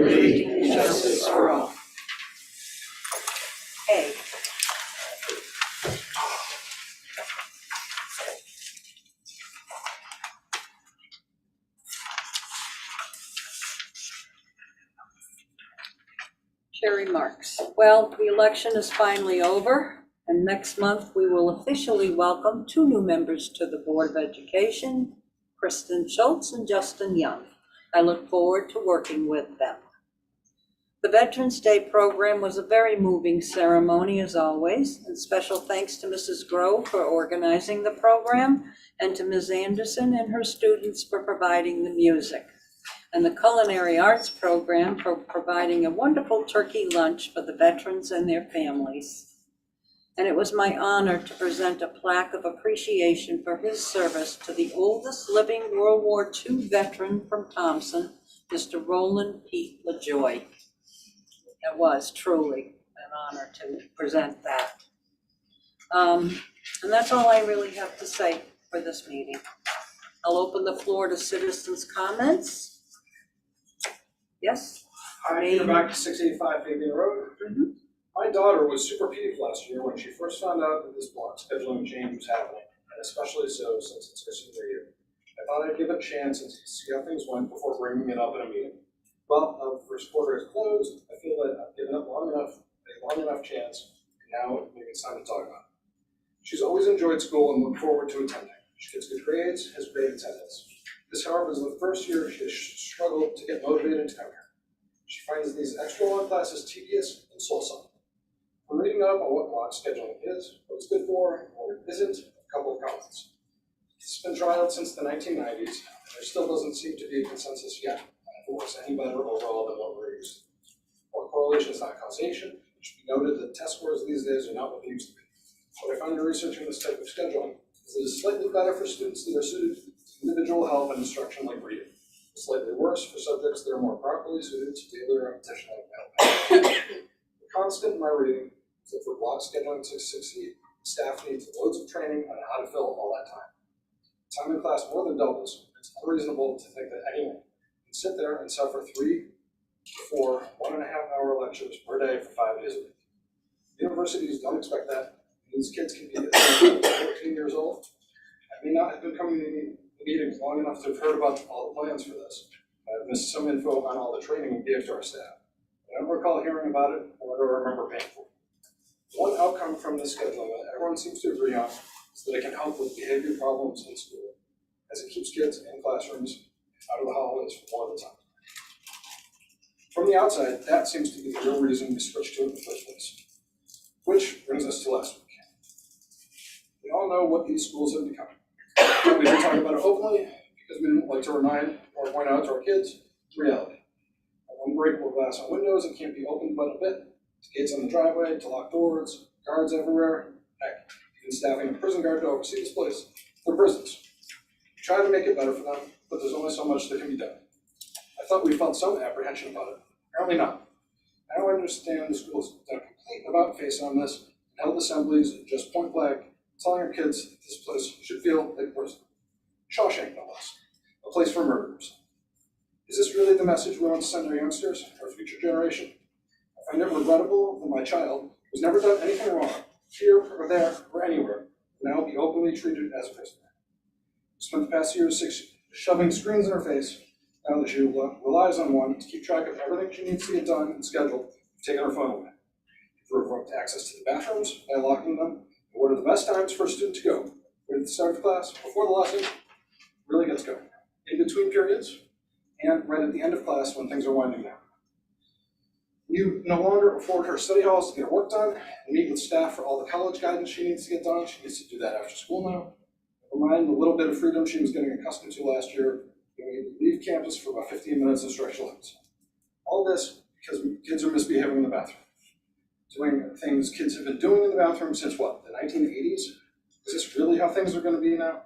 liberty, and justice for all. A. Chair remarks. Well, the election is finally over, and next month we will officially welcome 2 new members to the Board of Education, Kristen Schultz and Justin Young. I look forward to working with them. The Veterans Day program was a very moving ceremony, as always, and special thanks to Mrs. Grove for organizing the program and to Ms. Anderson and her students for providing the music, and the Culinary Arts program for providing a wonderful turkey lunch for the veterans and their families. And it was my honor to present a plaque of appreciation for his service to the oldest living World War II veteran from Thompson, Mr. Roland Pete LaJoy. It was truly an honor to present that. And that's all I really have to say for this meeting. I'll open the floor to citizens' comments. Yes? Hi, Peter back to 685 Fabian Road. My daughter was super peeved last year when she first found out that this block scheduling change was happening, and especially so since it's her senior year. I thought I'd give it a chance and see how things went before bringing it up in a meeting. Well, now the first quarter is closed. I feel that I've given it a long enough chance, and now maybe it's time to talk about it. She's always enjoyed school and looked forward to attending. She gets good grades, has great attendance. This, however, is the first year she has struggled to get motivated to come here. She finds these extra long classes tedious and soul-sucking. From reading up on what block scheduling is, what it's good for, and what it isn't, a couple of comments. It's been tried out since the 1990s, and there still doesn't seem to be a consensus yet on if it works any better overall than what we're used to. While correlation is not causation, it should be noted that test scores these days are not what they used to be. What I found in researching this type of scheduling is that it is slightly better for students that are suited to individual help and instruction like reading. It's slightly worse for subjects that are more properly suited to daily repetition like math. The constant in my reading is that for block scheduling to succeed, staff needs loads of training on how to fill all that time. Time in class more than doubles. It's unreasonable to think that anyone can sit there and suffer 3 to 4 1.5-hour lectures per day for 5 days a week. Universities don't expect that. These kids can be 14 years old. I may not have been coming to the meetings long enough to have heard about all the plans for this. I've missed some info on all the training we gave to our staff. I don't recall hearing about it, or do I remember paying for it. One outcome from this scheduling that everyone seems to agree on is that it can help with behavior problems in school, as it keeps kids in classrooms out of the hallways for more of the time. From the outside, that seems to be the real reason we switched to it in the first place. Which brings us to last week. We all know what these schools have become. We didn't talk about it openly because we didn't like to remind or point out to our kids the reality. Unbreakable glass on windows that can't be opened but a bit, to gates on the driveway, to locked doors, guards everywhere, heck, even staffing a prison guard to oversee this place. They're prisons. We try to make it better for them, but there's only so much that can be done. I thought we felt some apprehension about it. Apparently not. I don't understand the school's done a complete about-face on this, and held assemblies and just point blank, telling our kids that this place should feel like a prison. Shawshank, no less. A place for murderers. Is this really the message we want to send our youngsters, our future generation? I find it regrettable that my child, who's never done anything wrong, here or there or anywhere, will now be openly treated as a prisoner. We spent the past year or 6 shoving screens in her face. Now that she relies on one to keep track of everything she needs to get done and scheduled, we've taken her phone away. We've revoked access to the bathrooms by locking them. What are the best times for a student to go? Right at the start of class, before the lesson really gets going, in between periods, and right at the end of class when things are winding down. You no longer afford her study halls to get her work done and meet with staff for all the college guidance she needs to get done. She needs to do that after school now. Never mind the little bit of freedom she was getting accustomed to last year. You need to leave campus for about 15 minutes and stretch legs. All this because kids are misbehaving in the bathroom. Doing things kids have been doing in the bathroom since what, the 1980s? Is this really how things are going to be now?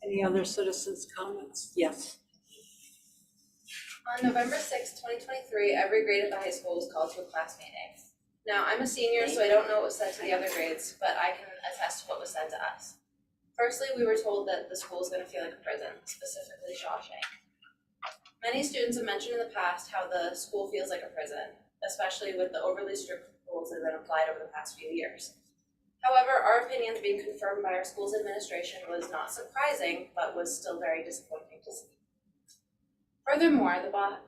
Any other citizens' comments? Yes. On November 6, 2023, every grade at the high school was called to a class meeting. Now, I'm a senior, so I don't know what was said to the other grades, but I can attest to what was said to us. Firstly, we were told that the school is going to feel like a prison, specifically Shawshank. Many students have mentioned in the past how the school feels like a prison, especially with the overly strict rules that have been applied over the past few years. However, our opinions being confirmed by our school's administration was not surprising, but was still very disappointing to see. Furthermore, the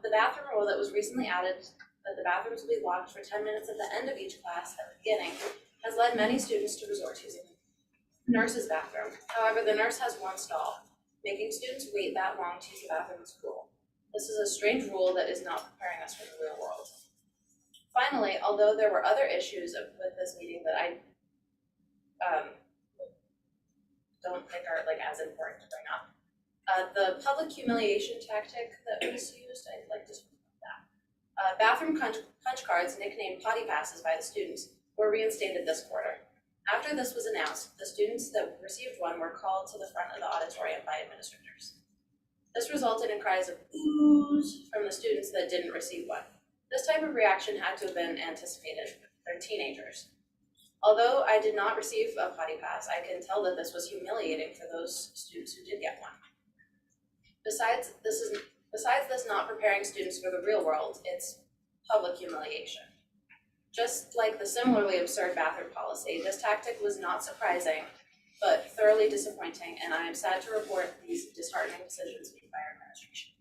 bathroom rule that was recently added, that the bathrooms will be locked for 10 minutes at the end of each class at the beginning, has led many students to resort to using the nurse's bathroom. However, the nurse has one stall, making students wait that long to use the bathroom in school. This is a strange rule that is not preparing us for the real world. Finally, although there were other issues with this meeting that I don't think are as important to bring up, the public humiliation tactic that was used, I'd like to speak about that. Bathroom punch cards, nicknamed potty passes by the students, were reinstated this quarter. After this was announced, the students that received one were called to the front of the auditorium by administrators. This resulted in cries of "oohs" from the students that didn't receive one. This type of reaction had to have been anticipated. They're teenagers. Although I did not receive a potty pass, I can tell that this was humiliating for those students who did get one. Besides this not preparing students for the real world, it's public humiliation. Just like the similarly absurd bathroom policy, this tactic was not surprising, but thoroughly disappointing, and I am sad to report these disheartening decisions made by our administration.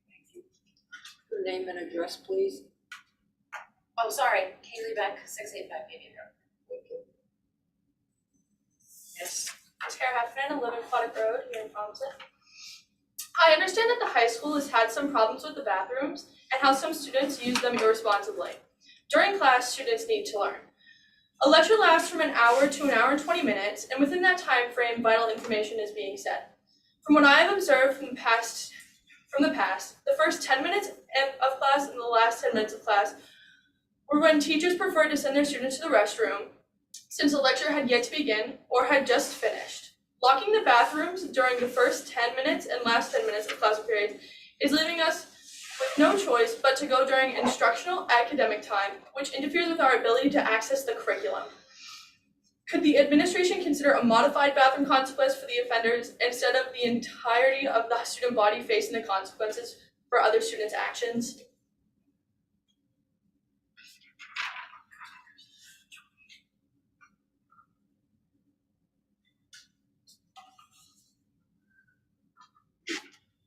Thank you. Your name and address, please. Oh, sorry, Kaylee Beck, 685 Union Road. Thank you. Yes. Kara Heffernan, 11 Aquatic Road here in Thompson. I understand that the high school has had some problems with the bathrooms and how some students use them irresponsibly. During class, students need to learn. A lecture lasts from an hour to an hour and 20 minutes, and within that time frame, vital information is being said. From what I have observed from the past, the first 10 minutes of class and the last 10 minutes of class were when teachers preferred to send their students to the restroom, since the lecture had yet to begin or had just finished. Locking the bathrooms during the first 10 minutes and last 10 minutes of class periods is leaving us with no choice but to go during instructional academic time, which interferes with our ability to access the curriculum. Could the administration consider a modified bathroom consequence for the offenders instead of the entirety of the student body facing the consequences for other students' actions?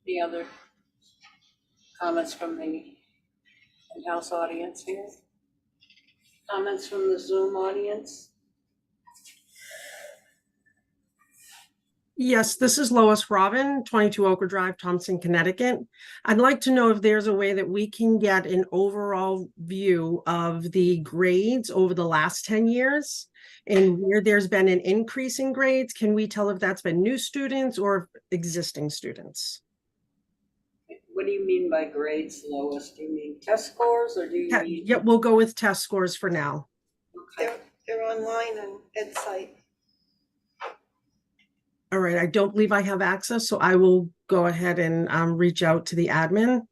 Any other comments from the in-house audience here? Comments from the Zoom audience? Yes, this is Lois Robin, 22 Oak Drive, Thompson, Connecticut. I'd like to know if there's a way that we can get an overall view of the grades over the last 10 years and where there's been an increase in grades. Can we tell if that's been new students or existing students? What do you mean by grades, Lois? Do you mean test scores or do you mean? Yeah, we'll go with test scores for now. Okay. They're online on Ed site. All right, I don't believe I have access, so I will go ahead and reach out to the admin.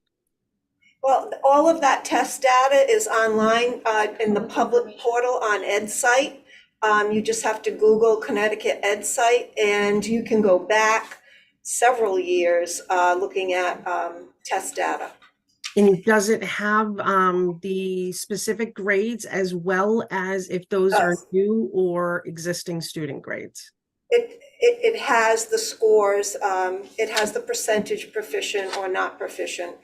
Well, all of that test data is online in the public portal on Ed site. You just have to Google Connecticut Ed site and you can go back several years looking at test data. And does it have the specific grades as well as if those are new or existing student grades? It has the scores, it has the percentage proficient or not proficient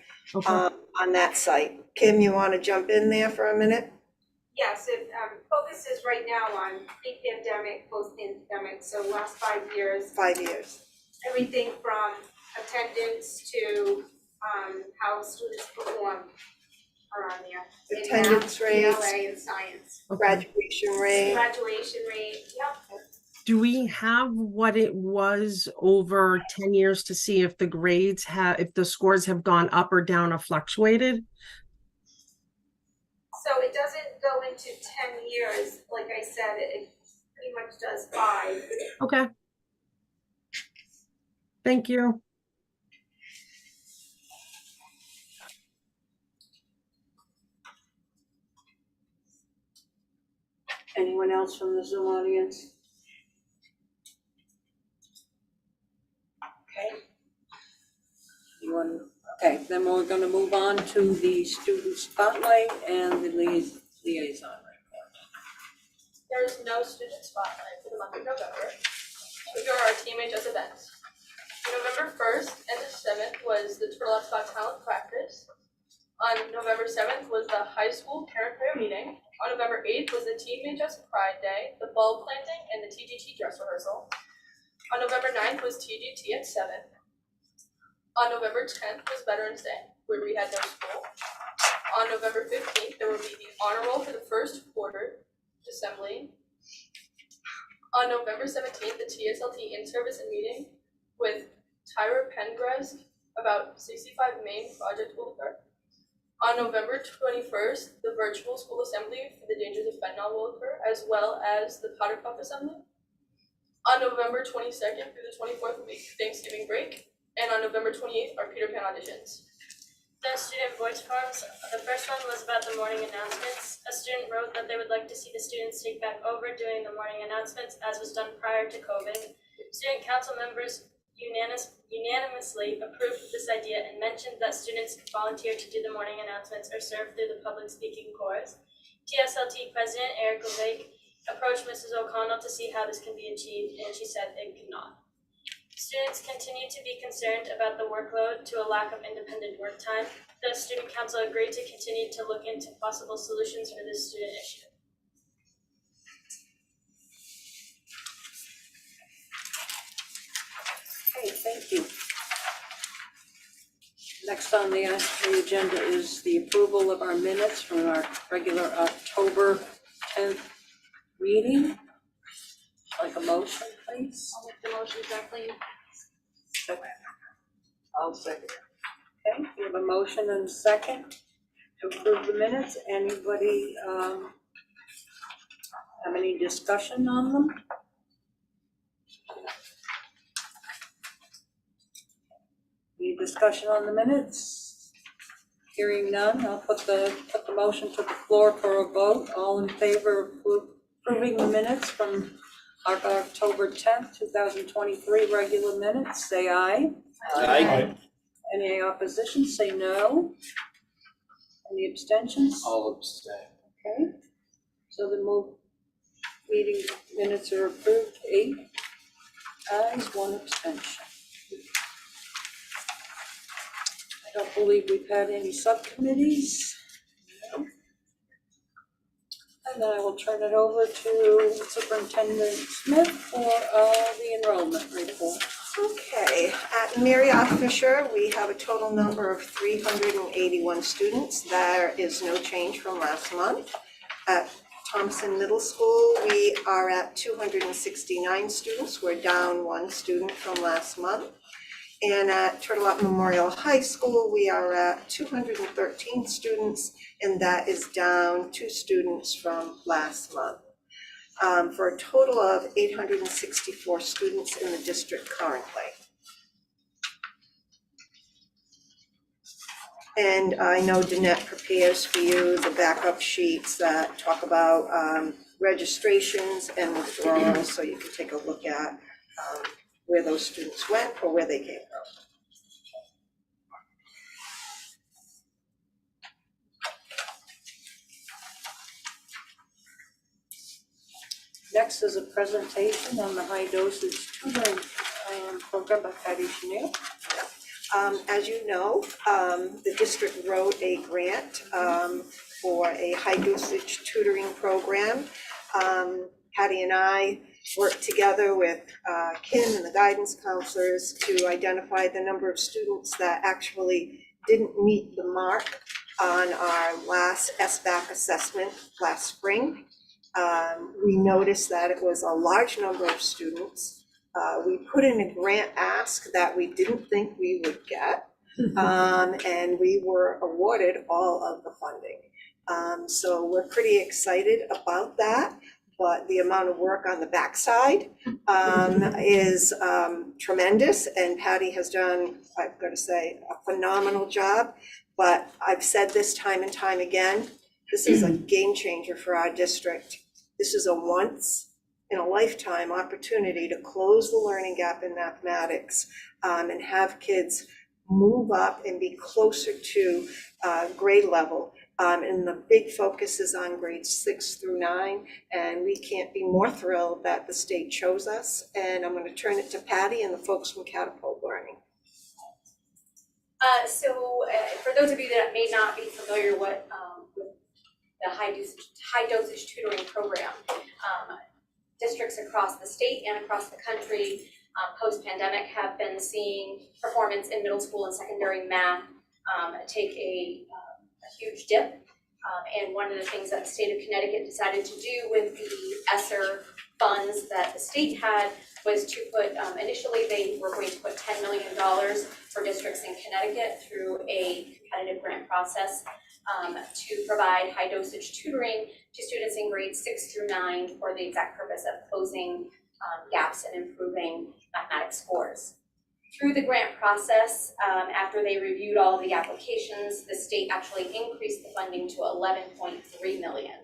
on that site. Kim, you want to jump in there for a minute? Yes, it focuses right now on pre-pandemic, post-pandemic, so last 5 years. 5 years. Everything from attendance to how students perform are on there. In math, Attendance rates. ELA, and science. Graduation rate. Graduation rate, yep. Do we have what it was over 10 years to see if the grades if the scores have gone up or down or fluctuated? So it doesn't go into 10 years, like I said, it pretty much does 5. Okay. Thank you. Anyone else from the Zoom audience? Okay, then we're gonna move on to the student spotlight and the liaison report. There is no student spotlight for the month of November. Here are our teenagers events. November 1st and the 7th was the Turtle X Box Talent Practice. On November 7th was the high school parent prayer meeting. On November 8th was the Teen May Just Pride Day, the bulb planting, and the TGT dress rehearsal. On November 9th was TGT at 7. On November 10th was Veterans Day, where we had no school. On November 15th, there will be the honor roll for the first quarter assembly. On November 17th, the TSLT in-service and meeting with Tyra Pengress about 65 Main project will occur. On November 21st, the virtual school assembly for the dangers of fentanyl will occur, as well as the powder puff assembly. On November 22nd through the 24th will be Thanksgiving break, and on November 28th are Peter Pan auditions. The student voice forums, the first one was about the morning announcements. A student wrote that they would like to see the students take back over doing the morning announcements as was done prior to COVID. Student council members unanimously approved this idea and mentioned that students could volunteer to do the morning announcements or serve through the public speaking course. TSLT President Erica Lake approached Mrs. O'Connell to see how this can be achieved, and she said it could not. Students continue to be concerned about the workload to a lack of independent work time. The student council agreed to continue to look into possible solutions for this student issue. Okay, thank you. Next on the agenda is the approval of our minutes from our regular October 10th meeting. Like a motion, please? I'll make the motion, Kathleen. I'll second. Okay, we have a motion and a second to approve the minutes. Anybody have any discussion on them? Any discussion on the minutes? Hearing none, I'll put the motion to the floor for a vote. All in favor of approving the minutes from our October 10th, 2023 regular minutes, say aye. Aye. Any opposition, say no. Any abstentions? I'll abstain. Okay, so the meeting minutes are approved, 8 ayes, 1 abstention. I don't believe we've had any subcommittees. No. And then I will turn it over to Superintendent Smith for the enrollment report. Okay, at Marriott Fisher, we have a total number of 381 students. There is no change from last month. At Thompson Middle School, we are at 269 students. We're down 1 student from last month. And at Turtle Up Memorial High School, we are at 213 students, and that is down 2 students from last month. For a total of 864 students in the district currently. And I know Danette prepares for you the backup sheets that talk about registrations and withdrawals, so you can take a look at where those students went or where they came from. Next is a presentation on the high dosage tutoring program by Patty Chanel. As you know, the district wrote a grant for a high dosage tutoring program. Patty and I worked together with Kim and the guidance counselors to identify the number of students that actually didn't meet the mark on our last SBAC assessment last spring. We noticed that it was a large number of students. We put in a grant ask that we didn't think we would get, and we were awarded all of the funding. So we're pretty excited about that, but the amount of work on the backside is tremendous, and Patty has done, I've got to say, a phenomenal job. But I've said this time and time again, this is a game changer for our district. This is a once in a lifetime opportunity to close the learning gap in mathematics and have kids move up and be closer to grade level. And the big focus is on grades 6 through 9, and we can't be more thrilled that the state chose us. And I'm going to turn it to Patty and the folks from Catapult Learning. For those of you that may not be familiar with the high dosage tutoring program, districts across the state and across the country post-pandemic have been seeing performance in middle school and secondary math take a huge dip. And one of the things that the state of Connecticut decided to do with the ESSER funds that the state had was to put, initially they were going to put $10 million for districts in Connecticut through a competitive grant process to provide high dosage tutoring to students in grades 6 through 9 for the exact purpose of closing gaps and improving mathematics scores. Through the grant process, after they reviewed all of the applications, the state actually increased the funding to $11.3 million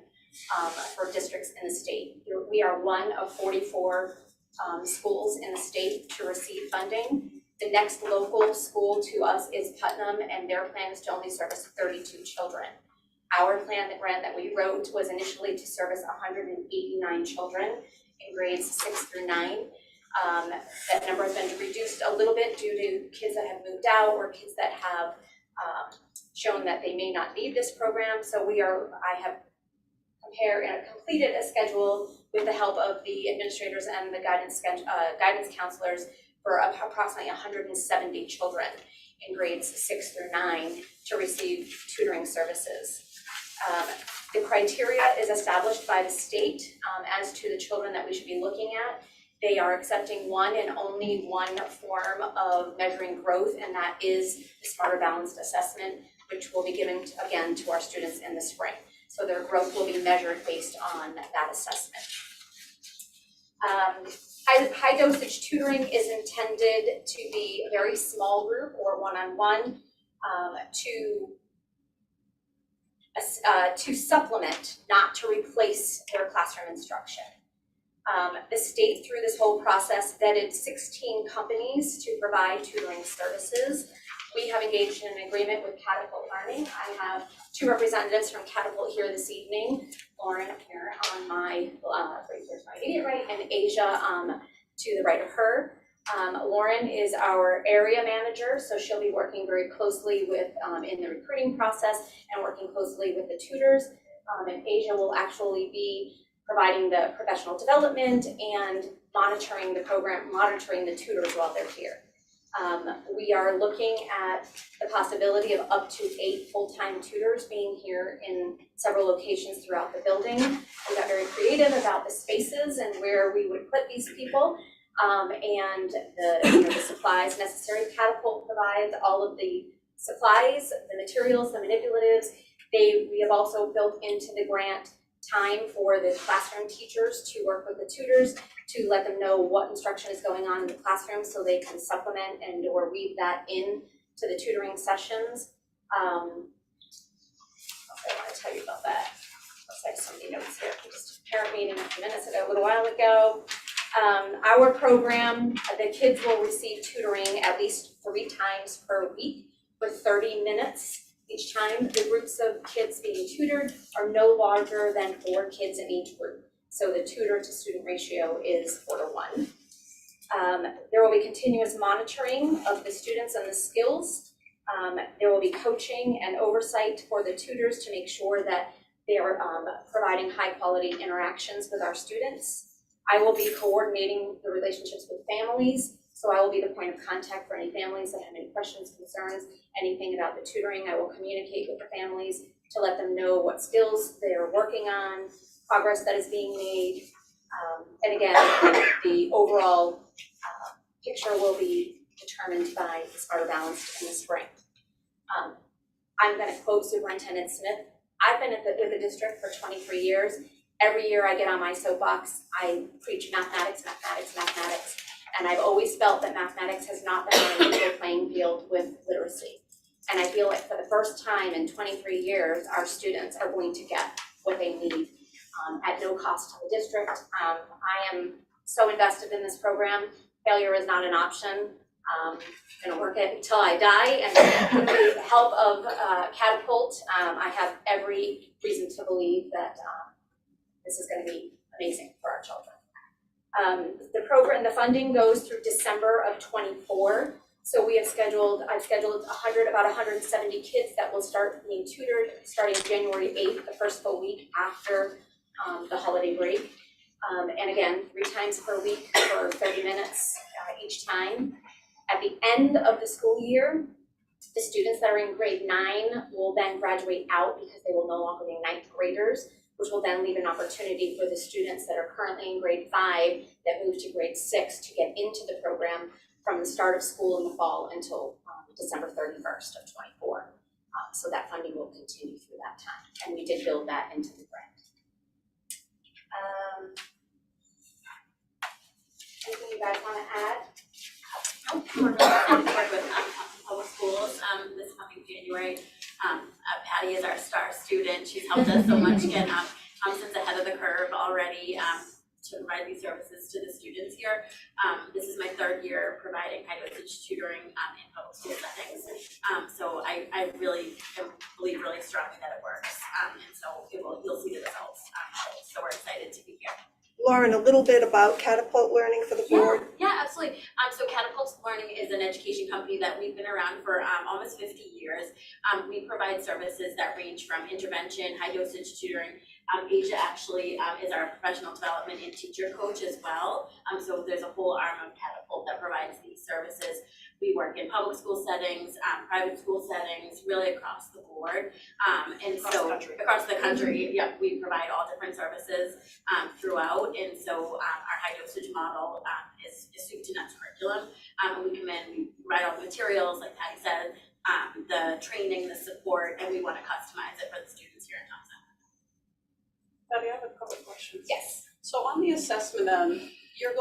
for districts in the state. We are one of 44 schools in the state to receive funding. The next local school to us is Putnam, and their plan is to only service 32 children. Our plan, the grant that we wrote, was initially to service 189 children in grades 6 through 9. That number has been reduced a little bit due to kids that have moved out or kids that have shown that they may not need this program. So I have prepared and completed a schedule with the help of the administrators and the guidance counselors for approximately 170 children in grades 6 through 9 to receive tutoring services. The criteria is established by the state as to the children that we should be looking at. They are accepting one and only one form of measuring growth, and that is the Smarter Balanced Assessment, which will be given again to our students in the spring. So their growth will be measured based on that assessment. High dosage tutoring is intended to be a very small group or one-on-one to supplement, not to replace their classroom instruction. The state, through this whole process, vetted 16 companies to provide tutoring services. We have engaged in an agreement with Catapult Learning. I have 2 representatives from Catapult here this evening. Lauren up here on my immediate right, and Asia to the right of her. Lauren is our area manager, so she'll be working very closely with in the recruiting process and working closely with the tutors. And Asia will actually be providing the professional development and monitoring the program, monitoring the tutors while they're here. We are looking at the possibility of up to 8 full-time tutors being here in several locations throughout the building. We got very creative about the spaces and where we would put these people and the supplies necessary. Catapult provides all of the supplies, the materials, the manipulatives. We have also built into the grant time for the classroom teachers to work with the tutors to let them know what instruction is going on in the classroom so they can supplement and or weave that in to the tutoring sessions. I want to tell you about that. I have so many notes here. Just a parent meeting a little while ago. Our program, the kids will receive tutoring at least 3 times per week for 30 minutes. Each time. The groups of kids being tutored are no larger than 4 kids in each group. So the tutor to student ratio is 4 to 1. There will be continuous monitoring of the students and the skills. There will be coaching and oversight for the tutors to make sure that they are providing high quality interactions with our students. I will be coordinating the relationships with families. So I will be the point of contact for any families that have any questions, concerns, anything about the tutoring. I will communicate with the families to let them know what skills they're working on, progress that is being made. And again, the overall picture will be determined by the Smarter Balanced in the spring. I'm going to quote Superintendent Smith. I've been with the district for 23 years. Every year I get on my soapbox, I preach mathematics, mathematics, mathematics. And I've always felt that mathematics has not been on an equal playing field with literacy. And I feel like for the first time in 23 years, our students are going to get what they need at no cost to the district. I am so invested in this program. Failure is not an option. Gonna work it until I die, and with the help of Catapult, I have every reason to believe that this is gonna be amazing for our children. The funding goes through December of '24. So I've scheduled about 170 kids that will start being tutored starting January 8th, the first full week after the holiday break. And again, 3 times per week for 30 minutes each time. At the end of the school year, the students that are in grade 9 will then graduate out because they will no longer be 9th graders, which will then leave an opportunity for the students that are currently in grade 5 that move to grade 6 to get into the program from the start of school in the fall until December 31st of '24. So that funding will continue through that time, and we did build that into the grant. Anything you guys want to add? We're really excited to work with public schools this coming January. Patty is our star student. She's helped us so much get Thompson's ahead of the curve already to provide these services to the students here. This is my 3rd year providing high dosage tutoring in public school settings. So I really believe really strongly that it works. And so you'll see the results. So we're excited to be here. Lauren, a little bit about Catapult Learning for the board? Yeah, absolutely. So Catapult Learning is an education company that we've been around for almost 50 years. We provide services that range from intervention, high dosage tutoring. Asia actually is our professional development and teacher coach as well. So there's a whole arm of Catapult that provides these services. We work in public school settings, private school settings, really across the board. Across the country, yep, we provide all different services throughout. And so our high dosage model is soup to nuts curriculum. We come in, we provide all the materials, like Patty said, the training, the support, and we want to customize it for the students here in Thompson. Patty, I have a couple of questions. Yes. So on the assessment end, you've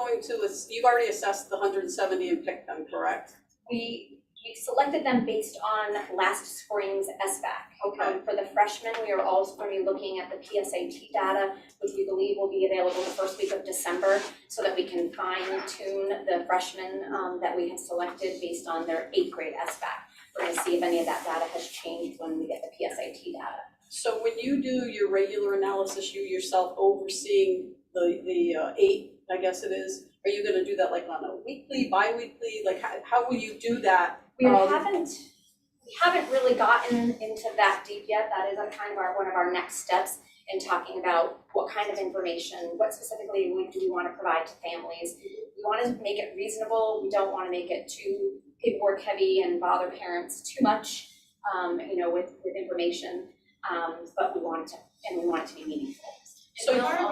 already assessed the 170 and picked them, correct? We selected them based on last spring's SBAC. Okay. For the freshmen, we are also going to be looking at the PSAT data, which we believe will be available the first week of December, so that we can fine tune the freshmen that we had selected based on their 8th grade SBAC. We're going to see if any of that data has changed when we get the PSAT data. So when you do your regular analysis, you yourself overseeing the 8, I guess it is, are you gonna do that like on a weekly, bi-weekly, like how will you do that? We haven't really gotten into that deep yet. That is one of our next steps in talking about what kind of information, what specifically do we want to provide to families. We want to make it reasonable. We don't want to make it too paperwork heavy and bother parents too much, with information. But we want it to be meaningful. So I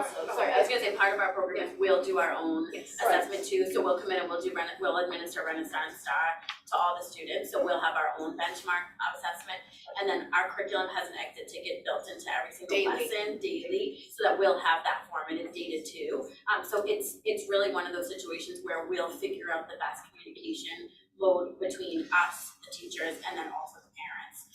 was gonna say, part of our program, we'll do our own assessment too. So we'll come in and we'll administer Renaissance Star to all the students. So we'll have our own benchmark assessment. And then our curriculum has an exit ticket built into every single lesson daily, so that we'll have that formative data too. So it's really one of those situations where we'll figure out the best communication mode between us, the teachers, and then also the parents.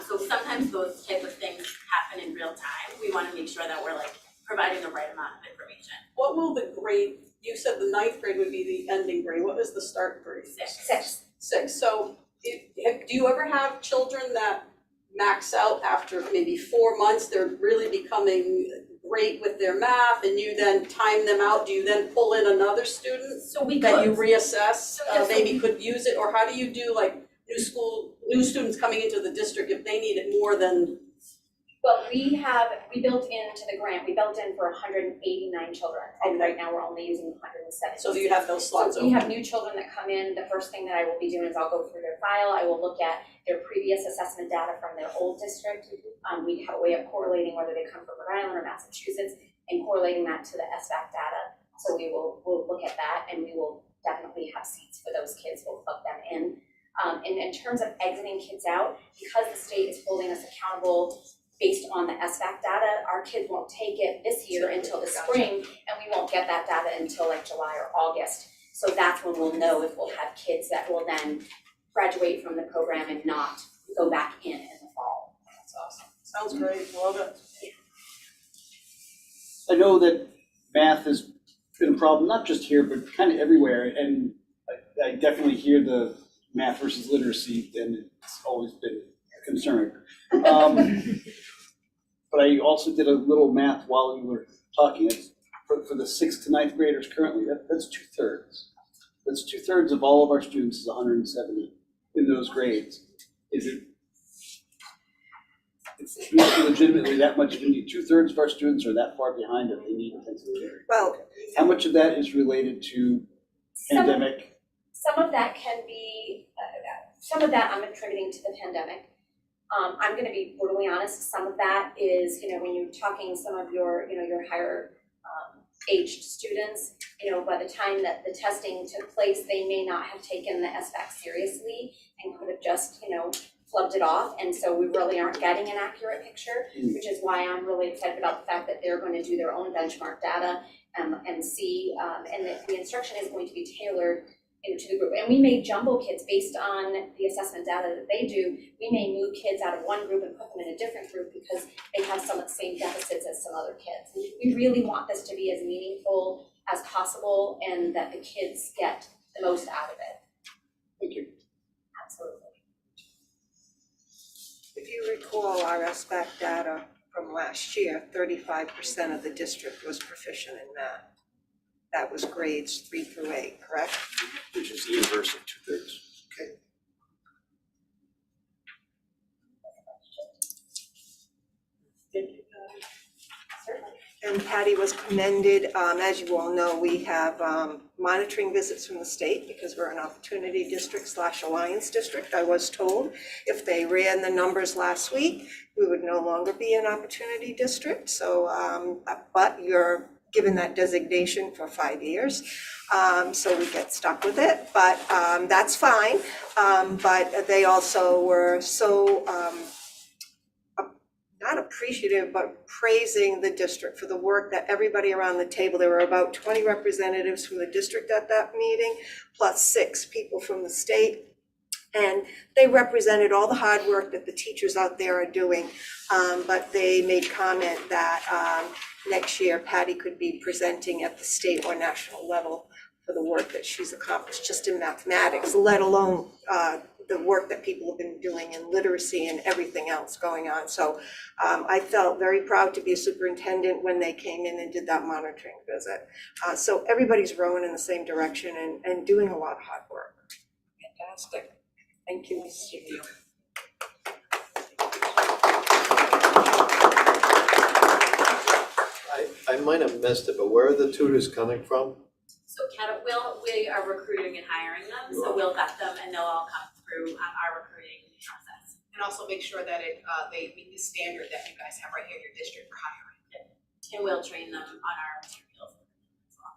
So sometimes those type of things happen in real time. We want to make sure that we're providing the right amount of information. What will the grade, you said the 9th grade would be the ending grade, what is the start grade? 6. 6, so do you ever have children that max out after maybe 4 months, they're really becoming great with their math, and you then time them out? Do you then pull in another student that you reassess, maybe could use it, or how do you do new students coming into the district if they need it more than? Well, we built into the grant, we built in for 189 children, and right now we're only using 170. So do you have those slots open? So we have new children that come in. The first thing that I will be doing is I'll go through their file. I will look at their previous assessment data from their old district. We have a way of correlating whether they come from Rhode Island or Massachusetts and correlating that to the SBAC data. So we'll look at that, and we will definitely have seats for those kids. We'll plug them in. And in terms of exiting kids out, because the state is holding us accountable based on the SBAC data, our kids won't take it this year until the spring, and we won't get that data until July or August. So that's when we'll know if we'll have kids that will then graduate from the program and not go back in the fall. That's awesome. Sounds great. Love it. I know that math has been a problem, not just here, but kind of everywhere. And I definitely hear the math versus literacy, and it's always been a concern. But I also did a little math while you were talking. For the 6th to 9th graders currently, that's 2/3. That's 2/3 of all of our students is 170 in those grades. Is it? It's legitimately that much. You need 2/3 of our students are that far behind that they need intensive care. Well, How much of that is related to pandemic? Some of that can be, some of that I'm attributing to the pandemic. I'm gonna be brutally honest, some of that is, when you're talking some of your, your higher aged students, by the time that the testing took place, they may not have taken the SBAC seriously and could have just, flubbed it off. And so we really aren't getting an accurate picture, which is why I'm really excited about the fact that they're going to do their own benchmark data and see, and that the instruction is going to be tailored to the group. And we may jumble kids based on the assessment data that they do. We may move kids out of one group and put them in a different group because they have some of the same deficits as some other kids. We really want this to be as meaningful as possible and that the kids get the most out of it. Thank you. Absolutely. if you recall our SBAC data from last year, 35% of the district was proficient in math. That was grades 3 through 8, correct? Which is the inverse of 2/3. Okay. And Patty was commended. As you all know, we have monitoring visits from the state because we're an opportunity district / alliance district. I was told if they ran the numbers last week, we would no longer be an opportunity district. So, but you're given that designation for 5 years. So we get stuck with it, but that's fine. But they also were so not appreciative, but praising the district for the work that everybody around the table, there were about 20 representatives from the district at that meeting, plus 6 people from the state. And they represented all the hard work that the teachers out there are doing. But they made comment that next year Patty could be presenting at the state or national level for the work that she's accomplished just in mathematics, let alone the work that people have been doing in literacy and everything else going on. So I felt very proud to be a superintendent when they came in and did that monitoring visit. So everybody's rowing in the same direction and doing a lot of hard work. Fantastic. Thank you, Ms. Seville. I might have missed it, but where are the tutors coming from? So we are recruiting and hiring them, so we'll vet them and they'll all come through our recruiting process. And also make sure that they meet the standard that you guys have right here in your district for hiring. And we'll train them on our materials as well.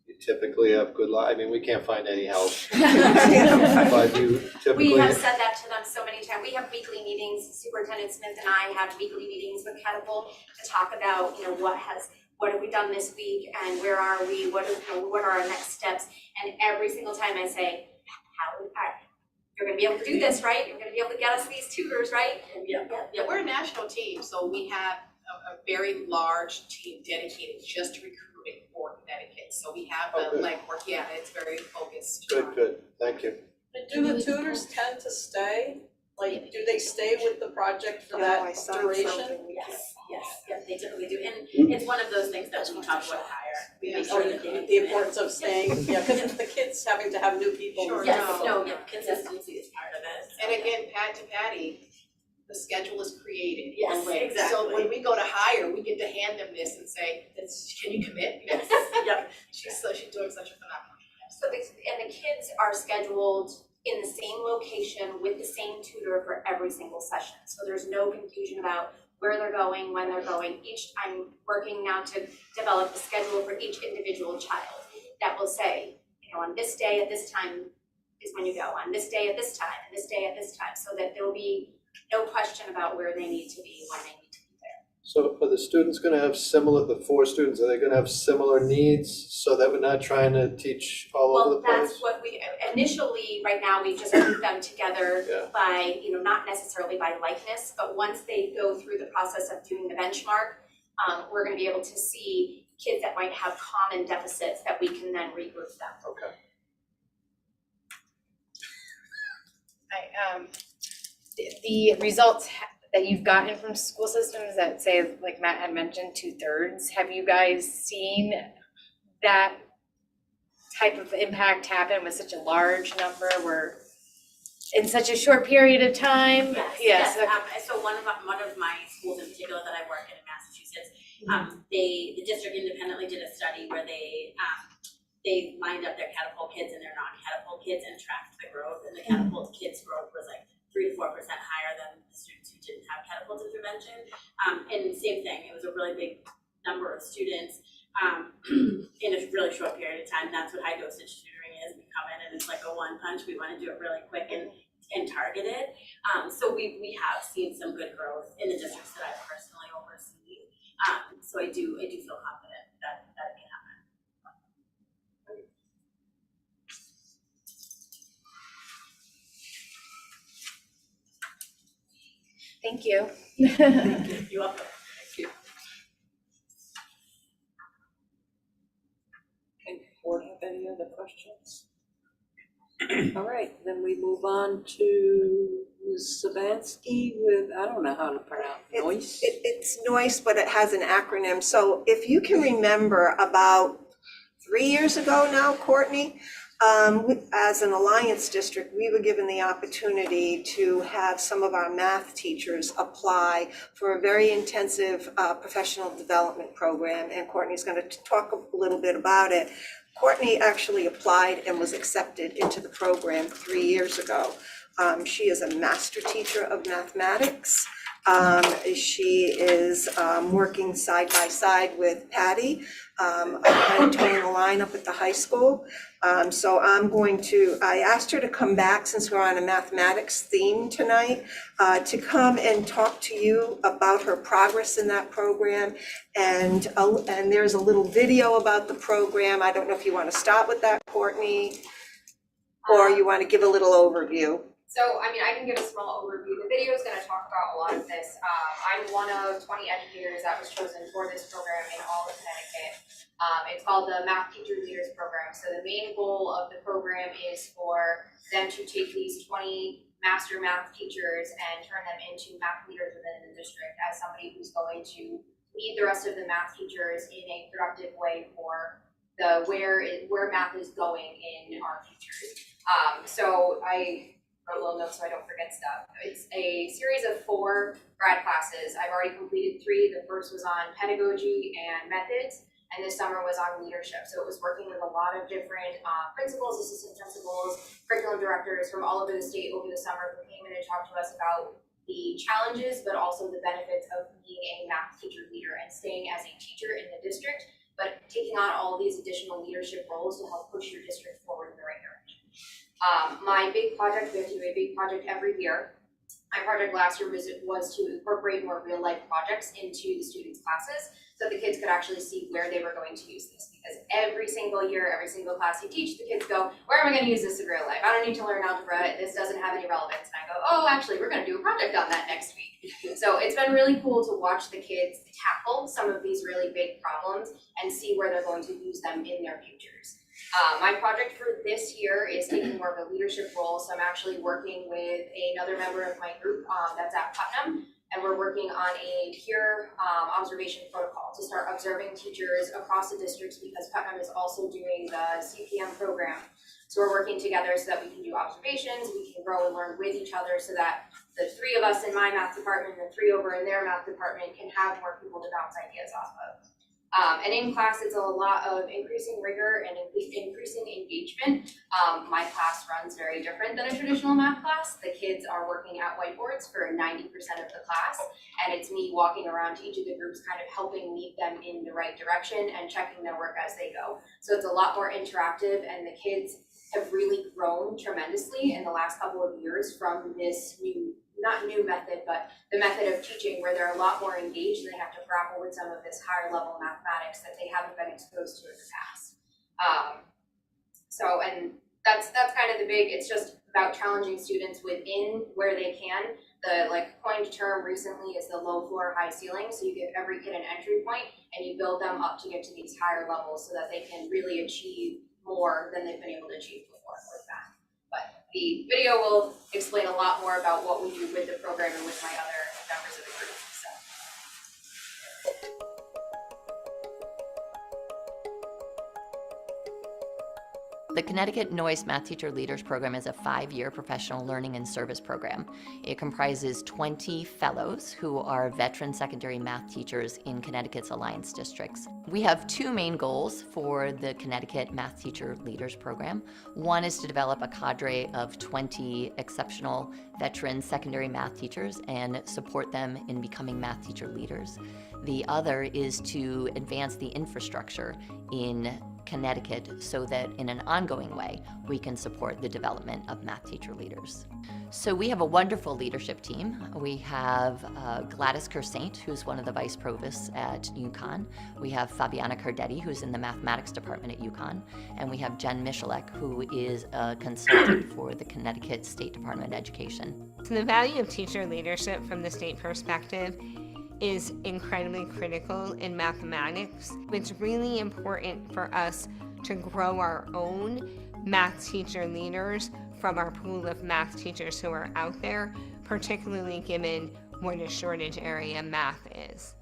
You typically have good luck. I mean, we can't find any help. But you typically. We have said that to them so many times. We have weekly meetings. Superintendent Smith and I have weekly meetings with Catapult to talk about, what have we done this week and where are we? What are our next steps? And every single time I say, you're gonna be able to do this, right? You're gonna be able to get us these tutors, right? Yeah, we're a national team, so we have a very large team dedicated just to recruiting for Connecticut. So we have the legwork, it's very focused. Good, thank you. And do the tutors tend to stay? Like, do they stay with the project for that duration? Yes, they typically do. And it's one of those things that we talk about hire. We make sure that they. The importance of staying, because the kids having to have new people. Sure. Consistency is part of it. And again, Patty, the schedule is created. Yes, exactly. So when we go to hire, we get to hand them this and say, can you commit? Yes, yep. She's doing such a phenomenal job. So the kids are scheduled in the same location with the same tutor for every single session. So there's no confusion about where they're going, when they're going. I'm working now to develop a schedule for each individual child that will say, on this day at this time is when you go, on this day at this time, and this day at this time, so that there'll be no question about where they need to be when they need to be there. So are the students gonna have the 4 students, are they gonna have similar needs so that we're not trying to teach all over the place? Well, that's what we, initially, right now, we just group them together by, not necessarily by likeness, but once they go through the process of doing the benchmark, we're gonna be able to see kids that might have common deficits that we can then regroup them. Okay. the results that you've gotten from school systems that say, like Matt had mentioned, 2/3, have you guys seen that type of impact happen with such a large number where in such a short period of time? Yes. So one of my schools in particular that I work in Massachusetts, the district independently did a study where they lined up their catapult kids and their non-catapult kids and tracked the growth, and the catapult kids' growth was like 3 to 4% higher than the students who didn't have catapult intervention. And same thing, it was a really big number of students in a really short period of time. That's what high dosage tutoring is. We come in and it's like a one punch. We want to do it really quick and targeted. So we have seen some good growth in the districts that I've personally overseen. So I do feel confident that it can happen. Thank you. You're welcome. Thank you. Okay, board have any other questions? All right, then we move on to Ms. Savansky with, I don't know how to pronounce, Noyce? It's NOICE, but it has an acronym. So if you can remember, about 3 years ago now, Courtney, as an Alliance district, we were given the opportunity to have some of our math teachers apply for a very intensive professional development program, and Courtney's going to talk a little bit about it. Courtney actually applied and was accepted into the program 3 years ago. She is a master teacher of mathematics. She is working side by side with Patty, towing the line up at the high school. So I asked her to come back, since we're on a mathematics theme tonight, to come and talk to you about her progress in that program. And there's a little video about the program. I don't know if you want to start with that, Courtney, or you want to give a little overview. So, I mean, I can give a small overview. The video is going to talk about a lot of this. I'm one of 20 educators that was chosen for this program in all of Connecticut. It's called the Math Teacher Leaders Program. So the main goal of the program is for them to take these 20 master math teachers and turn them into math leaders within the district as somebody who's going to lead the rest of the math teachers in a productive way for the where math is going in our futures. So I wrote a little note so I don't forget stuff. It's a series of 4 grad classes. I've already completed 3. The first was on pedagogy and methods, and this summer was on leadership. So it was working with a lot of different principals, assistant principals, curriculum directors from all over the state over the summer who came in and talked to us about the challenges, but also the benefits of being a math teacher leader and staying as a teacher in the district, but taking on all these additional leadership roles to help push your district forward in the right direction. My big project, we have to do a big project every year. My project last year was to incorporate more real life projects into the students' classes so the kids could actually see where they were going to use this. Because every single year, every single class you teach, the kids go, where am I going to use this in real life? I don't need to learn algebra. This doesn't have any relevance. And I go, oh, actually, we're going to do a project on that next week. So it's been really cool to watch the kids tackle some of these really big problems and see where they're going to use them in their futures. My project for this year is taking more of a leadership role, so I'm actually working with another member of my group that's at Putnam, and we're working on a peer observation protocol to start observing teachers across the districts, because Putnam is also doing the CPM program. So we're working together so that we can do observations, we can grow and learn with each other, so that the 3 of us in my math department and the 3 over in their math department can have more people to bounce ideas off of. And in class, it's a lot of increasing rigor and increasing engagement. My class runs very different than a traditional math class. The kids are working at whiteboards for 90% of the class, and it's me walking around to each of the groups, kind of helping lead them in the right direction and checking their work as they go. So it's a lot more interactive, and the kids have really grown tremendously in the last couple of years from this not new method, but the method of teaching, where they're a lot more engaged and they have to grapple with some of this higher level mathematics that they haven't been exposed to in the past. And that's kind of the big, it's just about challenging students within where they can. The coined term recently is the low floor, high ceiling. So you give every kid an entry point and you build them up to get to these higher levels so that they can really achieve more than they've been able to achieve before with that. But the video will explain a lot more about what we do with the program and with my other members of the group, so. The Connecticut Noyce Math Teacher Leaders Program is a 5-year professional learning and service program. It comprises 20 fellows who are veteran secondary math teachers in Connecticut's Alliance districts. We have 2 main goals for the Connecticut Math Teacher Leaders Program. One is to develop a cadre of 20 exceptional veteran secondary math teachers and support them in becoming math teacher leaders. The other is to advance the infrastructure in Connecticut so that in an ongoing way we can support the development of math teacher leaders. So we have a wonderful leadership team. We have Gladys Kersaint, who's one of the vice provosts at UConn. We have Fabiana Cardetti, who's in the mathematics department at UConn. And we have Jen Michalek, who is a consultant for the Connecticut State Department of Education. So the value of teacher leadership from the state perspective is incredibly critical in mathematics. It's really important for us to grow our own math teacher leaders from our pool of math teachers who are out there, particularly given what a shortage area math is.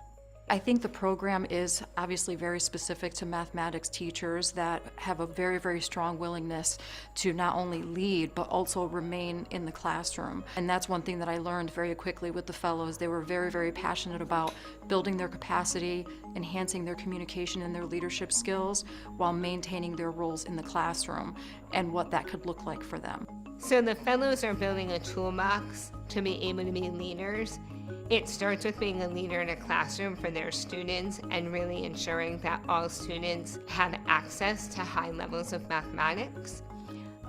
I think the program is obviously very specific to mathematics teachers that have a very, very strong willingness to not only lead, but also remain in the classroom. And that's one thing that I learned very quickly with the fellows. They were very, very passionate about building their capacity, enhancing their communication and their leadership skills, while maintaining their roles in the classroom and what that could look like for them. So the fellows are building a toolbox to be able to be leaders. It starts with being a leader in a classroom for their students and really ensuring that all students have access to high levels of mathematics.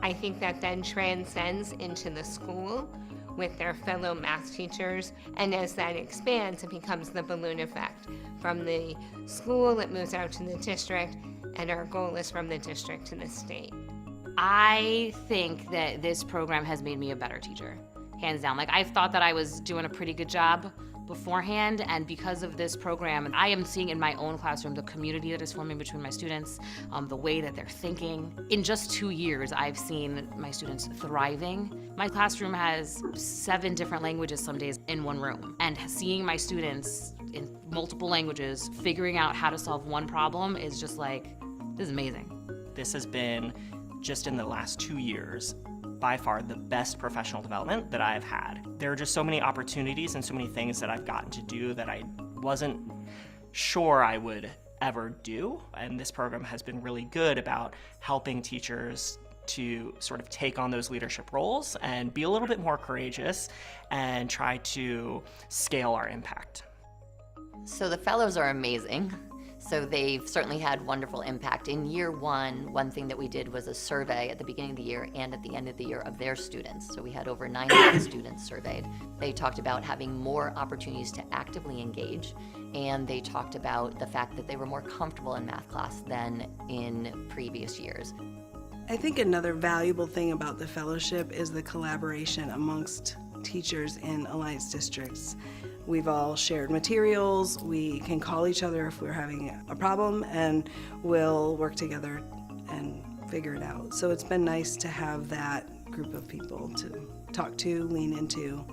I think that then transcends into the school with their fellow math teachers, and as that expands, it becomes the balloon effect. From the school, it moves out to the district, and our goal is from the district to the state. I think that this program has made me a better teacher. Hands down. Like, I thought that I was doing a pretty good job beforehand, and because of this program, I am seeing in my own classroom the community that is forming between my students, the way that they're thinking. In just 2 years, I've seen my students thriving. My classroom has 7 different languages some days in one room, and seeing my students in multiple languages figuring out how to solve one problem is just like, this is amazing. This has been, just in the last 2 years, by far the best professional development that I've had. There are just so many opportunities and so many things that I've gotten to do that I wasn't sure I would ever do. And this program has been really good about helping teachers to sort of take on those leadership roles and be a little bit more courageous and try to scale our impact. So the fellows are amazing. So they've certainly had wonderful impact. In year one thing that we did was a survey at the beginning of the year and at the end of the year of their students. So we had over 900 students surveyed. They talked about having more opportunities to actively engage, and they talked about the fact that they were more comfortable in math class than in previous years. I think another valuable thing about the fellowship is the collaboration amongst teachers in Alliance districts. We've all shared materials, we can call each other if we're having a problem, and we'll work together and figure it out. So it's been nice to have that group of people to talk to, lean into,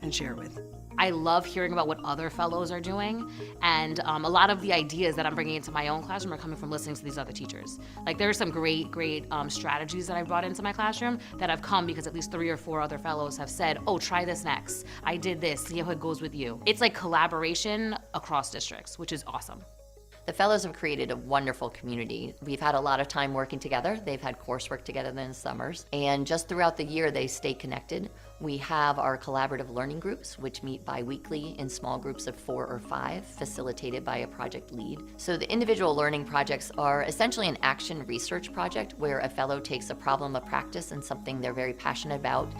and share with. I love hearing about what other fellows are doing, and a lot of the ideas that I'm bringing into my own classroom are coming from listening to these other teachers. Like, there are some great strategies that I brought into my classroom that have come because at least 3 or 4 other fellows have said, oh, try this next. I did this, see how it goes with you. It's like collaboration across districts, which is awesome. The fellows have created a wonderful community. We've had a lot of time working together. They've had coursework together in the summers. And just throughout the year, they stay connected. We have our collaborative learning groups, which meet bi-weekly in small groups of 4 or 5, facilitated by a project lead. So the individual learning projects are essentially an action research project where a fellow takes a problem of practice and something they're very passionate about,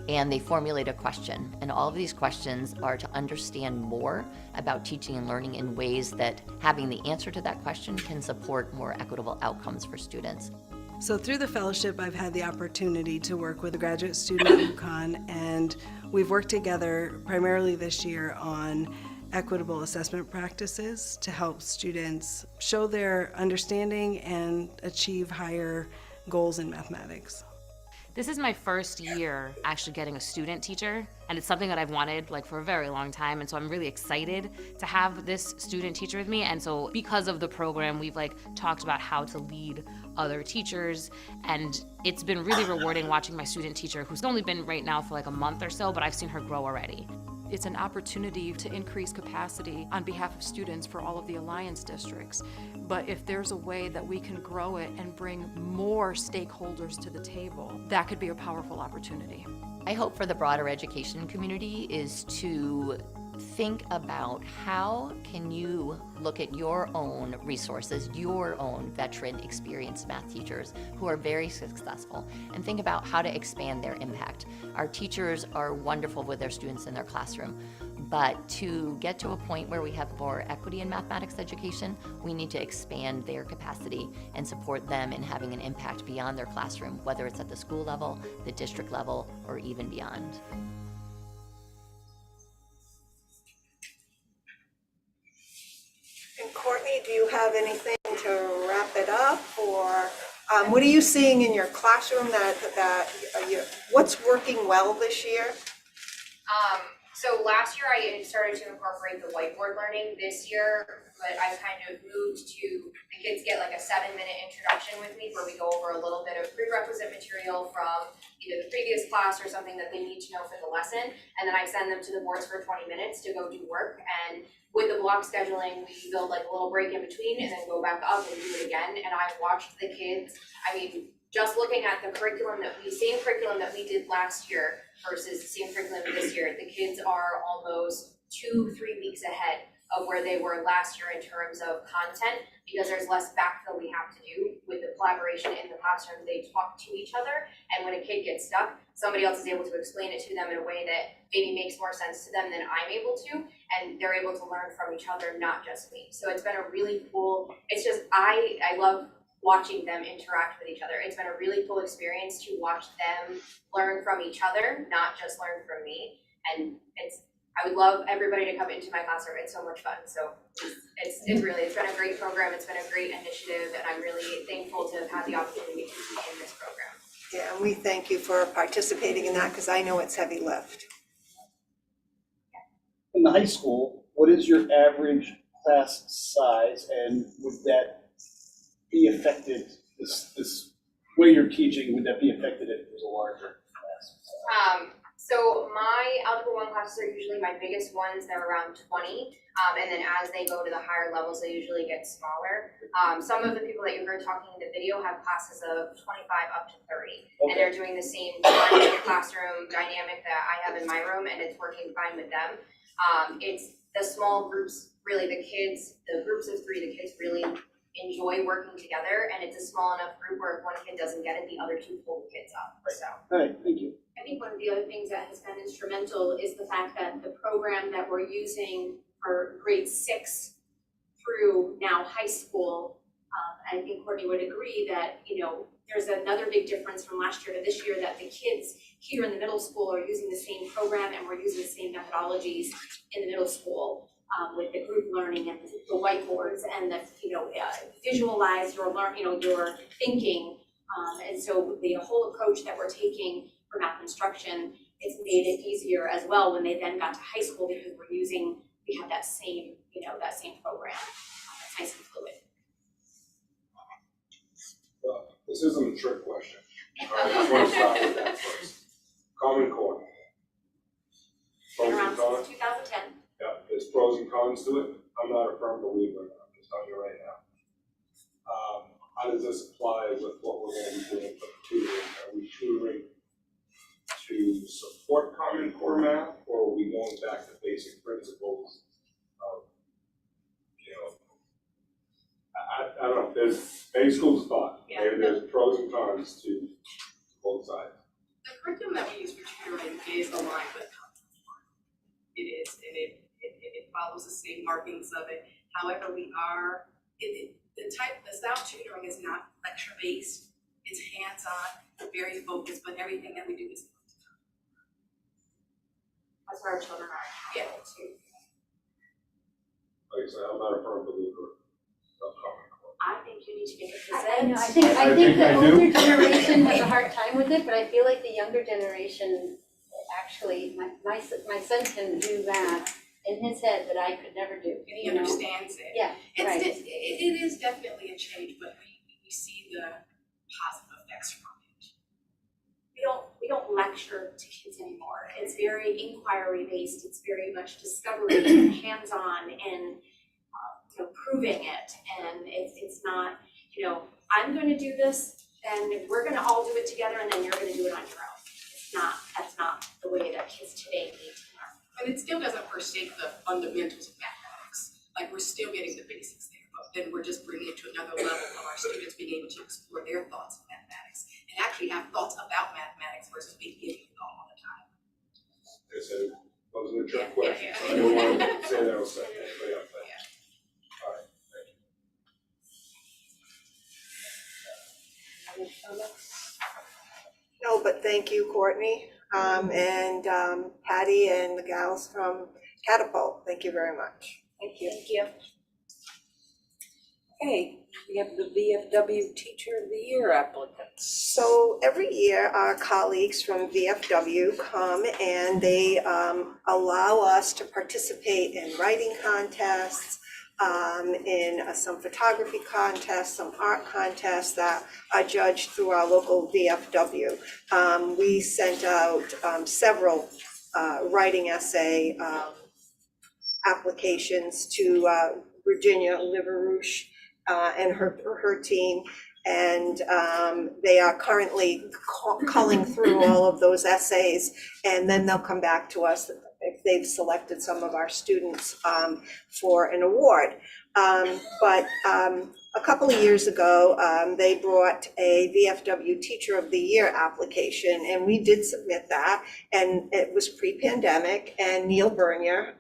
and they formulate a question. And all of these questions are to understand more about teaching and learning in ways that having the answer to that question can support more equitable outcomes for students. So through the fellowship, I've had the opportunity to work with a graduate student at UConn, and we've worked together primarily this year on equitable assessment practices to help students show their understanding and achieve higher goals in mathematics. This is my first year actually getting a student teacher, and it's something that I've wanted like for a very long time, and so I'm really excited to have this student teacher with me. And so because of the program, we've like talked about how to lead other teachers, and it's been really rewarding watching my student teacher, who's only been right now for like a month or so, but I've seen her grow already. It's an opportunity to increase capacity on behalf of students for all of the Alliance districts. But if there's a way that we can grow it and bring more stakeholders to the table, that could be a powerful opportunity. I hope for the broader education community is to think about how can you look at your own resources, your own veteran experienced math teachers who are very successful, and think about how to expand their impact. Our teachers are wonderful with their students in their classroom, but to get to a point where we have more equity in mathematics education, we need to expand their capacity and support them in having an impact beyond their classroom, whether it's at the school level, the district level, or even beyond. And Courtney, do you have anything to wrap it up, or what are you seeing in your classroom what's working well this year? So last year I started to incorporate the whiteboard learning. This year, but I've kind of moved to the kids get like a 7-minute introduction with me where we go over a little bit of prerequisite material from either the previous class or something that they need to know for the lesson. And then I send them to the boards for 20 minutes to go do work. And with the block scheduling, we build like a little break in between and then go back up and do it again. And I've watched the kids, just looking at the same curriculum that we did last year versus the same curriculum this year, the kids are almost 2-3 weeks ahead of where they were last year in terms of content, because there's less backfill we have to do with the collaboration in the classroom. They talk to each other, and when a kid gets stuck, somebody else is able to explain it to them in a way that maybe makes more sense to them than I'm able to, and they're able to learn from each other, not just me. So it's been a really cool, I love watching them interact with each other. It's been a really cool experience to watch them learn from each other, not just learn from me. And I would love everybody to come into my classroom. It's so much fun. So it's been a great program. It's been a great initiative, and I'm really thankful to have had the opportunity to be in this program. Yeah, and we thank you for participating in that, because I know it's heavy lift. In the high school, what is your average class size, and would that be affected, this way you're teaching, would that be affected if it was a larger class? So my Algebra 1 classes are usually my biggest ones. They're around 20. And then as they go to the higher levels, they usually get smaller. Some of the people that you heard talking in the video have classes of 25 up to 30. Okay. And they're doing the same classroom dynamic that I have in my room, and it's working fine with them. It's the small groups, really the groups of 3, the kids really enjoy working together, and it's a small enough group where if one kid doesn't get it, the other 2 pull the kids up. So. All right, thank you. I think one of the other things that has been instrumental is the fact that the program that we're using for grade 6 through now high school, I think Courtney would agree that, there's another big difference from last year to this year, that the kids here in the middle school are using the same program, and we're using the same methodologies in the middle school. With the group learning and the whiteboards and the visualize your your thinking, and so the whole approach that we're taking for math instruction, it's made it easier as well when they then got to high school, because we have that same program. It's nice and fluid. This isn't a trick question. I just want to start with that first. Common Core. Been around since 2010. Yeah, there's pros and cons to it. I'm not a firm believer, I'm just telling you right now. How does this apply with what we're going to be doing for tutoring? Are we tutoring to support Common Core math, or are we going back to basic principles of, I don't know, there's many schools of thought. Yeah. There's pros and cons to both sides. The curriculum that we use for tutoring is aligned with Common Core. It is, and it follows the same markings of it. However, the style of tutoring is not lecture-based. It's hands-on, very focused, but everything that we do is That's where our children are accountable too. Like I said, I'm not a firm believer of Common Core. I think you need to make a I know, present. I think the I do. older generation has a hard time with it, but I feel like the younger generation, actually, my son can do that in his head that I could never do. And he you know? understands it. Yeah, right. It is definitely a change, but we see the positive effects from it. We don't lecture to kids anymore. It's very inquiry based. It's very much discovery and hands-on and proving it. And it's not, I'm going to do this, and we're going to all do it together, and then you're going to do it on your own. That's not the way that kids today need to learn. And it still doesn't forsake the fundamentals of mathematics. Like, we're still getting the basics there, but then we're just bringing it to another level of our students being able to explore their thoughts of mathematics and actually have thoughts about mathematics versus being given it all the time. I said it wasn't a trick Yeah, question, yeah, so I don't want to say that was second, but yeah, thank you. All right, thank you. No, but thank you, Courtney, and Patty and the gals from Catapult. Thank you very much. Thank you. Thank you. Okay, we have the VFW Teacher of the Year applicants. So every year, our colleagues from VFW come and they allow us to participate in writing contests, in some photography contests, some art contests that are judged through our local VFW. We sent out several writing essay applications to Virginia Liverouche and her team. And they are currently culling through all of those essays, and then they'll come back to us if they've selected some of our students for an award. But a couple of years ago, they brought a VFW Teacher of the Year application, and we did submit that, and it was pre-pandemic, and Neil Bernier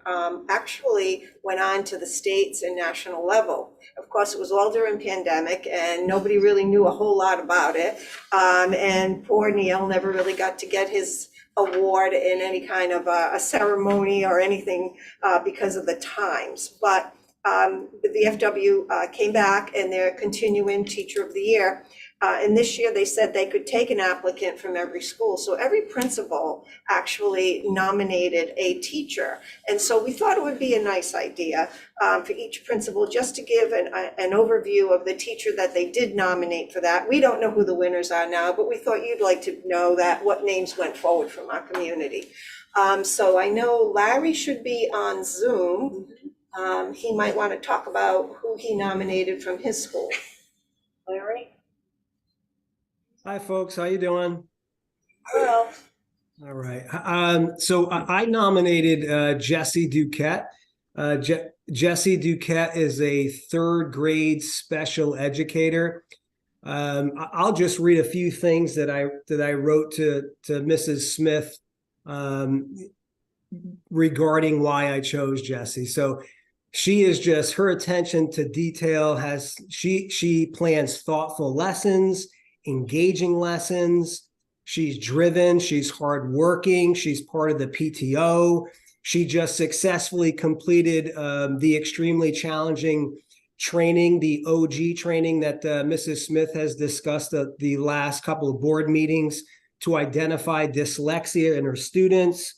actually went on to the states and national level. Of course, it was all during pandemic, and nobody really knew a whole lot about it, and poor Neil never really got to get his award in any kind of a ceremony or anything because of the times. But the VFW came back, and they're continuing Teacher of the Year. And this year they said they could take an applicant from every school. So every principal actually nominated a teacher. And so we thought it would be a nice idea for each principal just to give an overview of the teacher that they did nominate for that. We don't know who the winners are now, but we thought you'd like to know that what names went forward from our community. So I know Larry should be on Zoom. He might want to talk about who he nominated from his school. Larry? Hi, folks. How you doing? Well, All right. So I nominated Jessie Duquette. Jessie Duquette is a third grade special educator. I'll just read a few things that I wrote to Mrs. Smith regarding why I chose Jessie. So she is just, her attention to detail she plans thoughtful lessons, engaging lessons. She's driven, she's hardworking, she's part of the PTO. She just successfully completed the extremely challenging training, the OG training that Mrs. Smith has discussed at the last couple of board meetings to identify dyslexia in her students.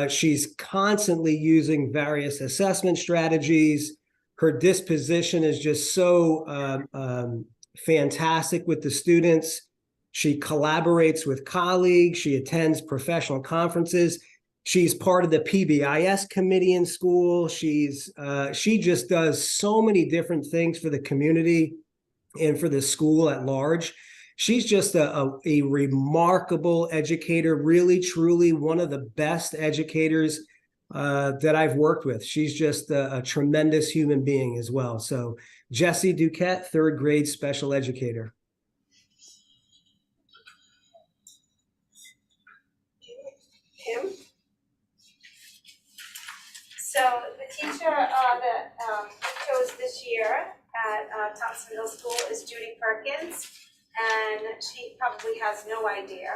She's constantly using various assessment strategies. Her disposition is just so fantastic with the students. She collaborates with colleagues. She attends professional conferences. She's part of the PBIS committee in school. She just does so many different things for the community and for the school at large. She's just a remarkable educator, really, truly one of the best educators that I've worked with. She's just a tremendous human being as well. So Jessie Duquette, third grade special educator. Kim? So the teacher that we chose this year at Thompson Middle School is Judy Perkins, and she probably has no idea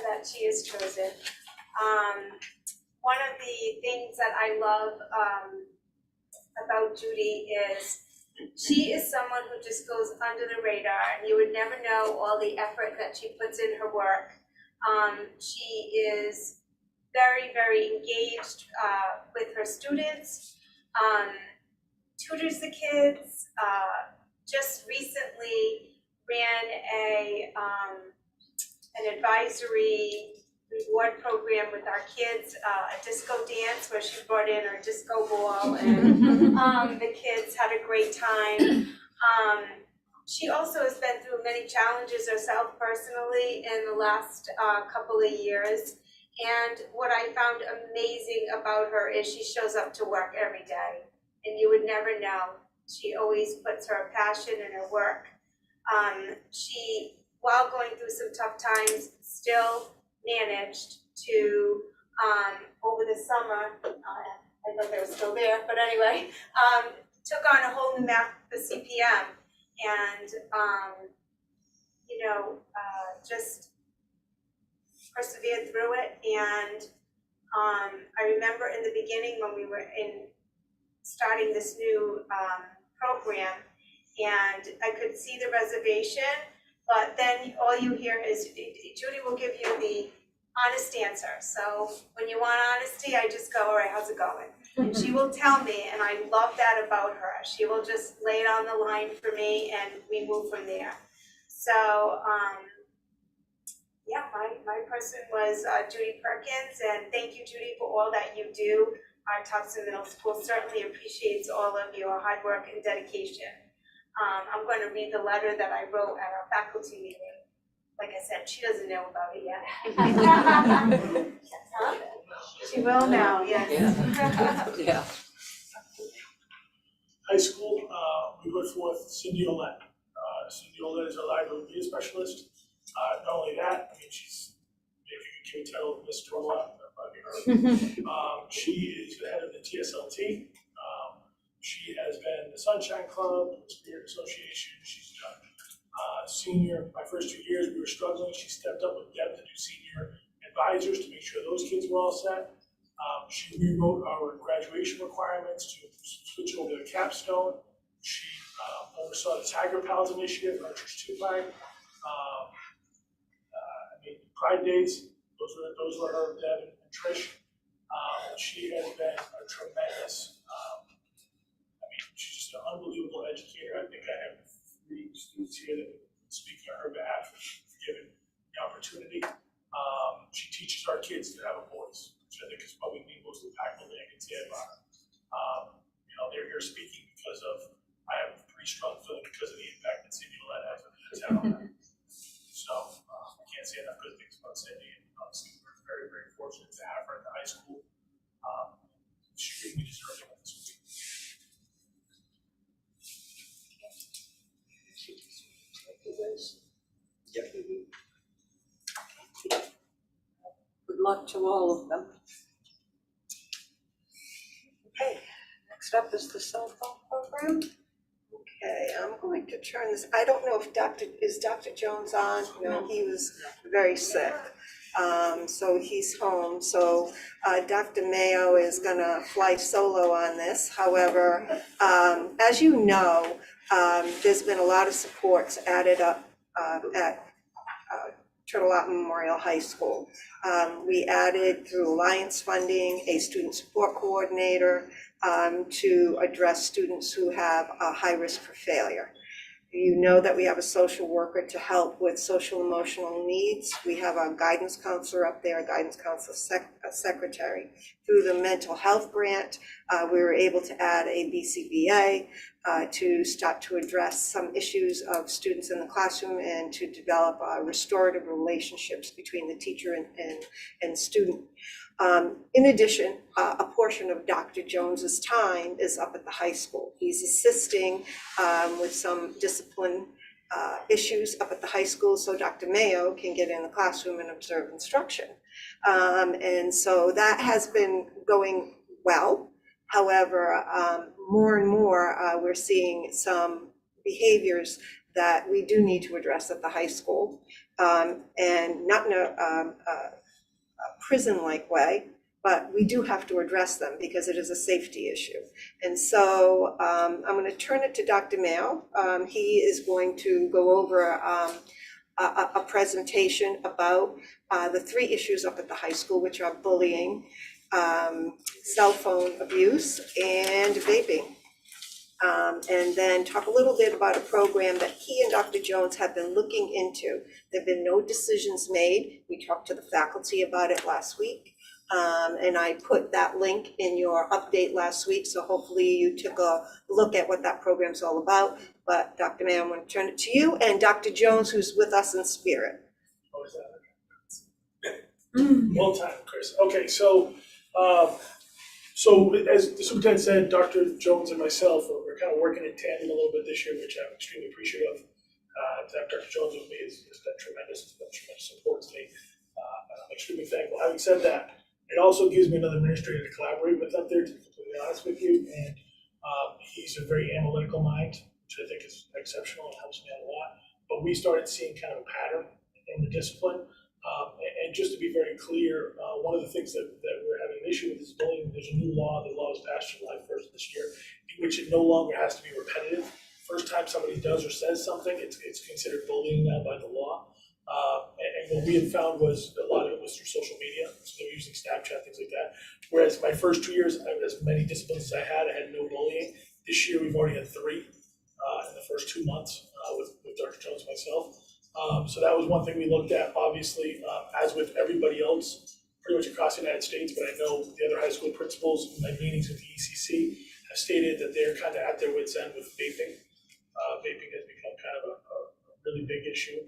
that she is chosen. One of the things that I love about Judy is She is someone who just goes under the radar, and you would never know all the effort that she puts in her work. She is very, very engaged with her students, tutors the kids, just recently ran an advisory reward program with our kids, a disco dance where she brought in her disco ball and the kids had a great time. She also has been through many challenges herself personally in the last couple of years. And what I found amazing about her is she shows up to work every day, and you would never know. She always puts her passion in her work. She, while going through some tough times, still managed to, over the summer, I thought they were still there, but anyway, took on a whole new math, the CPM, and, just persevered through it. And I remember in the beginning when we were starting this new program, and I could see the reservation, but then all you hear is, Judy will give you the honest answer. So when you want honesty, I just go, all right, how's it going? And she will tell me, and I love that about her. She will just lay it on the line for me, and we move from there. So, my person was Judy Perkins, and thank you, Judy, for all that you do. Our Thompson Middle School certainly appreciates all of your hard work and dedication. I'm going to read the letter that I wrote at our faculty meeting. Like I said, she doesn't know about it yet. She will now, yes. Yeah. High school, we put forth Cindy Olette. Cindy Olette is our library media specialist. Not only that, I mean, she's, if you can tell, Miss Dorla, she is the head of the TSLT. She has been the Sunshine Club, the Spirit Association. She's done senior, my first 2 years, we were struggling. She stepped up with Deb to do senior advisors to make sure those kids were all set. She rewrote our graduation requirements to switch over to capstone. She oversaw the Tiger Pals initiative, our Church 2 flag. Pride days, those were her, Deb, and Trish. She has been a tremendous, she's just an unbelievable educator. I think I have 3 students here that speak on her behalf for giving the opportunity. She teaches our kids to have a voice, which I think is probably the most impactful thing I can say about her. They're here speaking because of, I have a pretty strong feeling because of the impact that Cindy Olette has had on them. So I can't say enough good things about Cindy, and obviously we're very, very fortunate to have her at the high school. She really deserves it this week. Good luck to all of them. Okay, next up is the cell phone program. Okay, I'm going to turn this, I don't know if Dr. Jones on? No, he was very sick. So he's home. So Dr. Mayo is gonna fly solo on this. However, as you know, there's been a lot of supports added up at Turtle Memorial High School. We added through Alliance funding a student support coordinator to address students who have a high risk for failure. You know that we have a social worker to help with social emotional needs. We have a guidance counselor up there, a guidance counselor secretary. Through the mental health grant, we were able to add a BCBA to start to address some issues of students in the classroom and to develop restorative relationships between the teacher and student. In addition, a portion of Dr. Jones's time is up at the high school. He's assisting with some discipline issues up at the high school so Dr. Mayo can get in the classroom and observe instruction. And so that has been going well. However, more and more we're seeing some behaviors that we do need to address at the high school, and not in a prison-like way, but we do have to address them because it is a safety issue. And so I'm going to turn it to Dr. Mayo. He is going to go over a presentation about the 3 issues up at the high school, which are bullying, cell phone abuse, and vaping. And then talk a little bit about a program that he and Dr. Jones have been looking into. There have been no decisions made. We talked to the faculty about it last week. And I put that link in your update last week, so hopefully you took a look at what that program's all about. But Dr. Mayo, I'm going to turn it to you, and Dr. Jones, who's with us in spirit. Oh, is that okay? Well timed, Chris. Okay, so as the superintendent said, Dr. Jones and myself are kind of working in tandem a little bit this year, which I'm extremely appreciative of. To have Dr. Jones with me has been tremendous. It's been tremendous support to me. I'm extremely thankful. Having said that, it also gives me another administrator to collaborate with up there, to be completely honest with you. And he's a very analytical mind, which I think is exceptional and helps me out a lot. But we started seeing kind of a pattern in the discipline. And just to be very clear, one of the things that we're having an issue with is bullying. There's a new law. The law was passed July 1st this year, in which it no longer has to be repetitive. First time somebody does or says something, it's considered bullying now by the law. And what we had found was a lot of it was through social media. So they were using Snapchat, things like that. Whereas my first 2 years, as many disciplines as I had no bullying. This year, we've already had 3 in the first 2 months with Dr. Jones and myself. So that was one thing we looked at, obviously, as with everybody else, pretty much across the United States, but I know the other high school principals in my meetings with the ECC have stated that they're kind of at their wits' end with vaping. Vaping has become kind of a really big issue.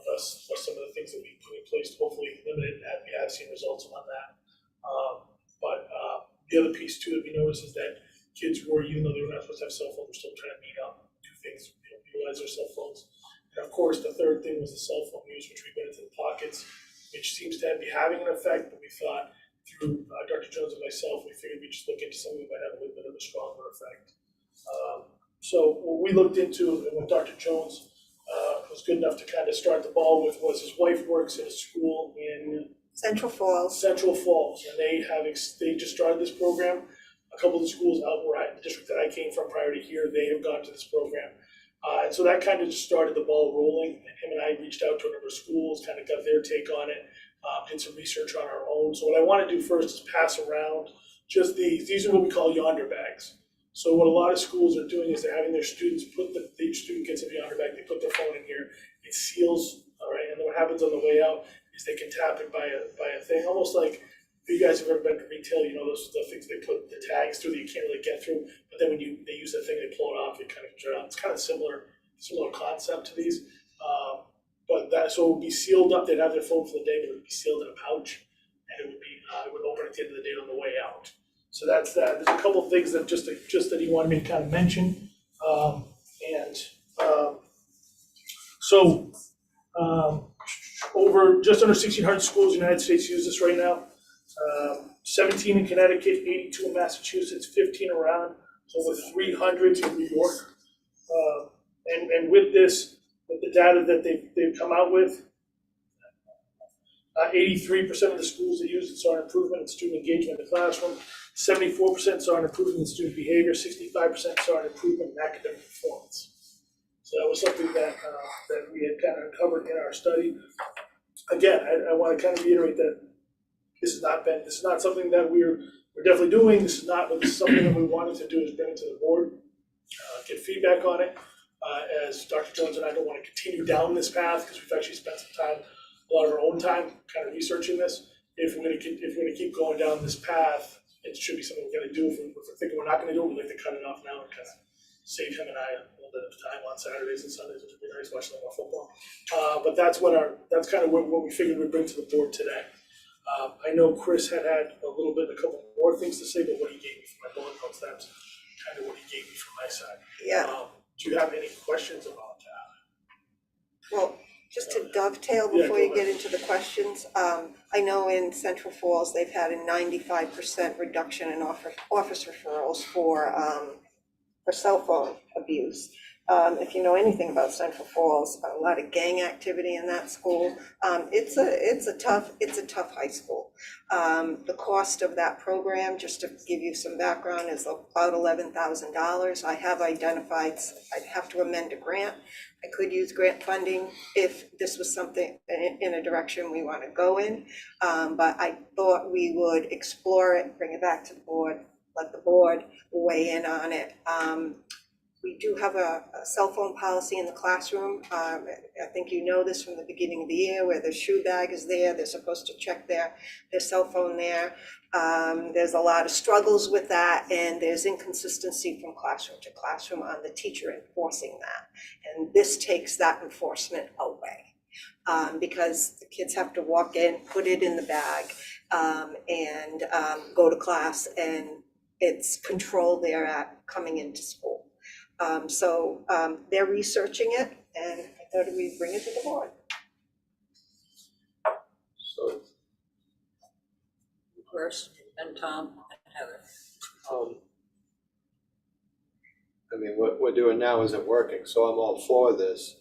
Thus some of the things that we put in place to hopefully limit it, and we have seen results on that. But the other piece too that we noticed is that kids were, even though they were not supposed to have cell phones, were still trying to meet up, do things, utilize their cell phones. And of course, the third thing was the cell phone use, which we went into the pockets, which seems to be having an effect, but we thought through Dr. Jones and myself, we figured we'd just look into something that might have a little bit of a stronger effect. So what we looked into, and what Dr. Jones was good enough to kind of start the ball with, was his wife works at a school in Central Falls. Central Falls, and they just started this program. A couple of the schools out where the district that I came from prior to here, they have gone to this program. And so that kind of just started the ball rolling, and him and I reached out to a number of schools, kind of got their take on it, did some research on our own. So what I want to do first is pass around just these are what we call yonder bags. So what a lot of schools are doing is they're having their students each student gets a yonder bag, they put their phone in here, it seals, all right, and then what happens on the way out is they can tap it by a thing, almost like, if you guys have ever been to retail, you know those the things they put the tags through that you can't really get through, but then when they use that thing, they pull it off, it kind of turns out. It's kind of similar concept to these. So it would be sealed up, they'd have their phone for the day, but it would be sealed in a pouch, and it would open at the end of the day on the way out. So that's that. There's a couple of things that just that he wanted me to kind of mention. Over just under 1,600 schools in the United States use this right now. 17 in Connecticut, 82 in Massachusetts, 15 around, over 300 in New York. And with this, with the data that they've come out with, 83% of the schools that use it saw an improvement in student engagement in the classroom. 74% saw an improvement in student behavior. 65% saw an improvement in academic performance. So that was something that we had kind of covered in our study. Again, I want to kind of reiterate that this is not something that we're definitely doing. This is something that we wanted to do, is bring it to the board, get feedback on it. As Dr. Jones and I don't want to continue down this path, because we've actually spent some time, a lot of our own time, kind of researching this. If we're going to keep going down this path, it should be something we're going to do. If we're thinking we're not going to do it, we'd like to cut it off now and kind of save him and I a little bit of time on Saturdays and Sundays, which would be nice watching more football. But that's kind of what we figured we'd bring to the board today. I know Chris had a couple more things to say, but what he gave me from my bullet notes, that's kind of what he gave me from my side. Yeah. Do you have any questions about that? Well, just to dovetail before you get into the questions, I know in Central Falls, they've had a 95% reduction in office referrals for cell phone abuse. If you know anything about Central Falls, a lot of gang activity in that school. It's a tough high school. The cost of that program, just to give you some background, is about $11,000. I have identified, I'd have to amend a grant. I could use grant funding if this was something in a direction we want to go in. But I thought we would explore it, bring it back to the board, let the board weigh in on it. We do have a cell phone policy in the classroom. I think you know this from the beginning of the year, where the shoe bag is there, they're supposed to check their cell phone there. There's a lot of struggles with that, and there's inconsistency from classroom to classroom on the teacher enforcing that. And this takes that enforcement away, because the kids have to walk in, put it in the bag, and go to class, and it's control there at coming into school. So they're researching it, and I thought we'd bring it to the board. So, First, and Tom and Heather. I mean, what we're doing now isn't working, so I'm all for this.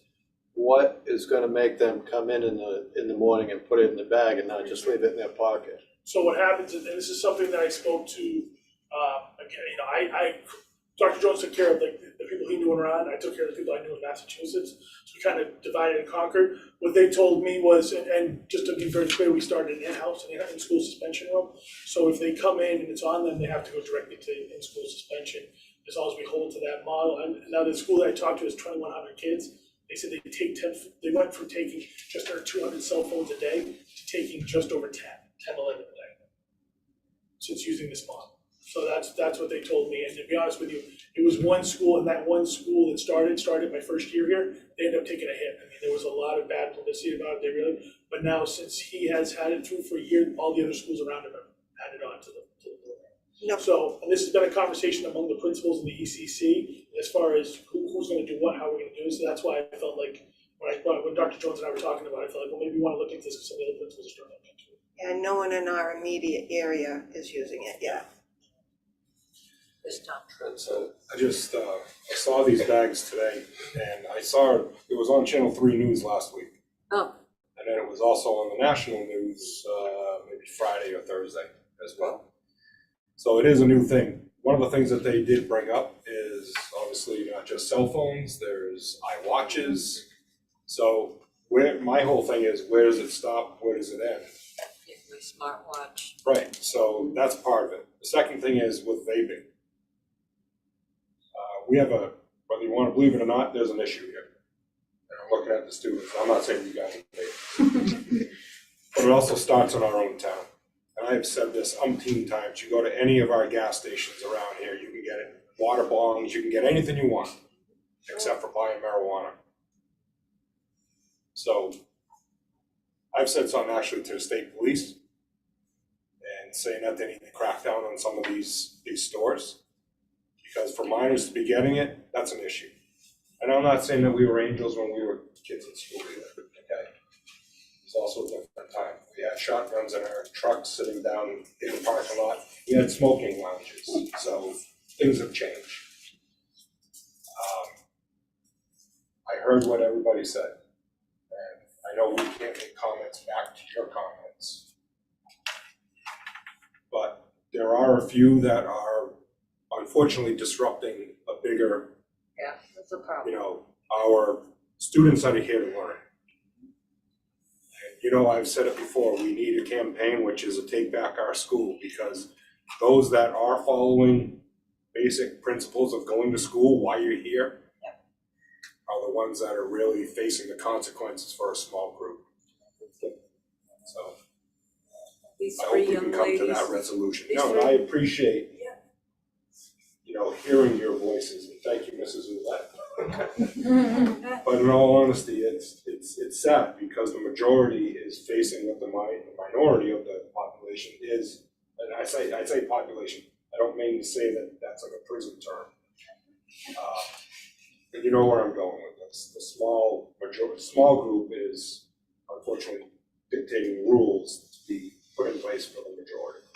What is gonna make them come in the morning and put it in the bag and not just leave it in their pocket? So what happens is, and this is something that I spoke to, again, Dr. Jones took care of the people he knew around, I took care of the people I knew in Massachusetts, so we kind of divided and conquered. What they told me was, and just to be very clear, we started an in-house, an in-school suspension room. So if they come in and it's on them, they have to go directly to in-school suspension, as long as we hold to that model. And now the school that I talked to is 2,100 kids. They said they went from taking just under 200 cell phones a day to taking just over 11 a day, since using this model. So that's what they told me, and to be honest with you, it was one school, and that one school that started my first year here, they ended up taking a hit. I mean, there was a lot of bad publicity about it, but now since he has had it through for a year, all the other schools around him have added on to the program. No. So, and this has been a conversation among the principals in the ECC, as far as who's gonna do what, how we're gonna do it, so that's why I felt like, when Dr. Jones and I were talking about it, I felt like, well, maybe we wanna look into this, because some of the other principals are starting to look into it. And no one in our immediate area is using it yet. This time. And so I saw these bags today, and I saw it was on Channel 3 News last week. Oh. And then it was also on the national news, maybe Friday or Thursday as well. So it is a new thing. One of the things that they did bring up is obviously not just cell phones, there's iWatches. So my whole thing is, where does it stop, where does it end? Smartwatch. Right, so that's part of it. The second thing is with vaping. We have whether you want to believe it or not, there's an issue here. And I'm looking at the students, I'm not saying you guys are vape. But it also starts in our own town. And I have said this umpteen times, you go to any of our gas stations around here, you can get it, water bongs, you can get anything you want, except for buying marijuana. So I've said something actually to the state police, and saying that they need to crack down on some of these stores. Because for minors to be getting it, that's an issue. And I'm not saying that we were angels when we were kids in school either, okay? It's also a different time. We had shotguns in our trucks sitting down in the parking lot. We had smoking lounges, so things have changed. I heard what everybody said. And I know we can't make comments back to your comments. But there are a few that are unfortunately disrupting a bigger, Yeah, that's a problem. our students are here to learn. And I've said it before, we need a campaign which is a take back our school, because those that are following basic principles of going to school while you're here are the ones that are really facing the consequences for a small group. So These I hope three we young can come to ladies. that resolution. These No, three- and I appreciate, hearing your voices, and thank you, Mrs. Oulette. But in all honesty, it's sad, because the majority is facing what the minority of the population is, and I say population, I don't mean to say that that's like a prison term. But you know where I'm going with this. The small group is unfortunately dictating rules to be put in place for the majority.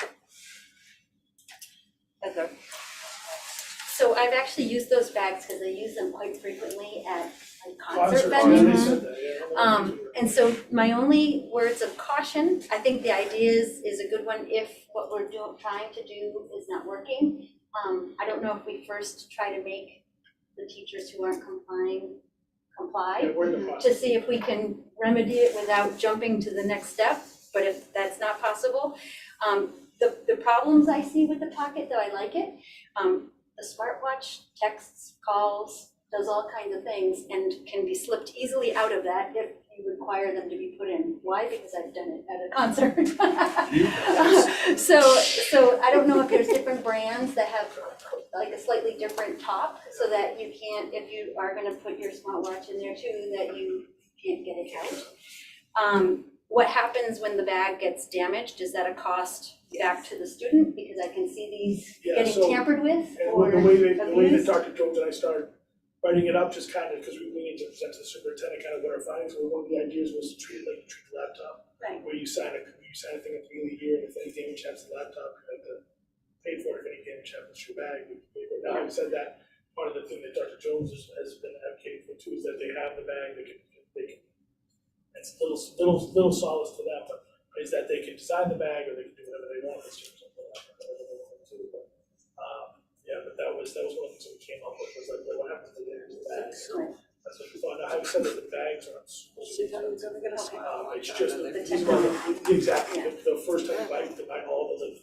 Heather. So I've actually used those bags because I use them quite frequently at like concert Concert, venues. they said that, yeah. And so my only words of caution, I think the idea is a good one if what we're trying to do is not working. I don't know if we first try to make the teachers who aren't complying comply, Yeah, we're in the process. to see if we can remedy it without jumping to the next step. But if that's not possible, the problems I see with the pocket, though I like it, the smartwatch texts, calls, does all kinds of things and can be slipped easily out of that if you require them to be put in. Why? Because I've done it at a concert. So I don't know if there's different brands that have like a slightly different top so that you can't, if you are gonna put your smartwatch in there too, that you can't get it out. What happens when the bag gets damaged? Is that a cost back to the student? Because I can see these getting tampered with or And the way that abused. Dr. Jones and I started writing it up, just kind of, because we need to present to the superintendent kind of what our findings were. One of the ideas was to treat it like you treat the laptop. Right. Where you sign a thing at the beginning of the year, and if any damage happens to the laptop, you have to pay for it. If any damage happens to your bag, you pay for it. Now, having said that, part of the thing that Dr. Jones has been advocating for too is that they have the bag, they can, it's little solace to them, but is that they can design the bag or they can do whatever they want. It's just something like that. Yeah, but that was one of the things that we came up with, was like, well, what happens to the bags? That's what we thought. Now, having said that, the bags aren't supposed to be, it's just, exactly, the first time you buy all the things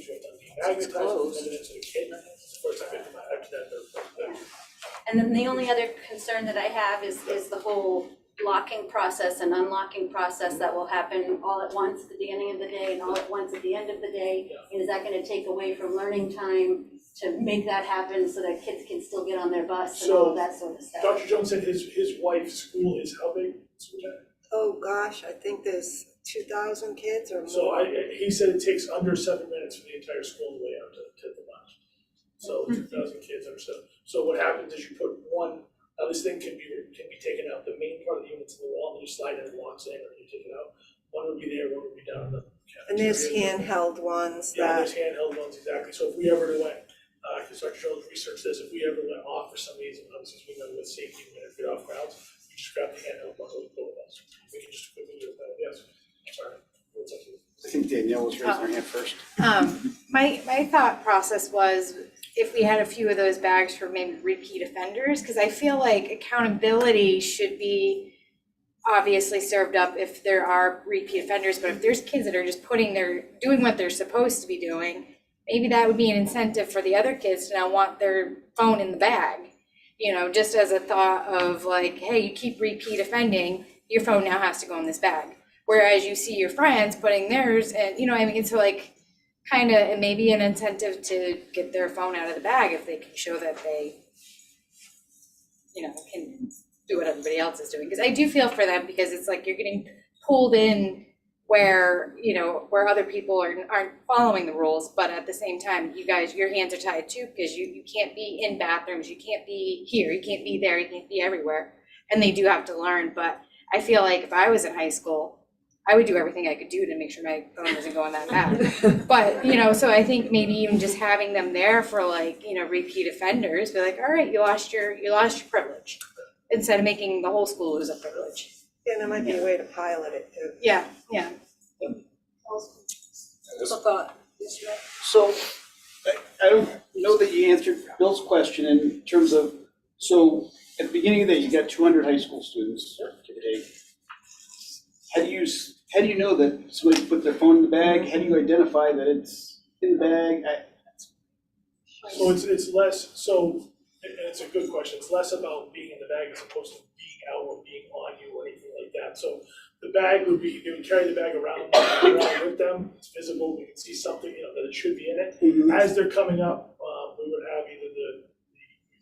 you have to demagnetize, and then into the kit, it's the first time you have to buy, after that, they're. And then the only other concern that I have is the whole locking process and unlocking process that will happen all at once at the beginning of the day and all at once at the end of the day. Is that gonna take away from learning time to make that happen so that kids can still get on their bus and all of that sort of stuff? Dr. Jones said his wife's school is how big? Oh, gosh, I think there's 2,000 kids or more. So he said it takes under 7 minutes for the entire school to lay out to the bus. So 2,000 kids under 7. So what happens is you put one, this thing can be taken out, the main part of the unit's in the wall, and you slide it and locks in, or you take it out. One would be there, one would be down in the cafeteria. And there's handheld ones Yeah, that. there's handheld ones, exactly. So if we ever went, because Dr. Jones researched this, if we ever went off for some reason, obviously we know with safety, we're gonna get off grounds, we just grab the handheld one, we go with us. We can just quickly do it, yes, sorry. What's up to you? I think Danielle was raising her hand first. My thought process was if we had a few of those bags for maybe repeat offenders, because I feel like accountability should be obviously served up if there are repeat offenders, but if there's kids that are just doing what they're supposed to be doing, maybe that would be an incentive for the other kids to now want their phone in the bag. You know, just as a thought of like, hey, you keep repeat offending, your phone now has to go in this bag. Whereas you see your friends putting theirs and, you know, I mean, so like kind of maybe an incentive to get their phone out of the bag if they can show that they, you know, can do what everybody else is doing. Because I do feel for them because it's like you're getting pulled in where, you know, where other people aren't following the rules, but at the same time, you guys, your hands are tied too, because you can't be in bathrooms, you can't be here, you can't be there, you can't be everywhere. And they do have to learn, but I feel like if I was in high school, I would do everything I could do to make sure my phone doesn't go in that bag. But, you know, so I think maybe even just having them there for like, you know, repeat offenders, be like, all right, you lost your privilege, instead of making the whole school lose a privilege. Yeah, there might be a way to pilot it too. Yeah. So, I don't know that you answered Bill's question in terms of, so at the beginning of the day, you got 200 high school students, give or take. How do you know that somebody put their phone in the bag? How do you identify that it's in the bag? So it's less, and it's a good question, it's less about being in the bag as opposed to being out or being on you or anything like that. So the bag would be, they would carry the bag around with them, it's visible, we can see something, you know, that it should be in it. As they're coming up, we would have either we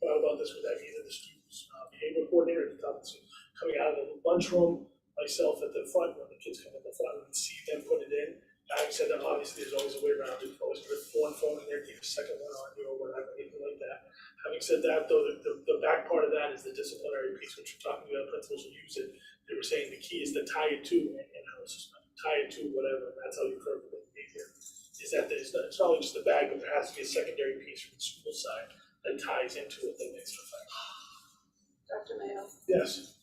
thought about this, would have either the student's behavior coordinator at the top, coming out of the lunchroom, myself at the front, when the kids come in the front, we can see them put it in. Having said that, obviously, there's always a way around it. You can always put one phone in there, take a second one on you or whatever, anything like that. Having said that, though, the back part of that is the disciplinary piece, which you're talking about, principals who use it. They were saying the key is to tie it to in-house, tie it to whatever, and that's how you curb the behavior. Is that it's not only just the bag, but there has to be a secondary piece from the school side that ties into it that makes it effective. Dr. Mayo, Yes.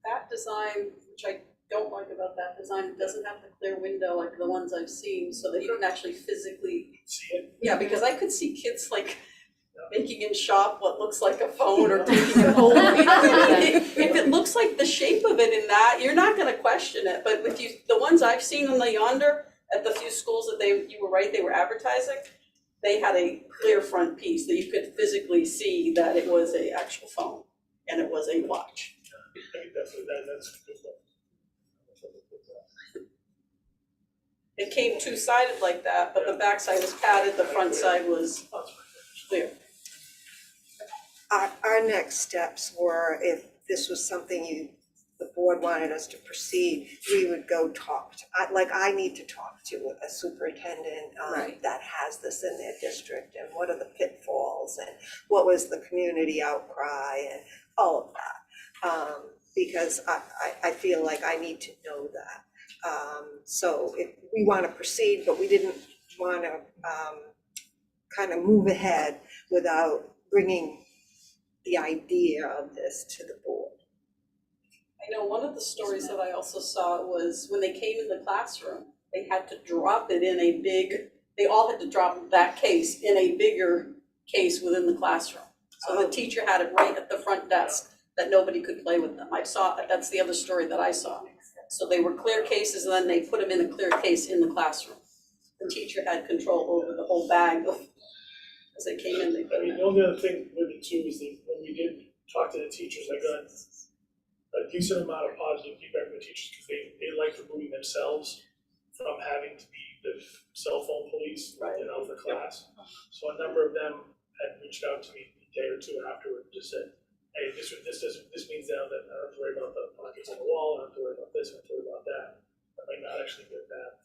that design, which I don't like about that design, it doesn't have the clear window like the ones I've seen, so that you can actually physically. See it? Yeah, because I could see kids like making in shop what looks like a phone or taking a whole, you know what I mean? If it looks like the shape of it in that, you're not gonna question it, but if you, the ones I've seen on the yonder, at the few schools that you were right, they were advertising, they had a clear front piece that you could physically see that it was a actual phone and it was a watch. I think definitely that's a good one. It came two-sided like that, but the backside was padded, the front side was clear. Our next steps were, if this was something the board wanted us to proceed, we would go talk to, I need to talk to a superintendent that has this in their district, and what are the pitfalls, and what was the community outcry, and all of that. Because I feel like I need to know that. So if we want to proceed, but we didn't want to kind of move ahead without bringing the idea of this to the board. I know one of the stories that I also saw was when they came in the classroom, they had to drop it in a big, they all had to drop that case in a bigger case within the classroom. So the teacher had it right at the front desk that nobody could play with them. That's the other story that I saw. So they were clear cases and then they put them in a clear case in the classroom. The teacher had control over the whole bag of, as they came in, they put I it mean, in. the only other thing with it too is that when we did talk to the teachers, I got a decent amount of positive feedback from the teachers because they like removing themselves from having to be the cell phone police, for class. So a number of them had reached out to me a day or two afterward and just said, hey, this means now that I don't have to worry about the pockets on the wall, I don't have to worry about this, I don't have to worry about that. I might not actually get that.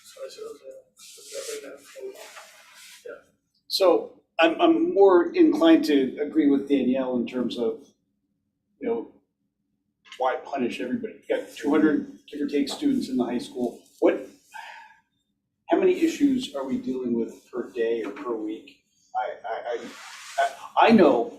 So I said, okay, I'll bring that forward. Yeah. So I'm more inclined to agree with Danielle in terms of, why punish everybody? You've got 200, give or take, students in the high school. How many issues are we dealing with per day or per week? I know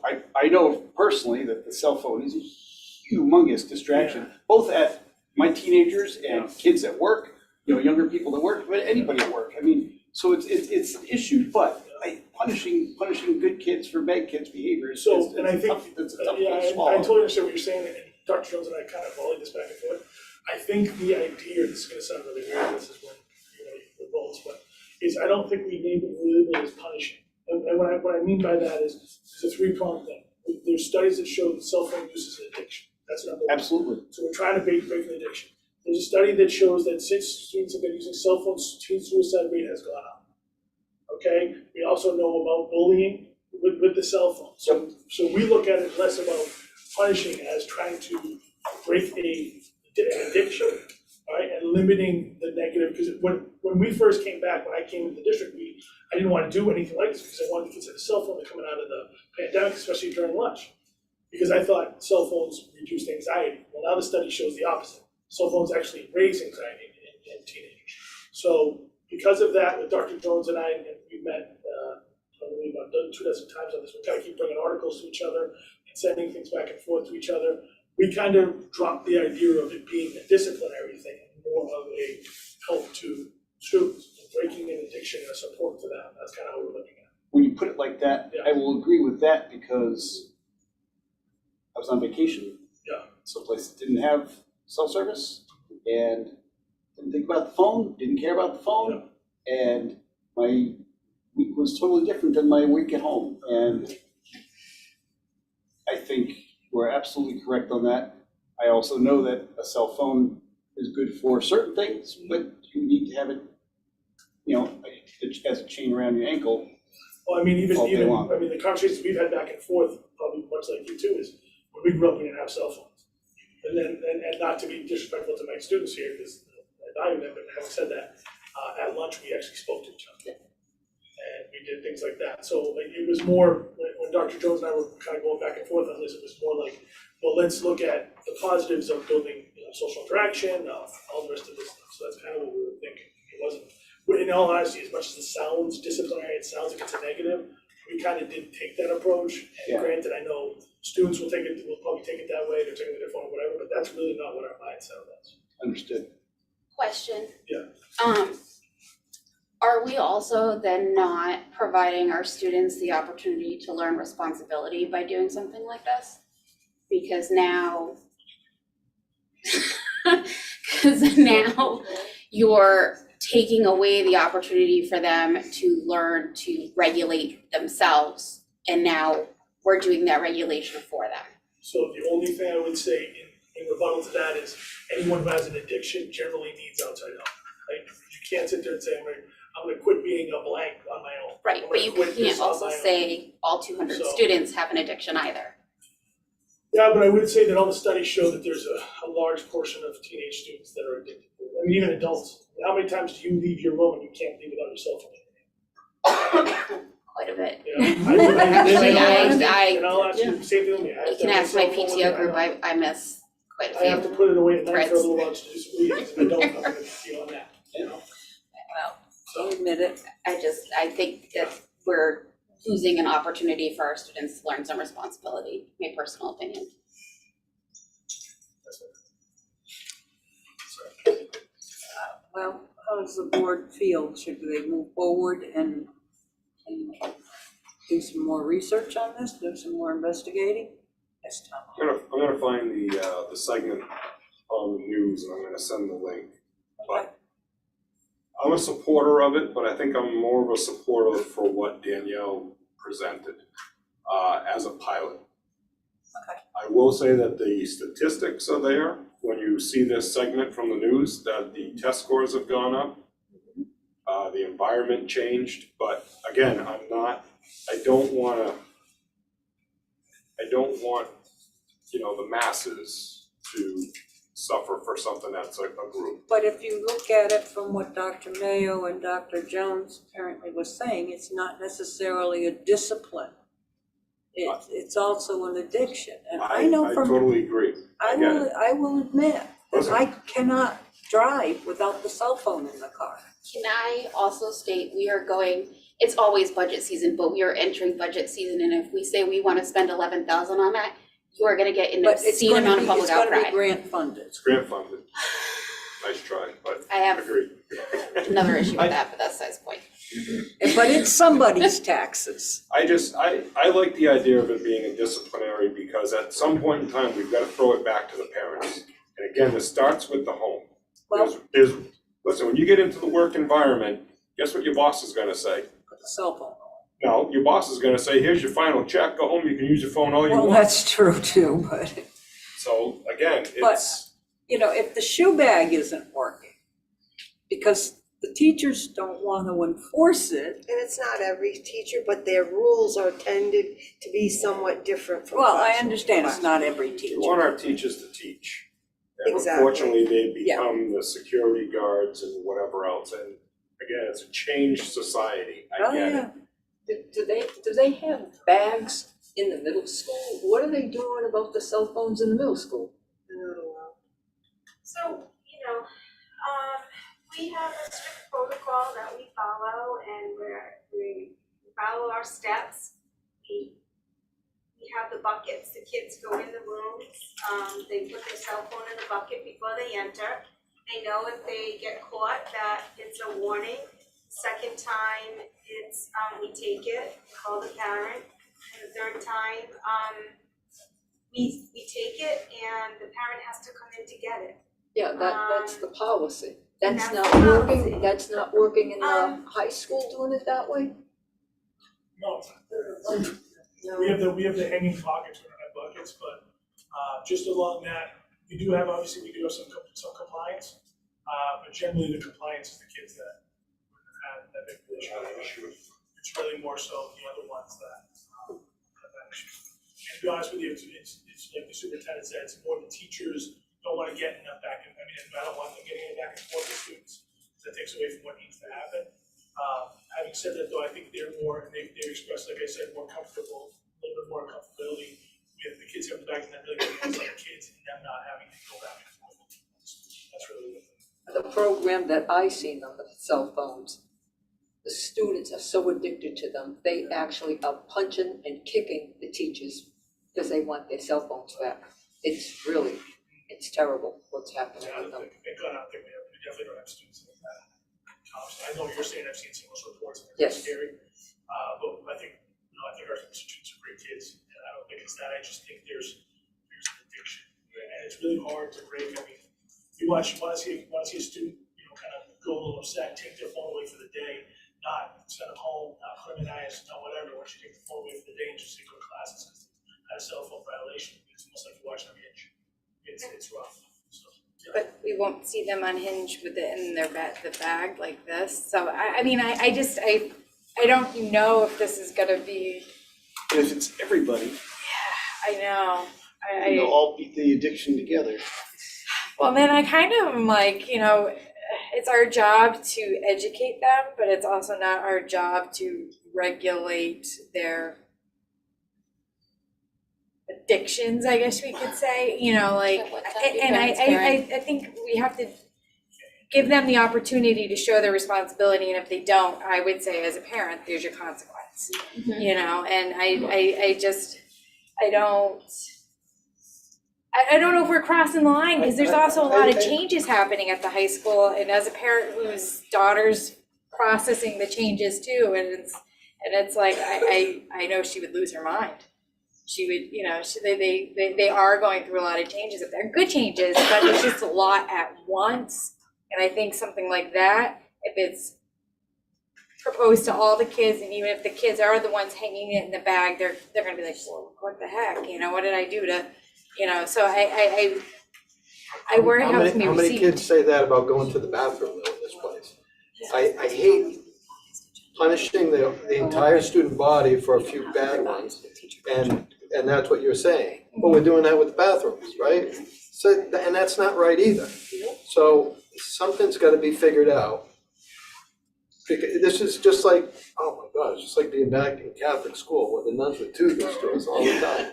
personally that the cell phone is a humongous distraction, both at my teenagers and kids at work, younger people at work, but anybody at work. I mean, so it's an issue, but punishing good kids for bad kids' behavior is I think, it's a tough pill to I swallow. totally understand what you're saying, and Dr. Jones and I kind of volleyed this back and forth. I think the idea, this is gonna sound really weird, this is when, the roles, but is I don't think we label it as punishing. And what I mean by that is, there's a three-pronged thing. There's studies that show that cell phone use is an addiction. That's number one. Absolutely. So we're trying to break the addiction. There's a study that shows that since students have been using cell phones, teen suicide rate has gone up. Okay? We also know about bullying with the cell phone. So we look at it less about punishing as trying to break an addiction, right? And limiting the negative, because when we first came back, when I came into the district, I didn't want to do anything like this because I wanted the kids to have a cell phone coming out of the pandemic, especially during lunch. Because I thought cell phones reduced anxiety. Well, now the study shows the opposite. Cell phones actually raise anxiety in teenagers. So because of that, with Dr. Jones and I, and we've met probably about 2 dozen times on this, we kind of keep bringing articles to each other and sending things back and forth to each other. We kind of dropped the idea of it being a disciplinary thing, more of a help to students, breaking an addiction and a support to them. That's kind of how we're looking at it. When you put it like that, I will agree with that because I was on vacation. Someplace that didn't have cell service and didn't think about the phone, didn't care about the phone. And my week was totally different than my week at home. And I think we're absolutely correct on that. I also know that a cell phone is good for certain things, but you need to have it, as a chain around your ankle. Well, I mean, even all day long. the conversations we've had back and forth, probably much like you too, is when we grew up, we didn't have cell phones. And not to be disrespectful to my students here, because I value them, but having said that, at lunch, we actually spoke to each other. And we did things like that. So it was more, when Dr. Jones and I were kind of going back and forth on this, it was more like, well, let's look at the positives of building social interaction, all the rest of this stuff. So that's kind of what we were thinking. It wasn't, in all honesty, as much as it sounds disciplinary, it sounds like it's a negative, we kind of did take that approach. And Yeah. granted, I know students will probably take it that way, they're taking their phone, whatever, but that's really not what our mindset was. Understood. Question. Yeah. Are we also then not providing our students the opportunity to learn responsibility by doing something like this? Because now, you're taking away the opportunity for them to learn to regulate themselves, and now we're doing that regulation for them. So the only thing I would say in rebuttal to that is anyone who has an addiction generally needs outside help. Like, you can't sit there and say, I'm gonna quit being a blank on my own. Right, but you can't also say all 200 students have an addiction either. Yeah, but I would say that all the studies show that there's a large portion of teenage students that are addicted to it. I mean, even adults. How many times do you leave your room and you can't leave without your cell phone? Quite a bit. Yeah. And I'll ask you, same thing with me. You can ask my PTO group, I miss quite a few. I have to put it away at night for a threads. little while to do some readings, and I don't, I'm gonna feel on that, you know? Well, So, admit it. I think that we're losing an opportunity for our students to learn some responsibility, my personal opinion. Well, how does the board feel? Should they move forward and do some more research on this, do some more investigating? Yes, Tom. I'm gonna find the segment on the news and I'm gonna send the link. But I'm a supporter of it, but I think I'm more of a supporter for what Danielle presented as a pilot. Okay. I will say that the statistics are there. When you see this segment from the news, that the test scores have gone up. The environment changed, but again, I don't want, the masses to suffer for something that's a group. But if you look at it from what Dr. Mayo and Dr. Jones apparently was saying, it's not necessarily a discipline. It's also an addiction, and I know I from. totally agree. I get it. I will admit that Listen. I cannot drive without the cell phone in the car. Can I also state, it's always budget season, but we are entering budget season, and if we say we want to spend 11,000 on that, you are gonna get an But it's obscene amount of public outcry. It's gonna be grant funded. It's grant funded. Nice try, but I have agree. another issue with that, but that's size point. But it's somebody's taxes. I like the idea of it being a disciplinary because at some point in time, we've got to throw it back to the parents. And again, this starts with the home. Well, Listen, when you get into the work environment, guess what your boss is gonna say? put the cell phone on. No, your boss is gonna say, here's your final check, go home, you can use your phone all you Well, want. that's true too, but, So again, it's, if the shoe bag isn't working, because the teachers don't want to enforce it. And it's not every teacher, but their rules are tended to be somewhat different from Well, I classroom to understand it's classroom. not every we teacher. want our teachers to teach. And Exactly. unfortunately, they become the security guards and whatever else. And again, it's a changed society. I Oh, get yeah. it. Do they have bags in the middle school? What are they doing about the cell phones in the middle school? So, we have a strict protocol that we follow, and we follow our steps. We have the buckets, the kids go in the rooms, they put their cell phone in the bucket before they enter. They know if they get caught that it's a warning. Second time, it's, we take it, call the parent. And the third time, we take it and the parent has to come in to get it. Yeah, that's the policy. That's that's not the working, policy. that's not working in the high school doing it that way? No. We have the hanging pockets, we don't have buckets, but just along that, we do have some compliance, but generally the compliance is the kids that have that big issue. It's really more so the other ones that have that issue. And to be honest with you, it's like the superintendent said, it's more the teachers don't want to get in that back, I don't want them getting in back and forth with students, that takes away from what needs to happen. Having said that though, I think they've expressed, like I said, a little bit more comfortability with the kids coming back and then really getting those other kids and them not having to go back and forth. That's really what The program that I seen on the cell phones, the students are so addicted to them, they actually are punching and kicking the teachers because they want their cell phones back. It's terrible what's happening Yeah, with them. thank God, I don't think we definitely don't have students like that. I know what you're saying, I've seen some of those reports, and it's Yes. scary. But I think our students are great kids, and I don't think it's that, I just think there's an addiction. And it's really hard to break. I mean, you wanna see a student, kind of go a little upset, take their phone away for the day, not send them home, not put them in IS, not whatever, once you take the phone away for the day and just say go to classes, because they had a cell phone violation, it's almost like you're watching a binge. It's rough, so. But we won't see them unhinged with it in their the bag like this. So I mean, I don't know if this is gonna be. And if it's everybody, I know. and they'll all beat the addiction together. Well, then I kind of am like, it's our job to educate them, but it's also not our job to regulate their addictions, I guess we could say, and I think we have to give them the opportunity to show their responsibility, and if they don't, I would say as a parent, there's your consequence, and I don't know if we're crossing the line, because there's also a lot of changes happening at the high school, and as a parent whose daughter's processing the changes too, and it's like, I know she would lose her mind. She would, they are going through a lot of changes. They're good changes, but it's just a lot at once. And I think something like that, if it's proposed to all the kids, and even if the kids are the ones hanging it in the bag, they're gonna be like, well, what the heck, what did I do to, so I worry how it's gonna be How many received. kids say that about going to the bathroom though in this place? I hate punishing the entire student body for a few bad ones, and that's what you're saying. But we're doing that with the bathrooms, right? So, and that's not right either. So something's gotta be figured out. Because this is just like, oh my God, it's just like being back in Catholic school where the nuns would do this to us all the time.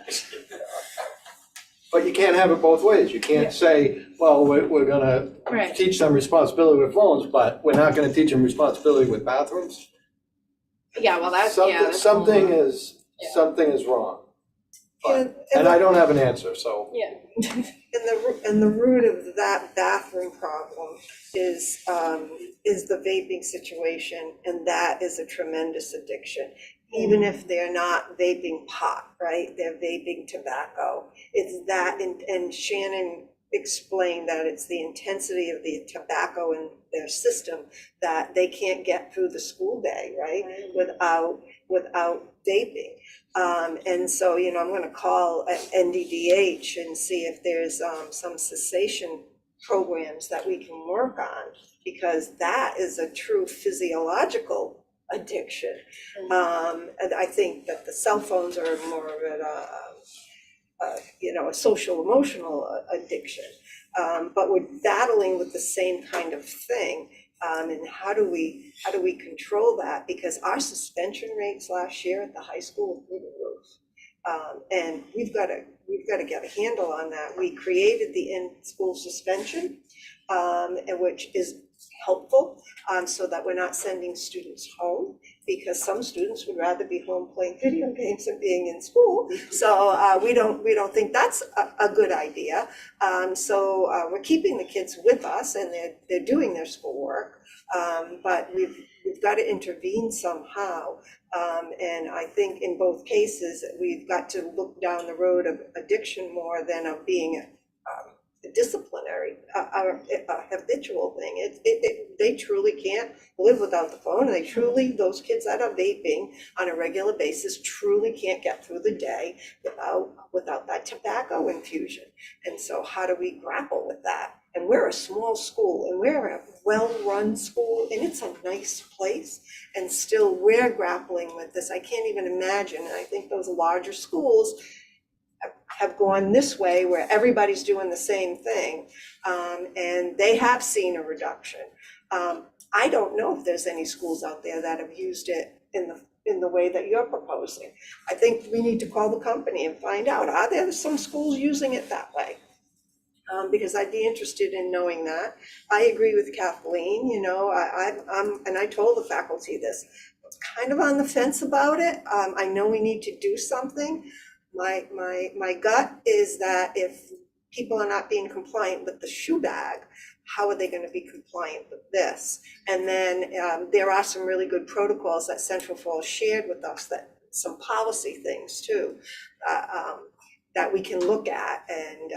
But you can't have it both ways. You can't say, well, we're gonna teach them responsibility with phones, but we're not gonna teach them responsibility with bathrooms. Yeah, well, that's, Something is wrong. And I don't have an answer, so. Yeah. And the root of that bathroom problem is the vaping situation, and that is a tremendous addiction. Even if they're not vaping pot, right? They're vaping tobacco. It's that, and Shannon explained that it's the intensity of the tobacco in their system that they can't get through the school day, right? Without vaping. And so, I'm gonna call NDDH and see if there's some cessation programs that we can work on, because that is a true physiological addiction. And I think that the cell phones are more of a social emotional addiction. But we're battling with the same kind of thing. And how do we control that? Because our suspension rates last year at the high school were through the roof. And we've got to get a handle on that. We created the in-school suspension, and which is helpful, so that we're not sending students home, because some students would rather be home playing video games than being in school. So we don't think that's a good idea. So we're keeping the kids with us, and they're doing their schoolwork, but we've got to intervene somehow. And I think in both cases, we've got to look down the road of addiction more than of being a disciplinary, a habitual thing. They truly can't live without the phone, and those kids that are vaping on a regular basis truly can't get through the day without that tobacco infusion. And so how do we grapple with that? And we're a small school, and we're a well-run school, and it's a nice place, and still we're grappling with this. I can't even imagine, and I think those larger schools have gone this way where everybody's doing the same thing, and they have seen a reduction. I don't know if there's any schools out there that have used it in the way that you're proposing. I think we need to call the company and find out, are there some schools using it that way? because I'd be interested in knowing that. I agree with Kathleen, you know, and I told the faculty this, kind of on the fence about it. I know we need to do something. My gut is that if people are not being compliant with the shoe bag, how are they going to be compliant with this? And then there are some really good protocols that Central Falls shared with us, that some policy things too, that we can look at. And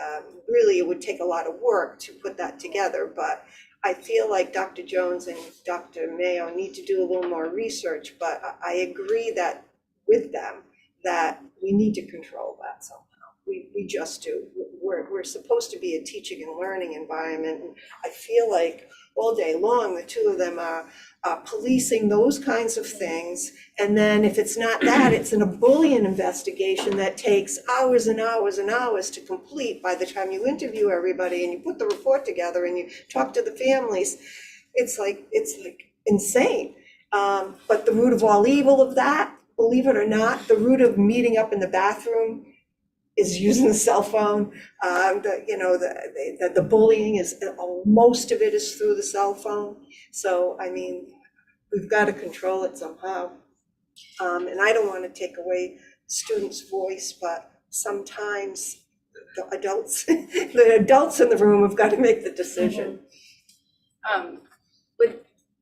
really it would take a lot of work to put that together, but I feel like Dr. Jones and Dr. Mayo need to do a little more research, but I agree that with them that we need to control that somehow. We just do. We're supposed to be a teaching and learning environment, and I feel like all day long the two of them are policing those kinds of things. And then if it's not that, it's a bullying investigation that takes hours and hours and hours to complete. By the time you interview everybody and you put the report together and you talk to the families, it's like insane. But the root of all evil of that, believe it or not, the root of meeting up in the bathroom is using the cell phone. The bullying is, most of it is through the cell phone. So, I mean, we've got to control it somehow. And I don't want to take away students' voice, but sometimes the adults in the room have got to make the decision. With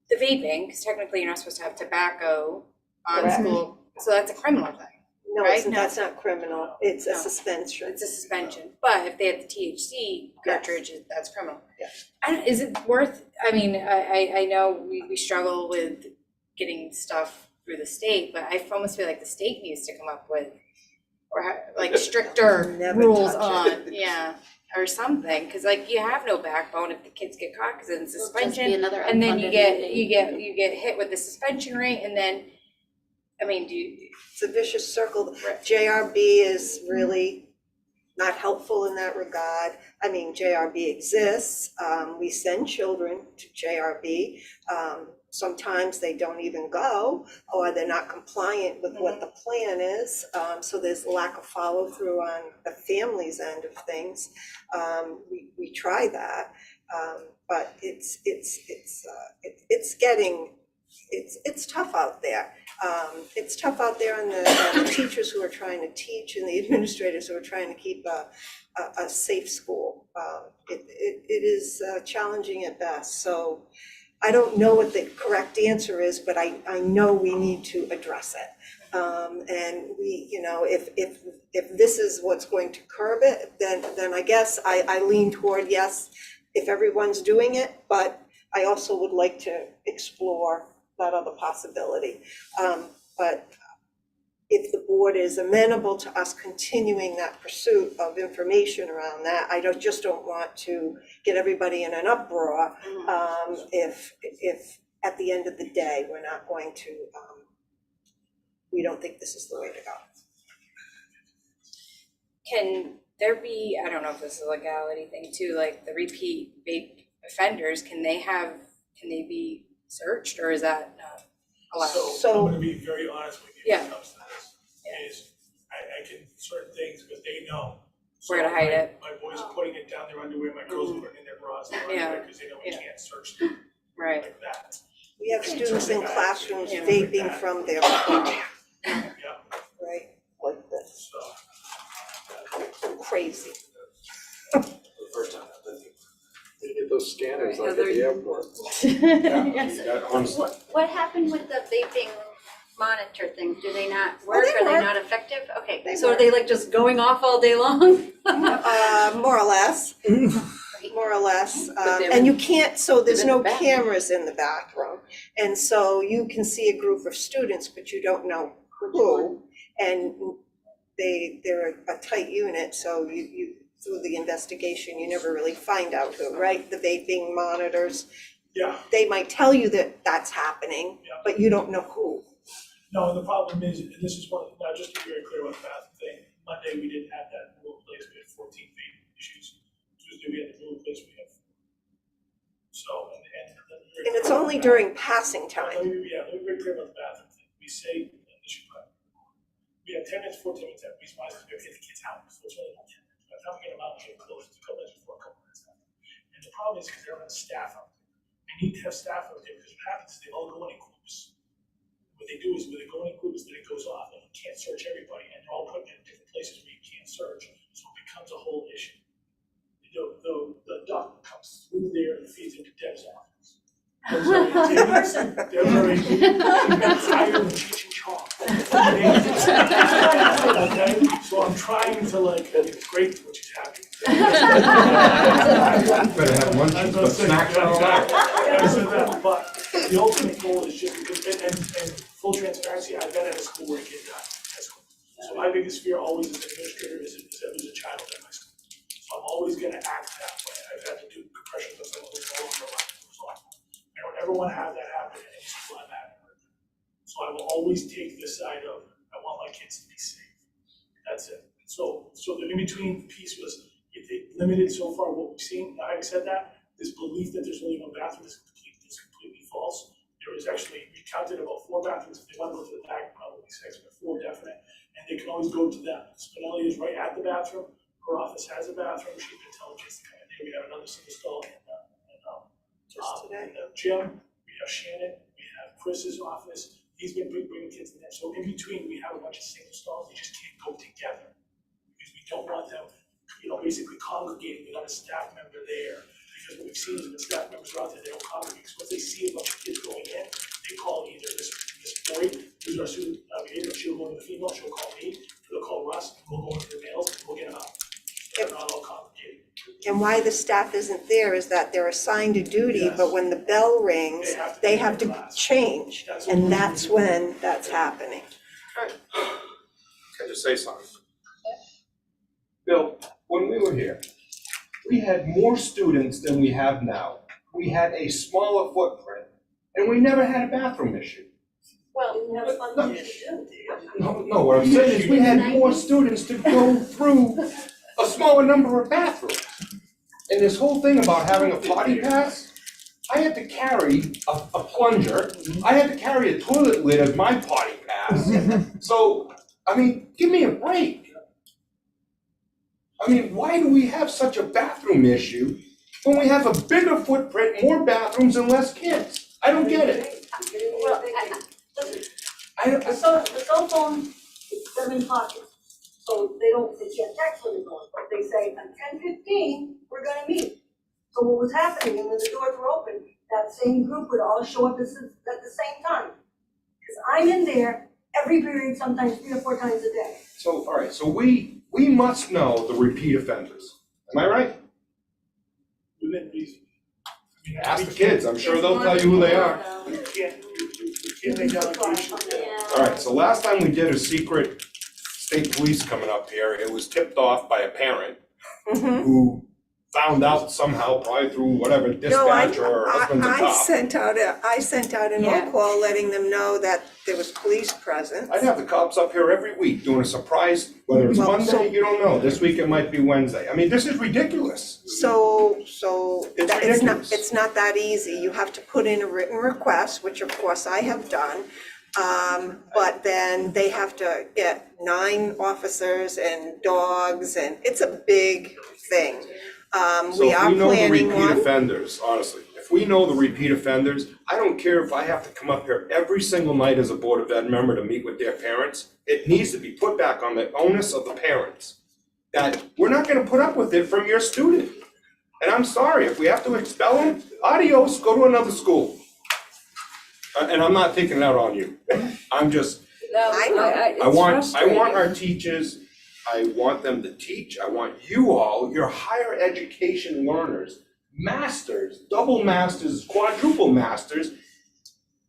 the vaping, because technically you're not supposed to have tobacco on Correct. school, so that's a criminal thing. No, Right? that's not criminal. It's a No. suspension. It's a suspension, but if they have the THC cartridge, that's criminal. Yes. Is it worth, I mean, I know we struggle with getting stuff through the state, but I almost feel like the state needs to come up with, or like stricter Never rules touch it. on, yeah, or something, because like you have no backbone if the kids get caught, because it's It'll just suspension. be another And then you unfunded get hit with the suspension rate, and then, I mean, It's a vicious circle. Right. JRB is really not helpful in that regard. I mean, JRB exists. We send children to JRB. Sometimes they don't even go, or they're not compliant with what the plan is. So there's a lack of follow through on the family's end of things. We try that, but it's tough out there. It's tough out there on the teachers who are trying to teach and the administrators who are trying to keep a safe school. It is challenging at best. So I don't know what the correct answer is, but I know we need to address it. And we, you know, if this is what's going to curb it, then I guess I lean toward yes, if everyone's doing it, but I also would like to explore that other possibility. But if the board is amenable to us continuing that pursuit of information around that, I just don't want to get everybody in an uproar if at the end of the day, we're not going to, we don't think this is the way to go. can there be, I don't know if this is a legality thing too, like the repeat vape offenders, can they be searched, or is that not allowed? So I'm gonna be very honest with you when it comes to this, is I can certain things because they know. We're gonna hide it. My boys are putting it down their underwear, my girls are putting it in their bras and their underwear, because they know we can't search them Right. like that. We have students in classrooms Yeah. vaping from their phone, Yeah, right, like this, so. crazy. The first time, you get those scanners like at the airport. Yes. What happened with the vaping monitor thing? Do they not work? they Are they work. not effective? Okay, They so are work. they like just going off all day long? More or less, more or less. they're And you can't, so there's they're in no the bathroom. cameras in the bathroom. And so you can see a group of students, but you don't know who. And they're a tight unit, so you through the investigation, you never really find out who, right? The vaping monitors, Yeah, they might tell you that that's happening, but you don't know who. no, and the problem is, and this is one, now just to be very clear about the bathroom thing, Monday we didn't have that rule in place, we had 14 vape issues. Tuesday we had the rule in place, we have. So, And it's only during passing time. Let me be very clear about the bathroom thing. We say, and this should probably, we have 10 minutes, 14 minutes, that we might as well get the kids out, so it's really not 10 minutes. By the time we get them out, we get close, it's a couple minutes before, a couple minutes problem is because they don't have staff out there. I need to have staff out there because what happens is they all go in groups. What they do is when they go in groups, then it goes off and you can't search everybody and they're all put in different places where you can't search. So it becomes a whole issue. The duck comes through there and feeds into Deb's office. Deb's already been tired of teaching chalk. Okay, so I'm trying to it's great when she's happy. Better have lunch, but snacks are allowed. But the ultimate goal is just, and full transparency, I've been at a school where it gets done. So my biggest fear always as an administrator is that there's a child at my school. So I'm always gonna act that way. I've had to do compressions of some of those all over my life. I don't ever wanna have that happen in any school I'm at. So I will always take the side of, I want my kids to be safe. That's it. So the in-between piece was, if they limited so far what we've seen, having said that, this belief that there's only one bathroom is completely false. There was actually, we counted about 4 bathrooms. If they want to go to the back, probably 6, but 4 definite. And they can always go to that. Spinelli is right at the bathroom. Her office has a bathroom. She's been telling kids to come in there. We have another single stall in the gym. We have Shannon. We have Chris's office. He's been bringing kids in there. So in between, we have a bunch of single stalls. They just can't go together because we don't want them, basically congregating without a staff member there. Because what we've seen is when staff members are out there, they don't congregate. So once they see a bunch of kids going in, they call either this boy, who's our student navigator, she'll go into the female, she'll call me, they'll call Russ, and we'll go into the males, and we'll get them out. So they're not all congregated. And why the staff isn't there is that they're assigned a duty, but when the bell rings, they have to change. And that's when that's happening. Can I just say something? Bill, when we were here, we had more students than we have now. We had a smaller footprint, and we never had a bathroom issue. Well, we have a fun thing to do. No, what I'm saying is we had more students to go through a smaller number of bathrooms. And this whole thing about having a potty pass, I had to carry a plunger, I had to carry a toilet lid as my potty pass. So, I mean, give me a break. I mean, why do we have such a bathroom issue when we have a bigger footprint, more bathrooms and less kids? I don't get it. Well, the cell phone is 7 pockets, so they can't text when they're going, but they say at 10:15, we're gonna meet. So what was happening, and when the doors were open, that same group would all show up at the same time. Because I'm in there every period, sometimes 3 or 4 times a day. So, all right, so we must know the repeat offenders. Am I right? Within reason. I mean, Ask the kids, I'm sure they'll tell you who they are. You can't make allegations. All right, so last time we did a secret state police coming up here, it was tipped off by a parent who found out somehow, probably through whatever dispatch or husband's a I cop. sent out an call letting them know that there was police present. I'd have the cops up here every week doing a surprise, whether it's Monday, you don't know. This week it might be Wednesday. I mean, this is ridiculous. So ridiculous. it's not that easy. You have to put in a written request, which of course I have done. But then they have to get 9 officers and dogs, and it's a big thing. We are planning one. So if we know the repeat offenders, honestly, if we know the repeat offenders, I don't care if I have to come up here every single night as a Board of Ed member to meet with their parents. It needs to be put back on the onus of the parents, that we're not gonna put up with it from your student. And I'm sorry, if we have to expel them, adios, go to another school. And I'm not taking it out on you. I'm just, I want our teachers, I want them to teach, I want you all, your higher education learners, masters, double masters, quadruple masters,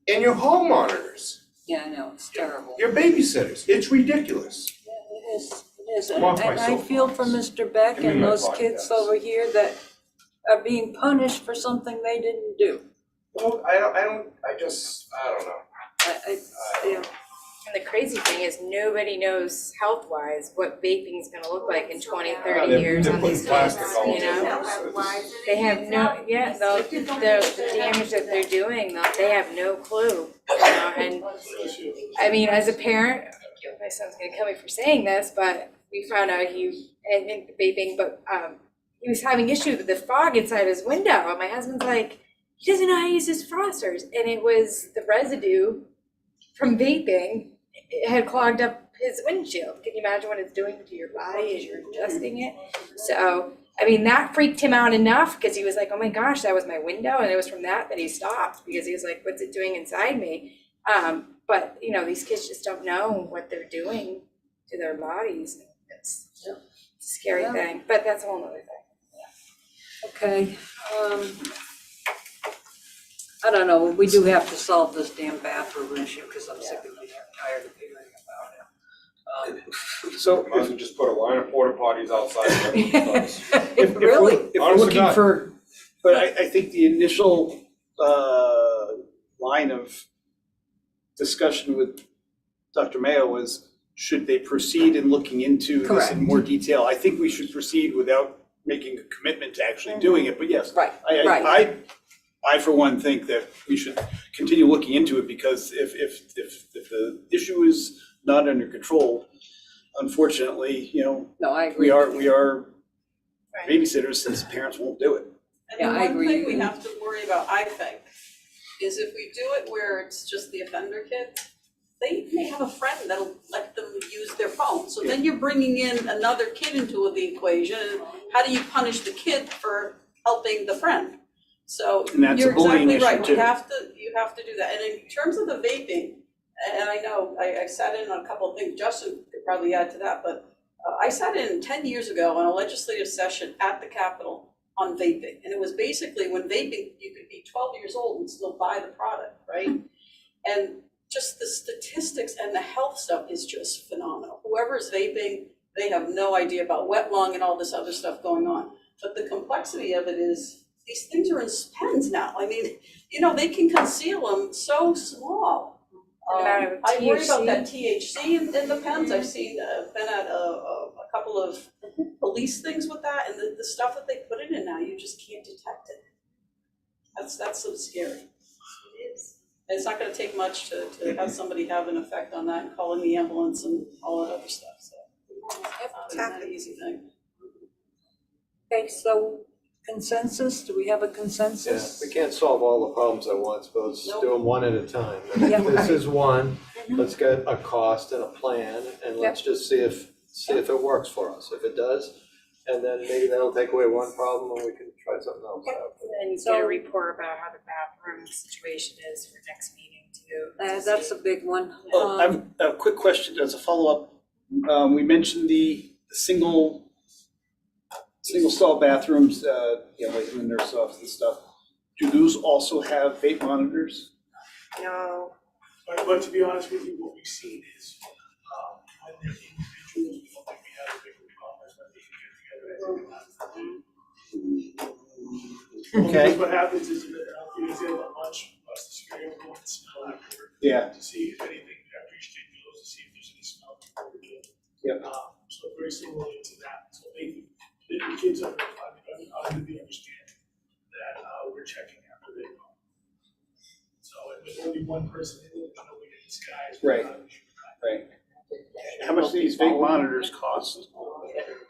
and your hall monitors. Yeah, I know, it's terrible. Your babysitters, it's ridiculous. It is, I'm off my and I feel for soapbox. Mr. Beck Give me and my those podcast. kids over here that are being punished for something they didn't do. Well, I don't know. Yeah. And the crazy thing is, nobody knows health-wise what vaping's gonna look like in 20, 30 they're years on putting these kids, plastic all you over know? us. They have no, the damage that they're doing, they have no clue, you know, and I mean, as a parent, my son's gonna kill me for saying this, but we found out and vaping, but he was having issues with the fog inside his window, and my husband's like, he doesn't know how to use his frosters, and it was the residue from vaping. It had clogged up his windshield. Can you imagine what it's doing to your body as you're ingesting it? So, I mean, that freaked him out enough because he was like, oh my gosh, that was my window. And it was from that he stopped, because he was like, what's it doing inside me? But, you know, these kids just don't know what they're doing to their bodies. It's a scary thing, but that's a whole other thing. Okay, I don't know, we do have to solve this damn bathroom issue, because I'm sick of being tired of hearing about it. So Might as well just put a line of porta potties outside. Really? If we're Honest to looking God. for, but I think the initial line of discussion with Dr. Mayo was, should they proceed in looking into this Correct. in more detail? I think we should proceed without making a commitment to actually doing it, but yes. Right, I for one think that we should continue looking into it, because if the issue is not under control, unfortunately, you know, No, I agree. we are babysitters, since parents won't do it. Yeah, And I the one agree. thing we have to worry about, I think, is if we do it where it's just the offender kid, they may have a friend that'll let them use their phone. So then you're bringing in another kid into the equation. And how do you punish the kid for helping the friend? So And that's a you're bullying exactly issue right. too. You have to do that. And in terms of the vaping, and I know I sat in on a couple of things, Justin could probably add to that, but I sat in 10 years ago on a legislative session at the Capitol on vaping. And it was basically when vaping, you could be 12 years old and still buy the product, right? And just the statistics and the health stuff is just phenomenal. Whoever's vaping, they have no idea about wet lung and all this other stuff going on. But the complexity of it is these things are in pens now. I mean, you know, they can conceal them so small. I worry about that THC in the pens. I've seen, been at a couple of police things with that, and the stuff that they put it in now, you just can't detect it. That's so scary. It is. And it's not gonna take much to have somebody have an effect on that and calling the ambulance and all that other stuff, so. It's not an easy thing. Okay, so consensus, do we have a Yeah, consensus? we can't solve all the problems at once, but let's Nope. do them one at a time. Yeah, This right. is one, let's get a cost and a plan, and let's just see if it works for us. If it does, and then maybe that'll take away one problem and we can try something else out. And get a report about how the bathroom situation is for next meeting too. That's a big one. I have a quick question as a follow-up. We mentioned the single stall bathrooms, you know, like in the nurse office and stuff. Do those also have vape monitors? No. But to be honest with you, what we've seen is, when they're individuals, we don't think we have a big conference, but they can get together as a Okay. Because what happens is, you know, they have a lunch, plus the security will smell after. Yeah. To see if anything, after each kid goes, to see if there's any smell before we get. Yep. So very similarly to that, so the kids are, under the understanding that, we're checking after they go. So, and with only one person in it, there's no way to disguise. Right. Right. How much do these vape monitors cost?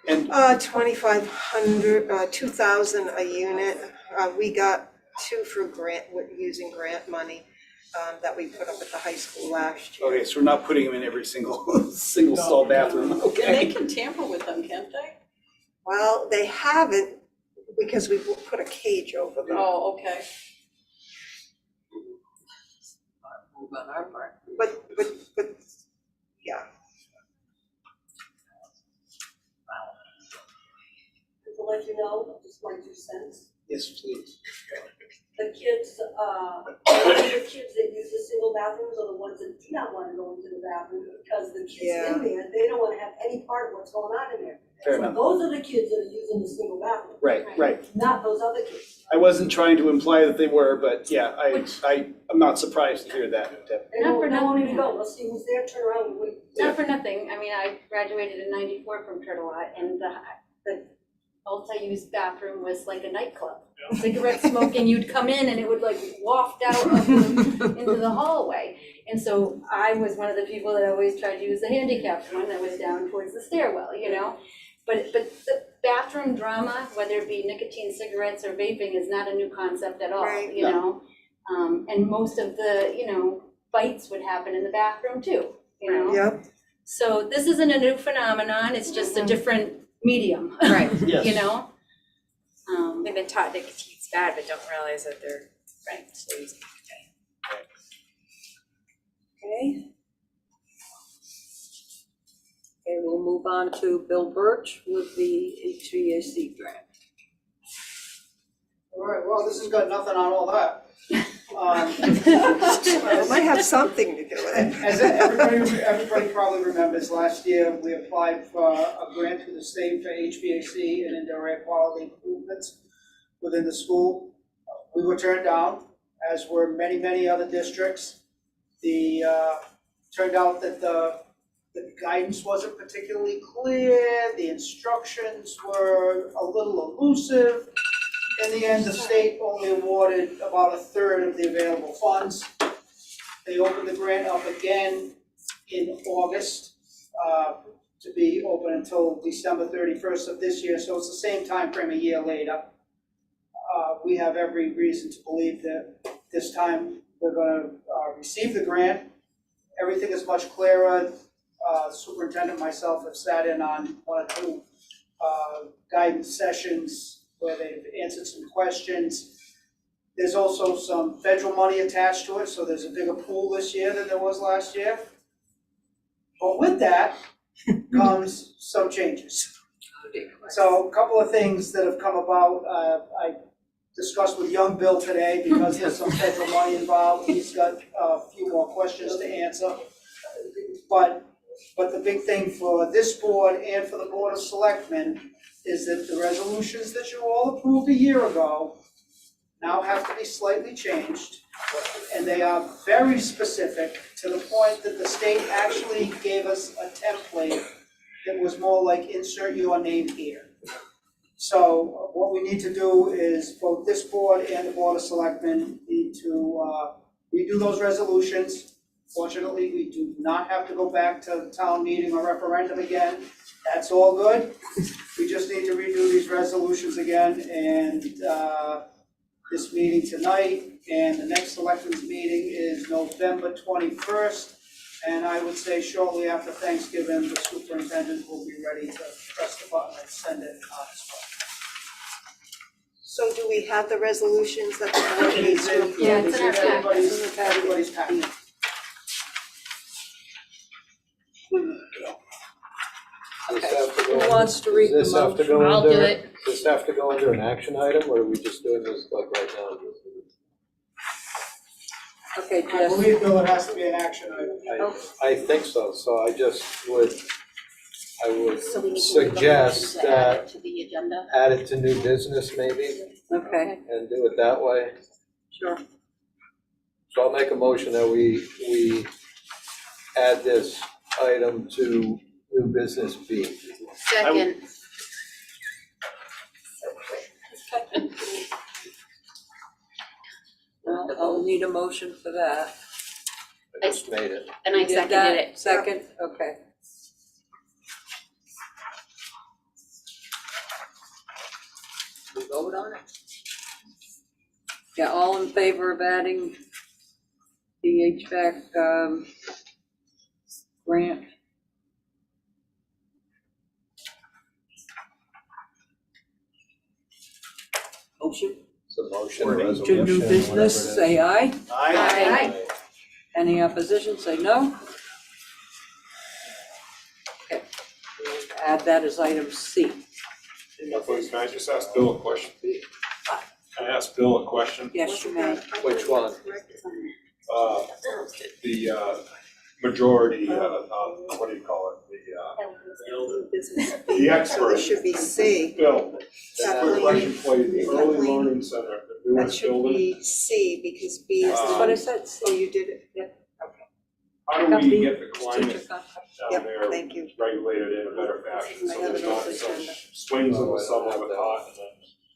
And 2,500, 2,000 a unit. We got two for grant, we're using grant money, that we put up at the high school last year. Okay, so we're not putting them in every single stall bathroom, And okay? they can tamper with them, can't they? Well, they haven't, because we put a cage over them. Oh, okay. Move on our part. But, yeah. To let you know, just my 2 cents, Yes, please. the kids, the kids that use the single bathrooms are the ones that do not wanna go into the bathroom, because the kids Yeah. in there, they don't wanna have any part of what's going on in there. Fair So enough. those are the kids that are using the single bathroom. Right. Not those other kids. I wasn't trying to imply that they were, but yeah, I'm not surprised to hear that, Deb. They don't want me to go, let's see who's there, turn around and wait. Not for nothing, I mean, I graduated in '94 from Turtelot, and the multi-use bathroom was like a nightclub. Cigarette smoking, you'd come in and it would like waft out into the hallway. And so I was one of the people that always tried to use the handicapped one that was down towards the stairwell, you know? But the bathroom drama, whether it be nicotine cigarettes or vaping, is not a new concept at all, Right. you know? And most of the, you know, fights would happen in the bathroom too, you know? Yep. So this isn't a new phenomenon, it's just a different medium, Right. Yes. you know? They've been taught nicotine's bad, but don't realize that they're so using nicotine. Okay. Okay, we'll move on to Bill Birch with the HVAC grant. All right, well, this has got nothing on all that. It might have something to do with it. As everybody probably remembers, last year, we applied for a grant through the state for HVAC and indoor air quality improvements within the school. We were turned down, as were many, many other districts. Turned out that the guidance wasn't particularly clear, the instructions were a little elusive. In the end, the state only awarded about a third of the available funds. They opened the grant up again in August, to be open until December 31st of this year, so it's the same time frame a year later. We have every reason to believe that this time we're gonna receive the grant. Everything is much clearer. Superintendent and myself have sat in on one or two guidance sessions where they've answered some questions. There's also some federal money attached to it, so there's a bigger pool this year than there was last year. But with that comes some changes. So a couple of things that have come about, I discussed with young Bill today because there's some federal money involved. He's got a few more questions to answer. But the big thing for this board and for the Board of Selectmen is that the resolutions that you all approved a year ago now have to be slightly changed. And they are very specific to the point that the state actually gave us a template that was more like insert your name here. So what we need to do is both this board and the Board of Selectmen need to redo those resolutions. Fortunately, we do not have to go back to town meeting or referendum again. That's all good. We just need to redo these resolutions again, and this meeting tonight and the next selectmen's meeting is November 21st. And I would say shortly after Thanksgiving, the superintendent will be ready to press the button and send it on its way. So do we have the resolutions that the board needs to approve? Yeah, it's in our packet. Everybody's packet. Who wants to read the Does this have to motion? go I'll do under, it. does this have to go under an action item, or are we just doing this like right now? Okay, I Jess, believe, Bill, it has to be an action item. I think so, so I just would, I would So we need to make a motion suggest to add that it to the agenda. add it to new business maybe, okay, and do it that way. sure. So I'll make a motion that we add this item to new business B. Second, Well, I'll need a motion for that. I just made it. and I You did seconded that? it. Second, okay. We vote on it? Yeah, all in favor of adding the HVAC, grant? Motion It's a motion, to resolution, new business, whatever it is. say aye. Aye. Any opposition, say no. Okay, we'll add that as item C. Can I just ask Bill a question? Can I ask Bill a question? Yes, you may. Which one? The majority, what do you call it? The expert. It should be C. Bill, quick question for you, the early learning center, the That newest should building, be C because B is. That's what I said, C. Oh, you did it? Yep. how do we get the climate Teacher contract. down Yep, there thank you. regulated in a better fashion? I So have there's it on not the such agenda. swings in the summer with hot and then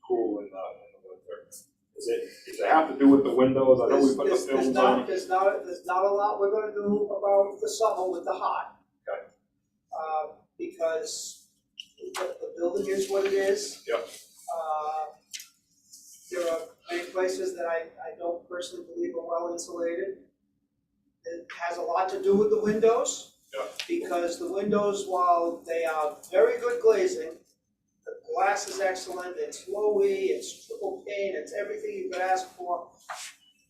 cool in the winter. Does it have to do with the windows? I know we put the films on. There's not a lot we're gonna do about the summer with the hot. Okay. Because the building is what it is. Yep. There are many places that I don't personally believe are well insulated. It has a lot to do with the windows. Yep. Because the windows, while they are very good glazing, the glass is excellent, it's low E, it's triple pane, it's everything you could ask for,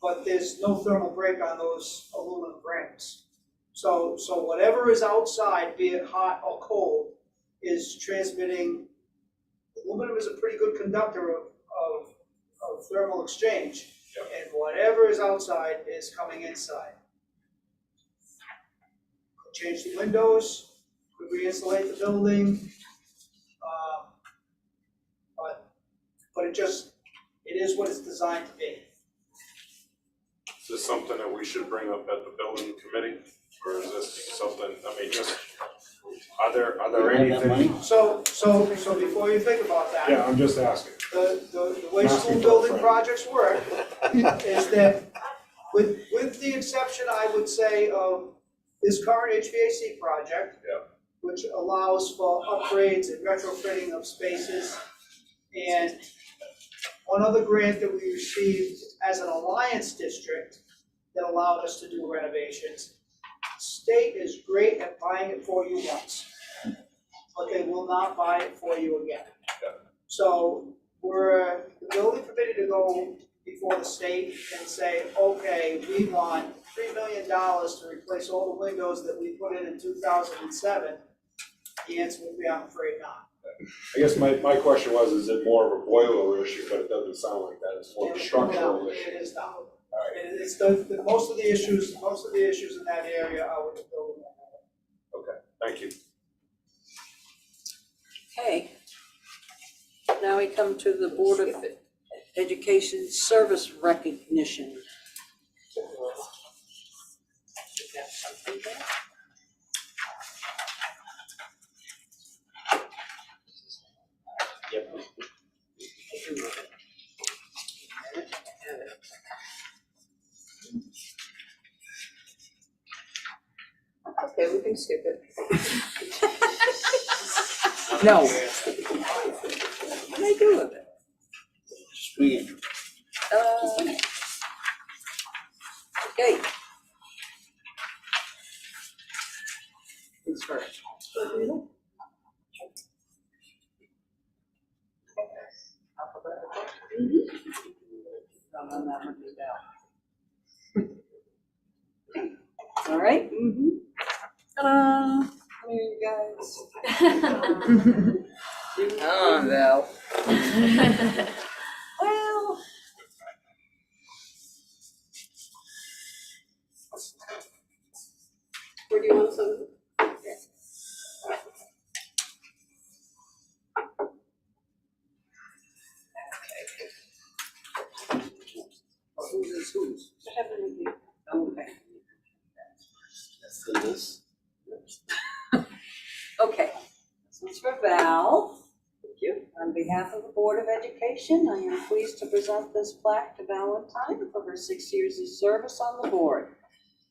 but there's no thermal break on those aluminum frames. So whatever is outside, be it hot or cold, is transmitting. Aluminum is a pretty good conductor of thermal exchange, and whatever is outside is coming inside. Could change the windows, could re-insulate the building, but it is what it's designed to be. Is this something that we should bring up at the building committee, or is this something, I mean, just, are there anything? So before you think about that. Yeah, I'm just asking. The way school building projects work is that with the exception, I would say, of this current HVAC project, which allows for upgrades and retrofitting of spaces, and one other grant that we received as an alliance district that allowed us to do renovations. The state is great at buying it for you once, but they will not buy it for you again. So we're the building committee to go before the state and say, okay, we want $3 million to replace all the windows that we put in 2007. The answer would be, I'm afraid not. I guess my question was, is it more of a boiler issue, but it doesn't sound like that, it's more of a structural No, issue. it is not. It's the most of the issues in that area are with the building. Okay, thank you. Okay. Now we come to the Board of Education Service Recognition. Yep. Okay, we can skip it. No. What do they do with it? Swing it. Okay. Who's first? All right. Ta-da. Here you guys. Come on, Val. Well. Where do you want some? Whose is whose? Okay. This. Okay. This one's for Val. Thank you. On behalf of the Board of Education, I am pleased to present this plaque to Valentine for her 6 years of service on the board.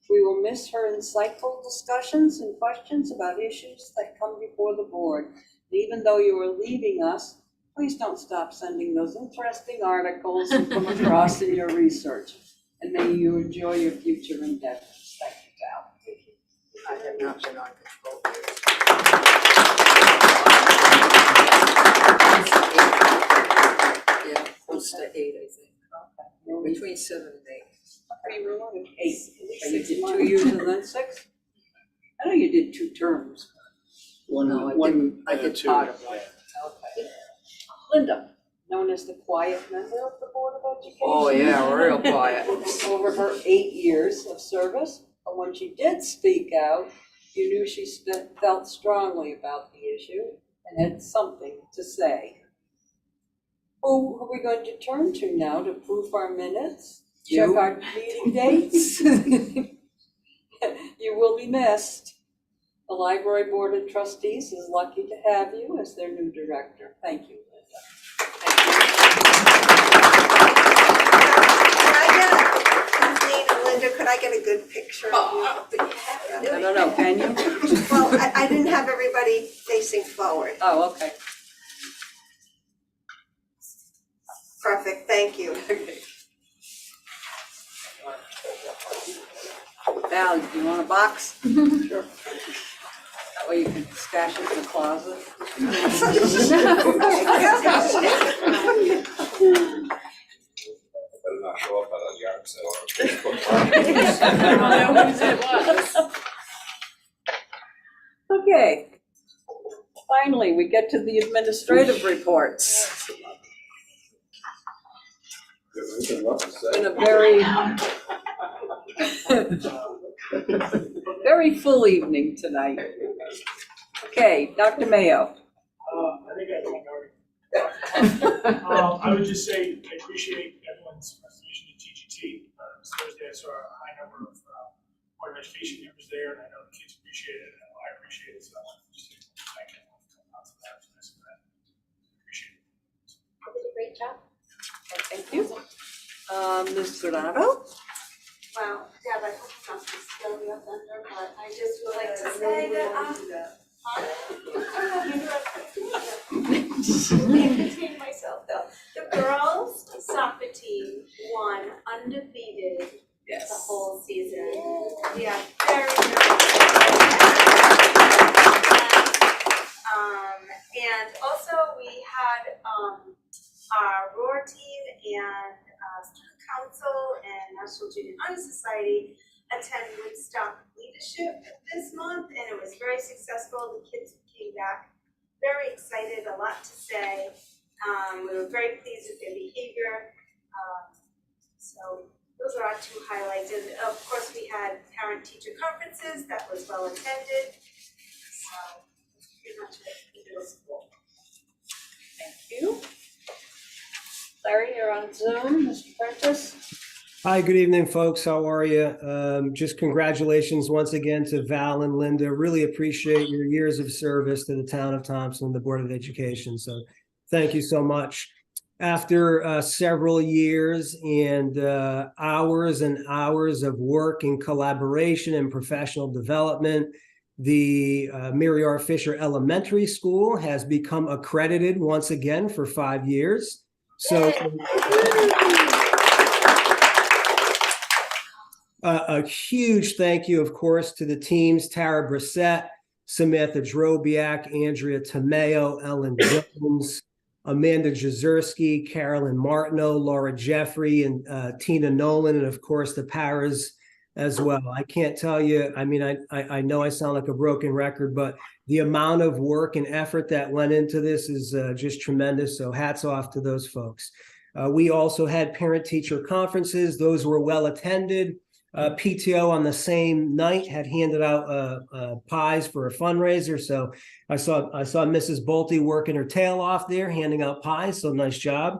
We will miss her insightful discussions and questions about issues that come before the board. And even though you are leaving us, please don't stop sending those interesting articles you come across in your research. And may you enjoy your future endeavors. Thank you, Val. I have not been on control. Yeah, close to 8, I think. Okay. Between 7 and 8. Okay, you were 8. You did 2 years and then 6? I know you did 2 terms. I did part of one. Okay. Linda, known as the quiet member of the Board of Education. Oh, yeah, real quiet. Over her 8 years of service, but when she did speak out, you knew she felt strongly about the issue and had something to say. Who are we going to turn to now to proof our minutes? You. Check our meeting dates? You will be missed. The Library Board of Trustees is lucky to have you as their new director. Thank you, Linda. Can I get Kathleen and Linda Linda, could I get a good picture of you? I don't know, can you? Well, I didn't have everybody facing forward. Oh, okay. Perfect, thank you. Val, do you want a box? Sure. That way you can stash it in the closet. Better not show up at a yard sale or a Facebook. I don't know whose it was. Okay. Finally, we get to the administrative reports. In a very, very full evening tonight. Okay, Dr. Mayo. I think everyone already. I would just say I appreciate everyone's participation in TGT. This Thursday I saw a high number of Board of Education members there, and I know the kids appreciate it, and I know I appreciate it, so I want to just thank everyone for coming out to that. Appreciate it. Great job. Thank you. Ms. Donato? Well, Deb, I hope I'm not still the offender, but I just would like to say that, can't contain myself though. The girls soccer team won undefeated the whole season. Yeah, very, and also we had, our ROAR team and, student council and National Junior Honor Society attend Woodstock Leadership this month, and it was very successful. The kids came back very excited, a lot to say. We were very pleased with their behavior. So those are our two highlights. And of course, we had parent-teacher conferences that was well attended. So that's pretty much it for middle school. Thank you. Larry, you're on Zoom. Mr. Prentice? Hi, good evening, folks. How are you? Just congratulations once again to Val and Linda. Really appreciate your years of service to the town of Thompson, the Board of Education. So thank you so much. After several years and hours and hours of work and collaboration and professional development, the Mary R. Fisher Elementary School has become accredited once again for 5 years. So a huge thank you, of course, to the teams, Tara Brissett, Samantha Drobiak, Andrea Tomeo, Ellen Jones, Amanda Jazerski, Carolyn Martineau, Laura Jeffrey, and Tina Nolan, and of course the Paras as well. I can't tell you, I mean, I know I sound like a broken record, but the amount of work and effort that went into this is just tremendous. So hats off to those folks. We also had parent-teacher conferences. Those were well attended. PTO on the same night had handed out pies for a fundraiser. So I saw Mrs. Bolte working her tail off there, handing out pies. So nice job.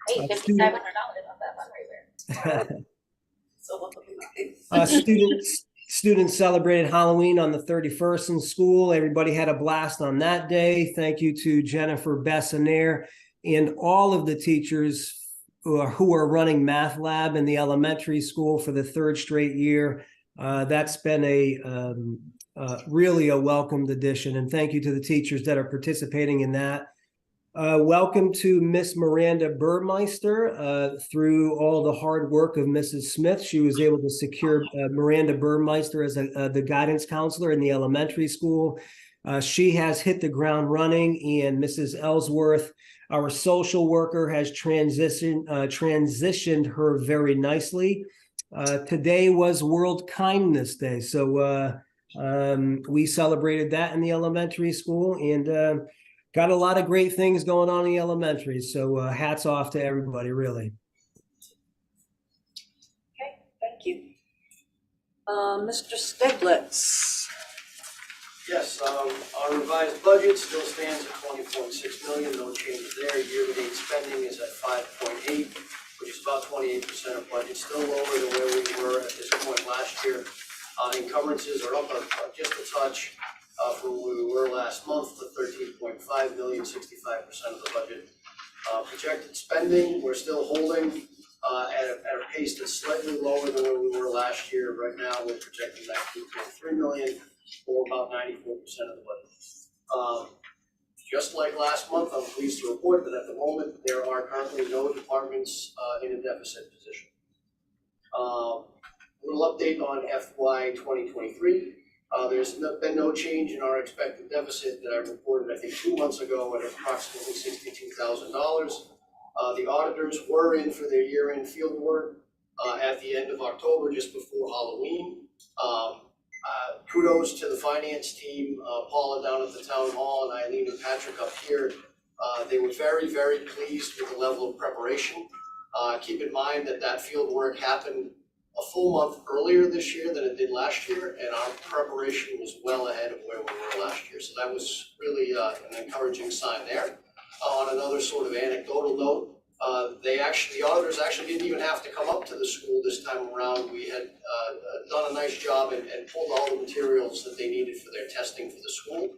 Hey, $5,700 on that fundraiser. Students celebrated Halloween on the 31st in school. Everybody had a blast on that day. Thank you to Jennifer Bessonnier and all of the teachers who are running Math Lab in the elementary school for the 3rd straight year. That's been really a welcomed addition, and thank you to the teachers that are participating in that. Welcome to Miss Miranda Burmeister. Through all the hard work of Mrs. Smith, she was able to secure Miranda Burmeister as the guidance counselor in the elementary school. She has hit the ground running, and Mrs. Ellsworth, our social worker, has transitioned her very nicely. Today was World Kindness Day, so we celebrated that in the elementary school, and got a lot of great things going on in the elementary. So hats off to everybody, really. Okay, thank you. Mr. Stiglitz. Yes, our revised budget still stands at 20.6 million, no change there. Year-to-date spending is at 5.8, which is about 28% of budget, still lower than where we were at this point last year. Encumbrances are up just a touch from where we were last month to 13.5 million, 65% of the budget. Projected spending, we're still holding at a pace that's slightly lower than where we were last year. Right now, we're projecting 19.3 million, or about 94% of the budget. Just like last month, I'm pleased to report that at the moment, there are currently no departments in a deficit position. A little update on FY 2023. There's been no change in our expected deficit that I reported, I think, 2 months ago at approximately $62,000. The auditors were in for their year-end field work at the end of October, just before Halloween. Kudos to the finance team, Paula down at the town hall and Eileen and Patrick up here. They were very, very pleased with the level of preparation. Keep in mind that that field work happened a full month earlier this year than it did last year, and our preparation was well ahead of where we were last year. So that was really an encouraging sign there. On another sort of anecdotal note, the auditors actually didn't even have to come up to the school this time around. We had done a nice job and pulled all the materials that they needed for their testing for the school.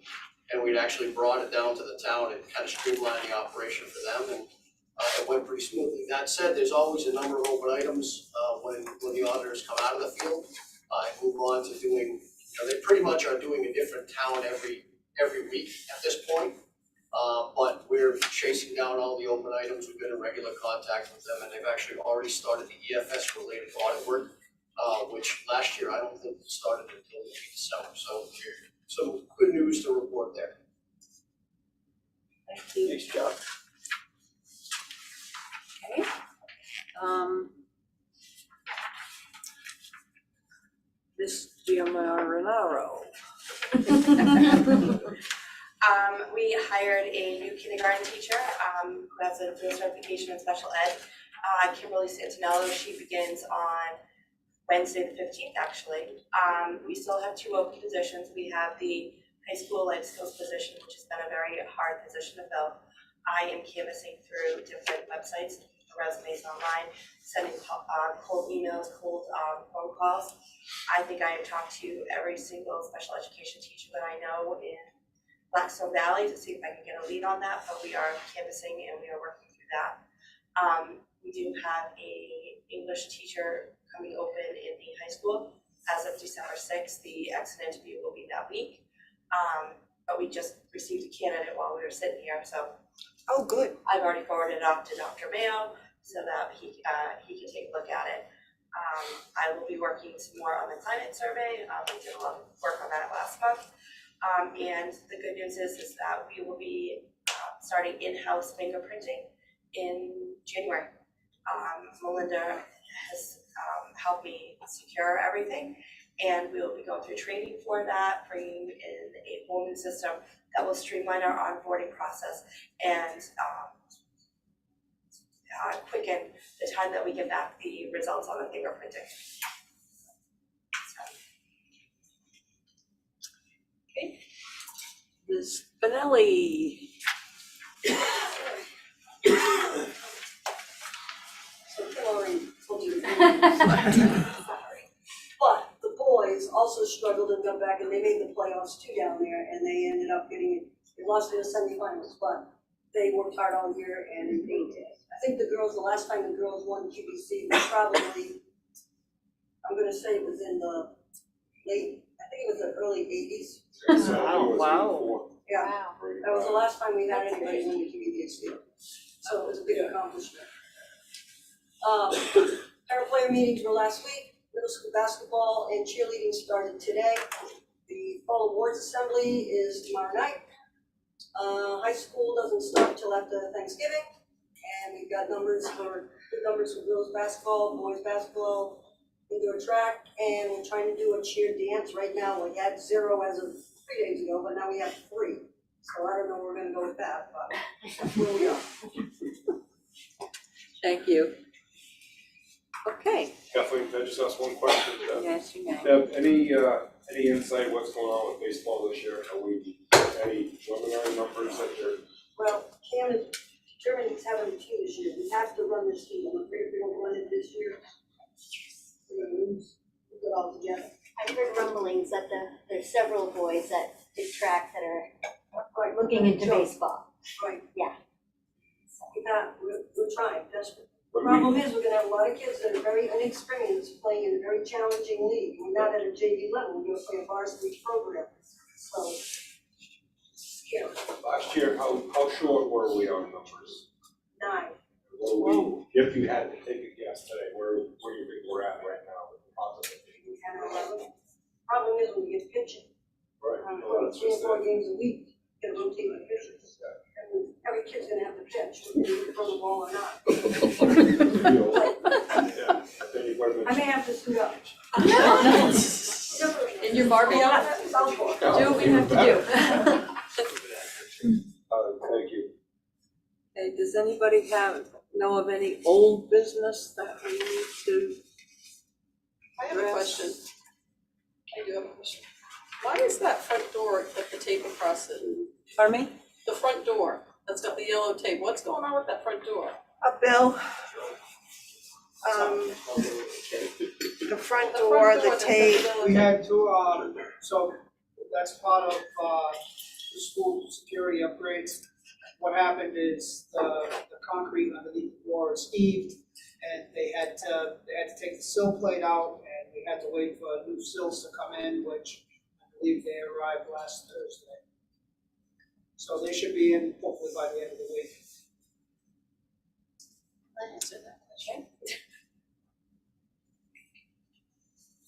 And we'd actually brought it down to the town and kind of streamlined the operation for them, and it went pretty smoothly. That said, there's always a number of open items when the auditors come out of the field and move on to doing, they pretty much are doing a different town every week at this point. But we're chasing down all the open items. We've been in regular contact with them, and they've actually already started the EFS related audit work, which last year I don't think started until December. So some good news to report there. Thank you. Nice job. Okay. Ms. Giamarinaro. We hired a new kindergarten teacher who has a dual certification in special ed. Kimberly Santinello, she begins on Wednesday the 15th actually. We still have 2 open positions. We have the high school life skills position, which has been a very hard position to fill. I am canvassing through different websites, resumes online, sending cold emails, cold phone calls. I think I have talked to every single special education teacher that I know in Blackstone Valley to see if I can get a lead on that, but we are canvassing and we are working through that. We do have a English teacher coming open in the high school as of December 6th. The exit interview will be that week. But we just received a candidate while we were sitting here, so. Oh, good. I've already forwarded it off to Dr. Mayo so that he can take a look at it. I will be working some more on the climate survey. We did a lot of work on that last month. And the good news is that we will be starting in-house fingerprinting in January. Melinda has helped me secure everything, and we will be going through training for that, bringing in a whole new system that will streamline our onboarding process and quicken the time that we get back the results on the fingerprinting. Okay. Ms. Spinelli. So Hillary told you. Sorry. But the boys also struggled and got back, and they made the playoffs too down there, and they ended up getting, they lost in the semifinals, but they worked hard all year and they did. I think the girls, the last time the girls won QBC was probably, I'm gonna say it was in the late, I think it was the early 80s. Wow. Yeah, that was the last time we had anybody win the QBC. So it was a big accomplishment. Our player meetings were last week. Middle school basketball and cheerleading started today. The fall awards assembly is tomorrow night. High school doesn't start till after Thanksgiving. And we've got good numbers for girls basketball, boys basketball, indoor track, and we're trying to do a cheer dance right now. We had 0 as of 3 days ago, but now we have 3. So I don't know where we're gonna go with that, but that's where we are. Thank you. Okay. Kathleen, can I just ask one question? Yes, you may. Deb, any insight what's going on with baseball this year? Are we, any preliminary numbers that you're? Well, Germany's having a team this year. We have to run this team. I'm afraid if we don't run it this year, we're gonna lose it all together. I've heard rumblings that there's several boys at big track that are looking into baseball. Right. Yeah. We're trying desperately. Problem is, we're gonna have a lot of kids that are very inexperienced playing in a very challenging league. We're not at a JV level, we're gonna play a varsity program, so. Scary. Last year, how short were we on numbers? 9. If you had to take a guess today, where you think we're at right now with the positive? 10 or 11. Problem is, when you get pitching, Right. playing 3 or 4 games a week, you gotta rotate the pitchers. And every kid's gonna have to pitch, whether you throw the ball or not. I may have to suit up. In your Barbie outfit? Do what we have to do. Thank you. Okay, does anybody know of any old business that we need to? I have a question. I do have a question. Why is that front door got the tape across it? Pardon me? The front door, that's got the yellow tape. What's going on with that front door? Bill, the front door, the tape. We had to, so that's part of, the school security upgrades. What happened is the concrete underneath the door is heaved, and they had to take the sill plate out, and we had to wait for new sills to come in, which I believe they arrived last Thursday. So they should be in hopefully by the end of the week. I answered that question.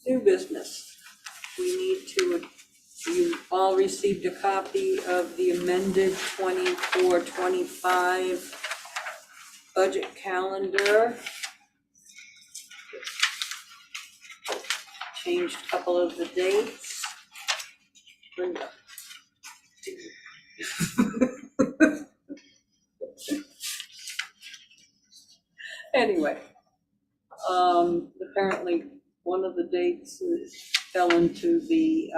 New business. We need to, you all received a copy of the amended 24-25 budget calendar. Changed a couple of the dates. Linda. Anyway, apparently one of the dates fell into the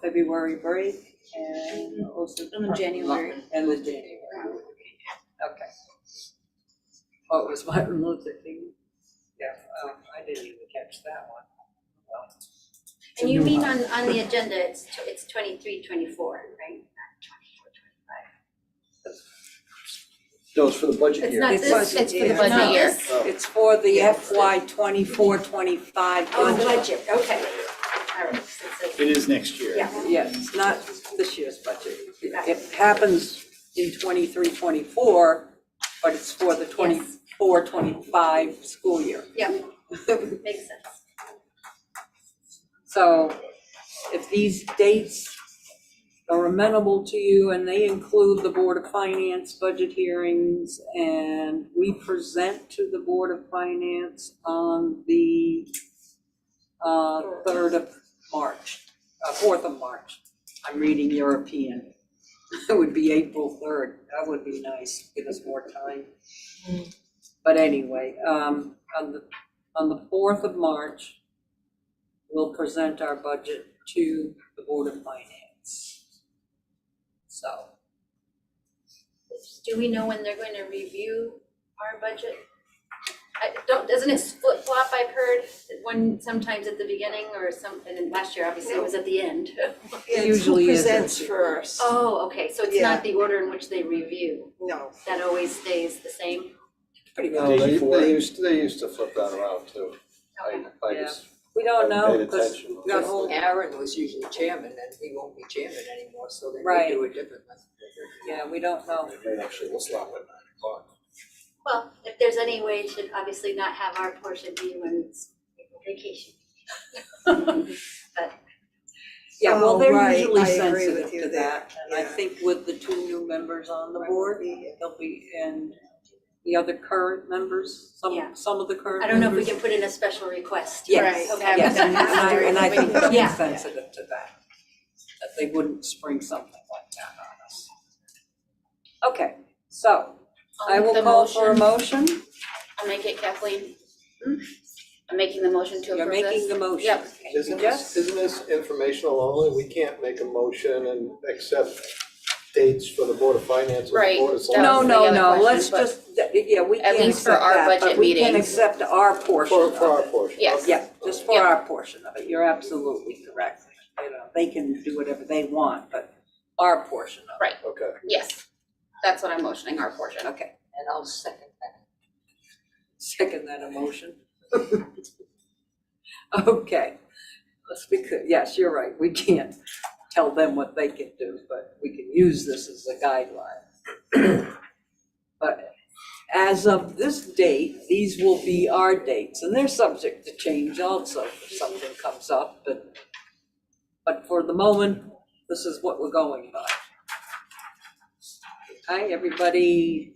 February break and also January. And the January. Okay. Oh, it was Martin Luther King. Yeah, I didn't even catch that one. Well, And you mean on the agenda, it's 23, 24, right? No, it's for the budget It's year. not this, it's for the budget No, year. It's for the FY 24-25 Oh, budget. budget, okay. All right. It is next year. Yeah. Yeah, it's not this year's budget. It happens in 23-24, but it's for the 24-25 school year. Yeah, makes sense. So if these dates are amenable to you, and they include the Board of Finance budget hearings, and we present to the Board of Finance on the 3rd of March, 4th of March. I'm reading European. It would be April 3rd. That would be nice, give us more time. But anyway, on the 4th of March, we'll present our budget to the Board of Finance. So. Do we know when they're going to review our budget? Doesn't it flip flop, I've heard, sometimes at the beginning or and then last year, obviously, it was at the end. It usually is. Presents first. Oh, okay, so it's Yeah. not the order in which they review, No. that always stays the same? Pretty No, much. they used to flip that around too. I just We don't know, haven't paid because attention. we got whole, Aaron was usually chairman, and he won't be chairman anymore, so they Right. may do it differently. yeah, we don't know. They may actually will stop at 9 o'clock. Well, if there's any way to obviously not have our portion be when it's vacation. But Yeah, well, Oh, they're right. usually I agree sensitive with you to there. that, and I Yeah. think with the 2 new members on the board, they'll be, and the other current members, Yeah. some of the current I don't know if we members. can put in a special request. Yes, Okay. yes, and I think they'll be Yeah. sensitive to that they wouldn't spring something like that on us. Okay, so I will The call for a motion. I'll make it, Kathleen. I'm making the motion to You're approve this. making the motion. Yep. Isn't Yes. this informational only? We can't make a motion and accept dates for the Board of Finance and the Right. Board of That was Selectmen. No, the other let's question, just, yeah, we At can't least for accept our that, budget but we can meetings. accept our portion of it. For our portion. Yes. Yeah, just for Yep. our portion of it, you're absolutely correct. You know, they can do whatever they want, but our portion of it. Right. Okay. Yes. That's what I'm motioning, our portion. Okay. And I'll second that. second that emotion. Okay, let's be clear, yes, you're right, we can't tell them what they can do, but we can use this as a guideline. But as of this date, these will be our dates, and they're subject to change also if something comes up, but for the moment, this is what we're going by. Okay, everybody,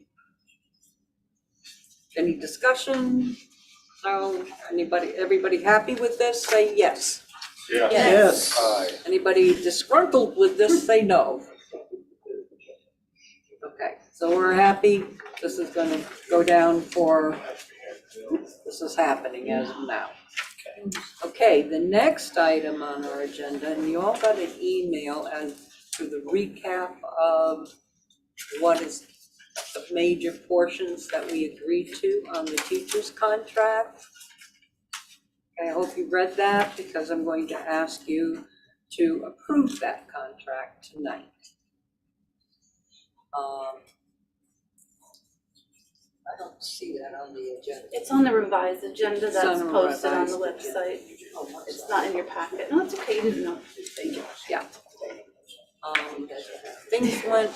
any discussion? No, everybody happy with this, say yes. Yeah. Yes. Aye. Anybody disgruntled with this, say no. Okay, so we're happy, this is gonna go down this is happening as of now. Okay, the next item on our agenda, and you all got an email as to the recap of what is the major portions that we agreed to on the teacher's contract. I hope you read that, because I'm going to ask you to approve that contract tonight. I don't see that on the agenda. It's on the revised agenda It's on that's the posted on the revised agenda. website. It's not in your packet. No, it's okay, you didn't know. Thank you. Yeah. Things went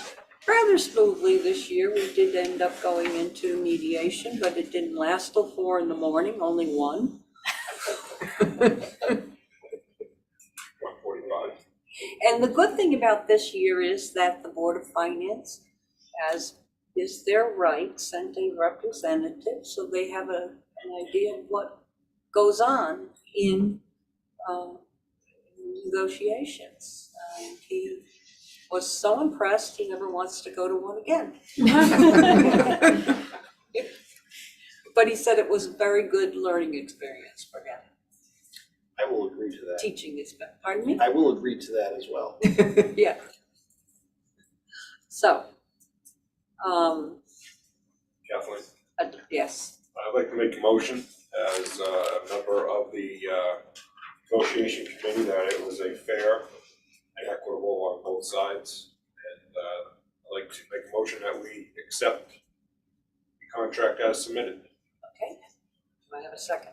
rather smoothly this year. We did end up going into mediation, but it didn't last till 4 a.m, only one. 1:45. And the good thing about this year is that the Board of Finance, as is their right, sent a representative, so they have an idea of what goes on in negotiations. He was so impressed, he never wants to go to one again. But he said it was a very good learning experience for him. I will agree to that. Teaching experience, pardon me? I will agree to that as well. Yeah. So, Kathleen, yes, I'd like to make a motion as a member of the negotiation committee that it was a fair and equitable on both sides. And I'd like to make a motion that we accept the contract as submitted. okay. Do I have a second?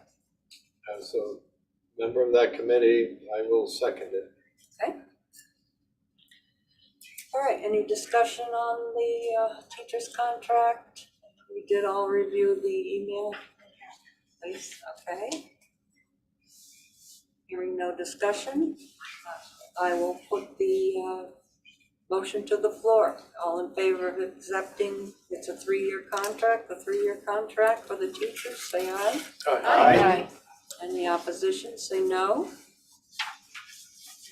As a member of that committee, I will second it. Okay. All right, any discussion on the teacher's contract? We did all review the email, please, okay. Hearing no discussion, I will put the motion to the floor. All in favor of accepting, it's a 3-year contract, for the teachers, say aye. Aye. Any opposition, say no.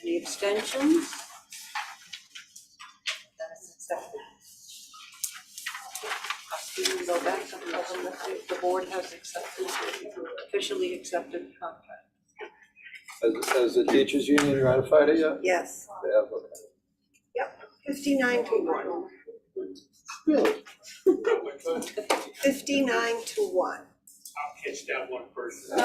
Any abstentions? That is accepted. You can go back and tell them that the board has officially accepted the contract. Has the teachers union ratified it yet? Yes. They have, okay. Yep, 59-1. Really? 59-1. I'll catch that one person. I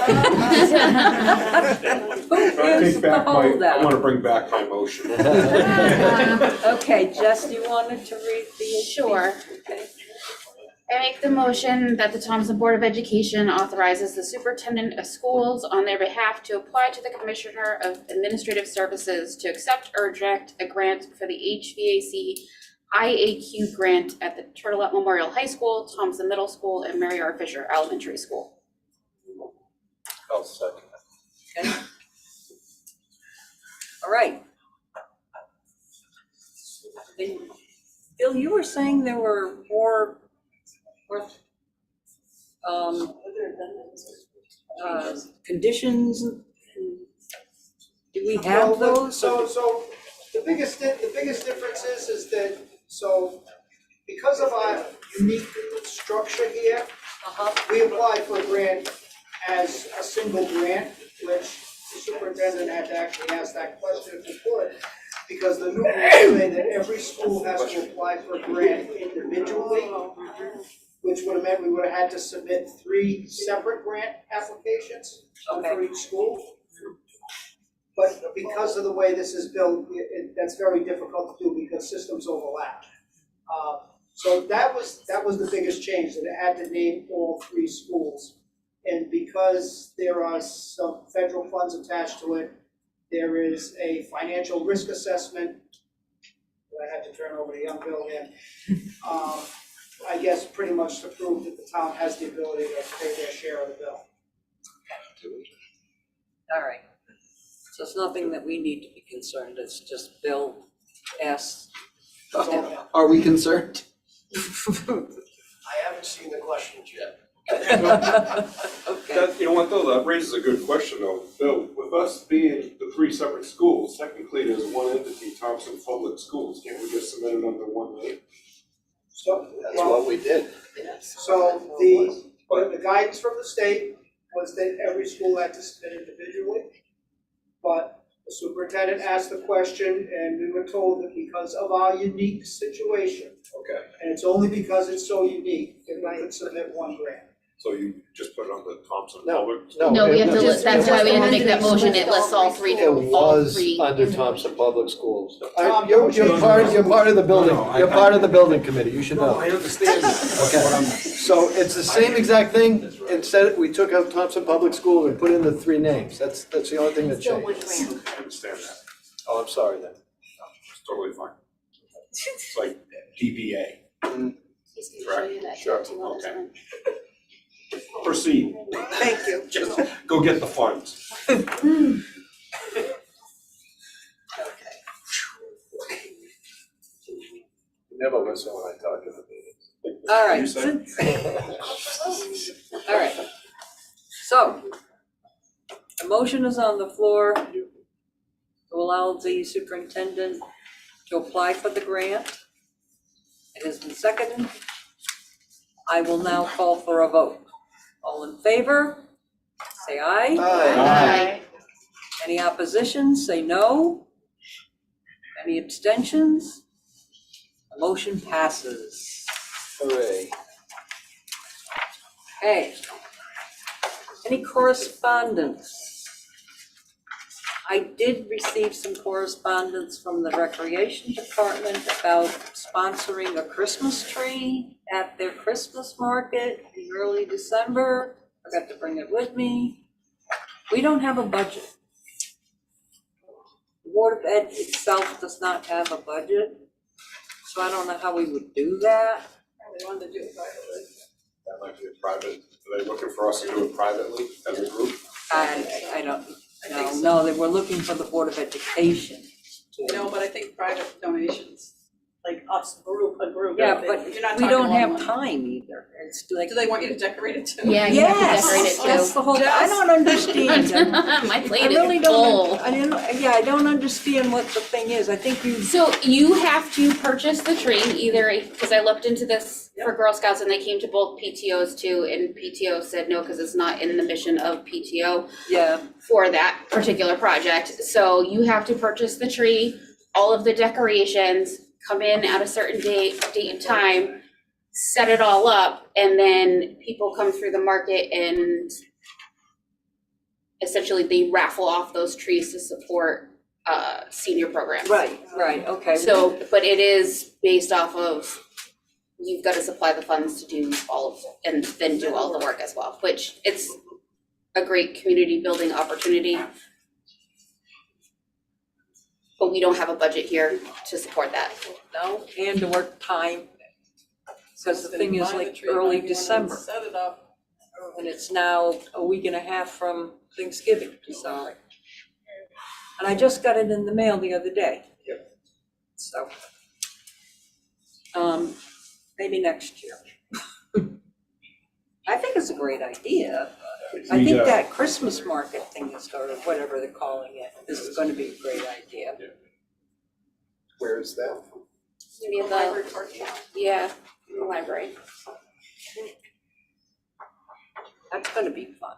want to bring back my motion. Okay, Jess, you wanted to read the? Sure. Okay. I make the motion that the Thompson Board of Education authorizes the superintendent of schools on their behalf to apply to the Commissioner of Administrative Services to accept or reject a grant for the HVAC IAQ grant at the Turtlet Memorial High School, Thompson Middle School, and Mary R. Fisher Elementary School. I'll second it. Okay. All right. And Bill, you were saying there were more conditions. Do we have those? So the biggest difference is that, so because of our unique structure here, we apply for a grant as a single grant, which the superintendent had to actually ask that question if he could, because the new rules say that every school has to apply for a grant individually, which would have meant we would have had to submit 3 separate grant applications for each school. But because of the way this is built, that's very difficult to do because systems overlap. So that was the biggest change, that it had to name all 3 schools. And because there are some federal funds attached to it, there is a financial risk assessment that I had to turn over to young Bill here. I guess pretty much to prove that the town has the ability to pay their share of the bill. All right. So it's nothing that we need to be concerned, it's just Bill asked. Are we concerned? I haven't seen the questions yet. Okay. That, you know what, though, that raises a good question, though. Bill, with us being the 3 separate schools, technically there's one entity, Thompson Public Schools. Can't we just submit it under one name? So, That's what we did. So the guidance from the state was that every school had to submit individually. But the superintendent asked the question, and we were told that because of our unique situation, Okay, and it's only because it's so unique, that we could submit one grant. so you just put it on the Thompson No, Public? No, we it have to, was- that's why we had to make that motion, it lists all three, It all was three. under Thompson Public Schools. Tom, You're don't part of the building, No, you're part of the building committee, you should know. I understand that. Okay, so it's the same exact thing, instead, we took out Thompson Public School and put in the 3 names, that's the only thing that Still one changed. grant. I understand that. Oh, I'm sorry then. It's totally fine. It's like DBA. He's gonna show you that Sure, tattoo on his okay. arm. Proceed. Thank you. Just go get the funds. You never listen when I talk in the meetings. All right. You said? All right. So, the motion is on the floor to allow the superintendent to apply for the grant. It has been seconded. I will now call for a vote. All in favor, say aye. Aye. Any opposition, say no. Any abstentions? The motion passes. Hooray. Okay. Any correspondence? I did receive some correspondence from the Recreation Department about sponsoring a Christmas tree at their Christmas market in early December. Forgot to bring it with me. We don't have a budget. The Board of Ed itself does not have a budget, so I don't know how we would do that. They wanted to do it privately. That might be a private, are they looking for us to do it privately as a group? I don't, no, they were looking for the Board of Education. No, but I think private donations, like us, a group. Yeah, if but you're not we talking don't a lot of have money. time either. It's like. Do they want you to decorate it too? Yeah, you have to decorate it Yes, that's too. the whole, I don't understand. My plate I really is don't, full. I don't understand what the thing is. I think you, So you have to purchase the tree, either, because I looked into this for Girl Scouts and they came to both PTOs too, and PTO said no, because it's not in the mission of PTO yeah, for that particular project. So you have to purchase the tree, all of the decorations, come in at a certain date and time, set it all up, and then people come through the market and essentially they raffle off those trees to support senior programs. right, okay. So, but it is based off of, you've got to supply the funds to do all of, and then do all the work as well, which it's a great community building opportunity. But we don't have a budget here to support that. No, and to work time. Because the thing is Buy the like tree, early buy one, and December, Set it up. and it's now a week and a half from Thanksgiving, so. And I just got it in the mail the other day. Yep. So. Maybe next year. I think it's a great idea. I think that Christmas market thing is, or whatever they're calling it, is gonna be a great idea. Where is that? Maybe Library parking lot. yeah, in the library. That's gonna be fun.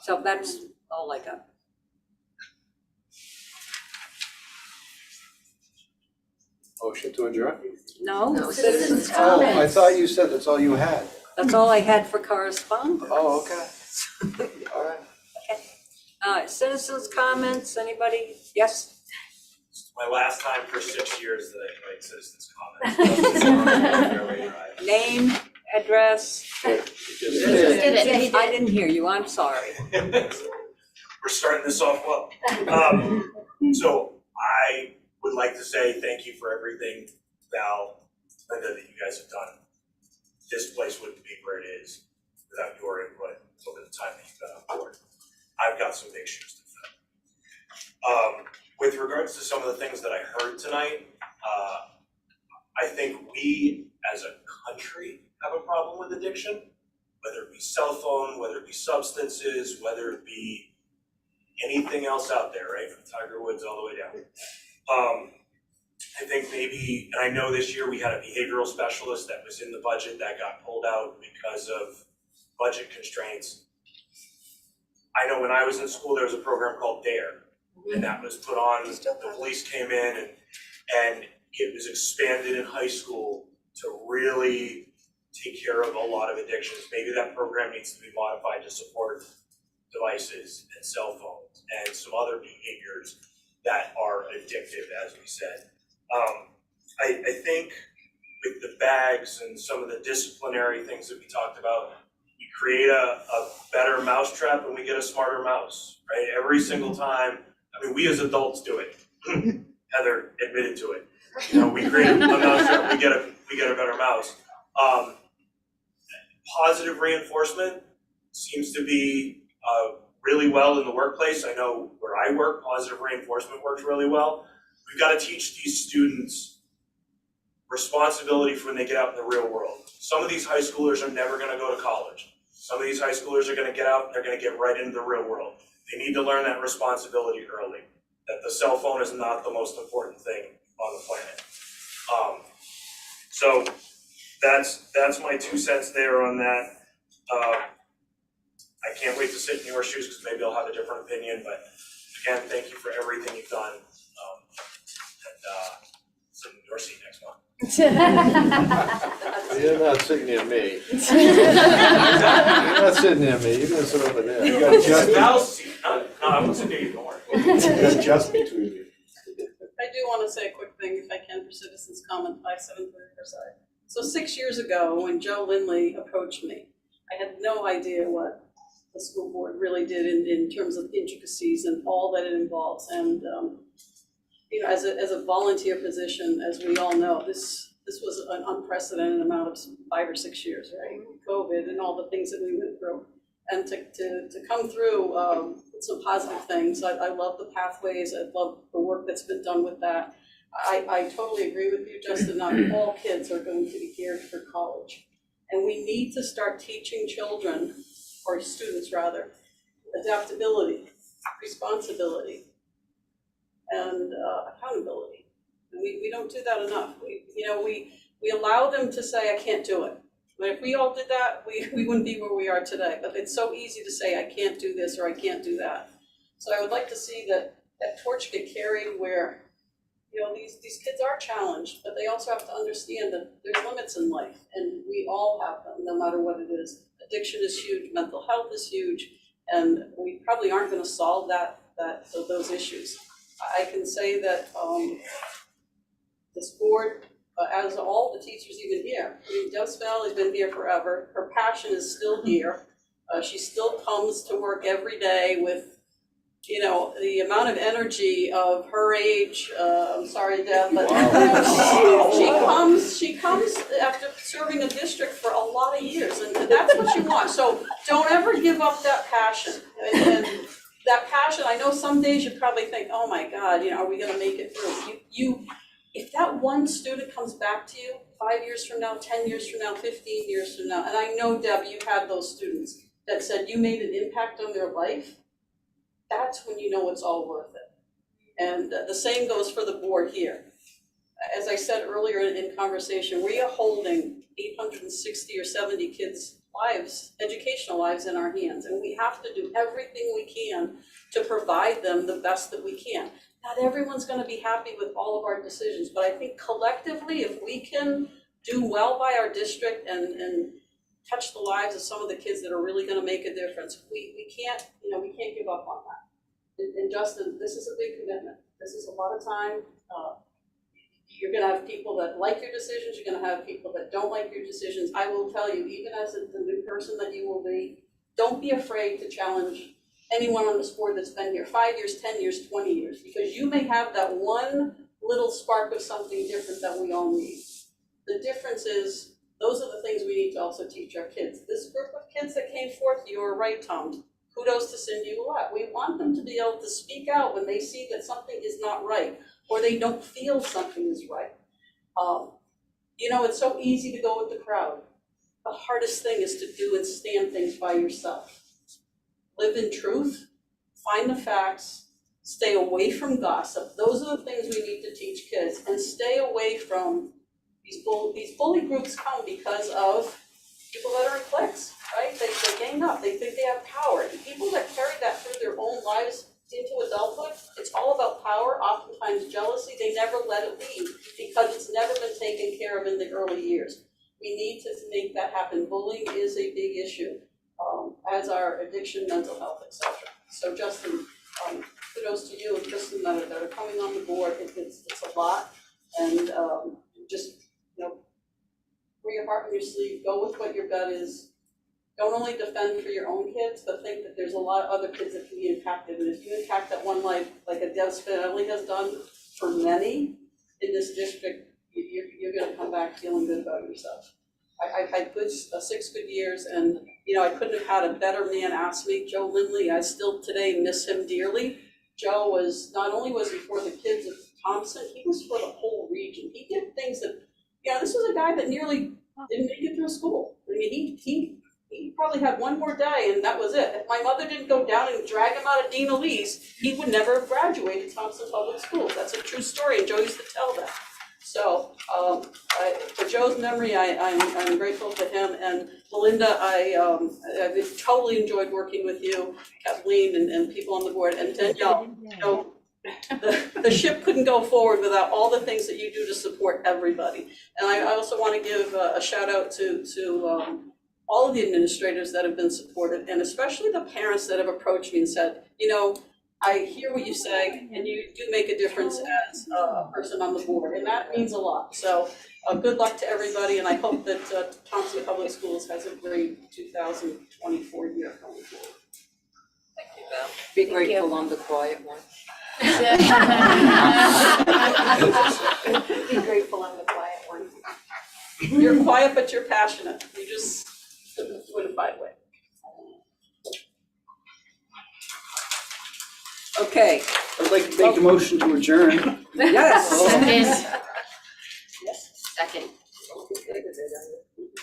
So that's all I got. Motion to adjourn? No, citizens' Oh, I comments. thought you said that's all you had. That's all I had for correspondence. Oh, okay. All right. Citizens' comments, anybody? Yes? It's my last time for 6 years that I invite citizens' comments. Name, address. I didn't hear you, I'm sorry. We're starting this off well. So I would like to say thank you for everything, Val, Linda, that you guys have done. This place wouldn't be where it is without your input over the time that you've been on board. I've got some big shoes to fill. With regards to some of the things that I heard tonight, I think we as a country have a problem with addiction, whether it be cell phone, whether it be substances, whether it be anything else out there, right, from Tiger Woods all the way down. I think maybe, and I know this year we had a behavioral specialist that was in the budget that got pulled out because of budget constraints. I know when I was in school, there was a program called DARE, and that was put on, the police came in and it was expanded in high school to really take care of a lot of addictions. Maybe that program needs to be modified to support devices and cell phones and some other behaviors that are addictive, as we said. I think with the bags and some of the disciplinary things that we talked about, we create a better mousetrap and we get a smarter mouse, right? Every single time, I mean, we as adults do it. Heather admitted to it. You know, we create a mousetrap, we get a better mouse. Positive reinforcement seems to be really well in the workplace. I know where I work, positive reinforcement works really well. We've got to teach these students responsibility for when they get out in the real world. Some of these high schoolers are never going to go to college. Some of these high schoolers are going to get out and they're going to get right into the real world. They need to learn that responsibility early, that the cell phone is not the most important thing on the planet. So that's my 2 cents there on that. I can't wait to sit in your shoes because maybe I'll have a different opinion, but again, thank you for everything you've done. Sit in your seat next month. You're not sitting near me. You're not sitting near me, you're gonna sit over there. You got just, No, I won't sit near you, don't worry. you got just between you. I do want to say a quick thing, if I can, for citizens' comment 5730 Versailles. So 6 years ago, when Joe Lindley approached me, I had no idea what the school board really did in terms of intricacies and all that it involves. And you know, as a volunteer position, as we all know, this was an unprecedented amount of 5 or 6 years, right? COVID and all the things that we went through. And to come through with some positive things, I love the pathways, I love the work that's been done with that. I totally agree with you, Justin, not all kids are going to be geared for college. And we need to start teaching children, or students rather, adaptability, responsibility, and accountability. And we don't do that enough. We allow them to say, I can't do it. But if we all did that, we wouldn't be where we are today. But it's so easy to say, I can't do this or I can't do that. So I would like to see that torch get carried where, you know, these kids are challenged, but they also have to understand that there's limits in life, and we all have them, no matter what it is. Addiction is huge, mental health is huge, and we probably aren't going to solve those issues. I can say that this board, as all the teachers even here, I mean, Deb Spell has been here forever. Her passion is still here. She still comes to work every day with, you know, the amount of energy of her age. I'm sorry, Deb, but she comes after serving a district for a lot of years, and that's what you want. So don't ever give up that passion. And that passion, I know some days you probably think, oh my God, you know, are we going to make it through? If that one student comes back to you 5 years from now, 10 years from now, 15 years from now, and I know, Deb, you've had those students that said you made an impact on their life, that's when you know it's all worth it. And the same goes for the board here. As I said earlier in conversation, we are holding 860 or 70 kids' lives, educational lives in our hands, and we have to do everything we can to provide them the best that we can. Not everyone's going to be happy with all of our decisions, but I think collectively, if we can do well by our district and touch the lives of some of the kids that are really going to make a difference, we can't give up on that. And Justin, this is a big commitment. This is a lot of time. You're gonna have people that like your decisions, you're gonna have people that don't like your decisions. I will tell you, even as the new person that you will be, don't be afraid to challenge anyone on this board that's been here 5 years, 10 years, 20 years, because you may have that one little spark of something different that we all need. The difference is, those are the things we need to also teach our kids. This group of kids that came forth, you were right, Tom. Kudos to Cindy Ouellette. We want them to be able to speak out when they see that something is not right, or they don't feel something is right. You know, it's so easy to go with the crowd. The hardest thing is to do and stand things by yourself. Live in truth, find the facts, stay away from gossip. Those are the things we need to teach kids, and stay away from these bully groups. Come because of people that are in cliques, right? They gang up, they think they have power. And people that carry that through their own lives into adulthood, it's all about power, oftentimes jealousy. They never let it leave because it's never been taken care of in the early years. We need to make that happen. Bullying is a big issue, as are addiction, mental health, etc. So Justin, kudos to you and Kristen that are coming on the board. It's a lot, and just, you know, wear your heart on your sleeve, go with what your gut is. Don't only defend for your own kids, but think that there's a lot of other kids that can be impacted. And if you impact that one life, like a Deb Spinelli has done for many in this district, you're gonna come back feeling good about yourself. I've had 6 good years, and you know, I couldn't have had a better man ask me. Joe Lindley, I still today miss him dearly. Joe was, not only was he for the kids of Thompson, he was for the whole region. He did things that, yeah, this was a guy that nearly didn't make it through school. I mean, he probably had one more day and that was it. If my mother didn't go down and drag him out of Dean Elise, he would never have graduated Thompson Public Schools. That's a true story, and Joe used to tell that. So for Joe's memory, I'm grateful to him. And Melinda, I've totally enjoyed working with you, Kathleen, and people on the board. And Danielle, you know, the ship couldn't go forward without all the things that you do to support everybody. And I also want to give a shout out to all of the administrators that have been supportive, and especially the parents that have approached me and said, you know, I hear what you say, and you do make a difference as a person on the board, and that means a lot. So good luck to everybody, and I hope that Thompson Public Schools has a great 2024 year going forward. Thank you, Val. Be grateful I'm the quiet one. Be grateful I'm the quiet one. You're quiet, but you're passionate. You just wouldn't find a way. Okay. I'd like to make a motion to adjourn. Yes. Second. Second.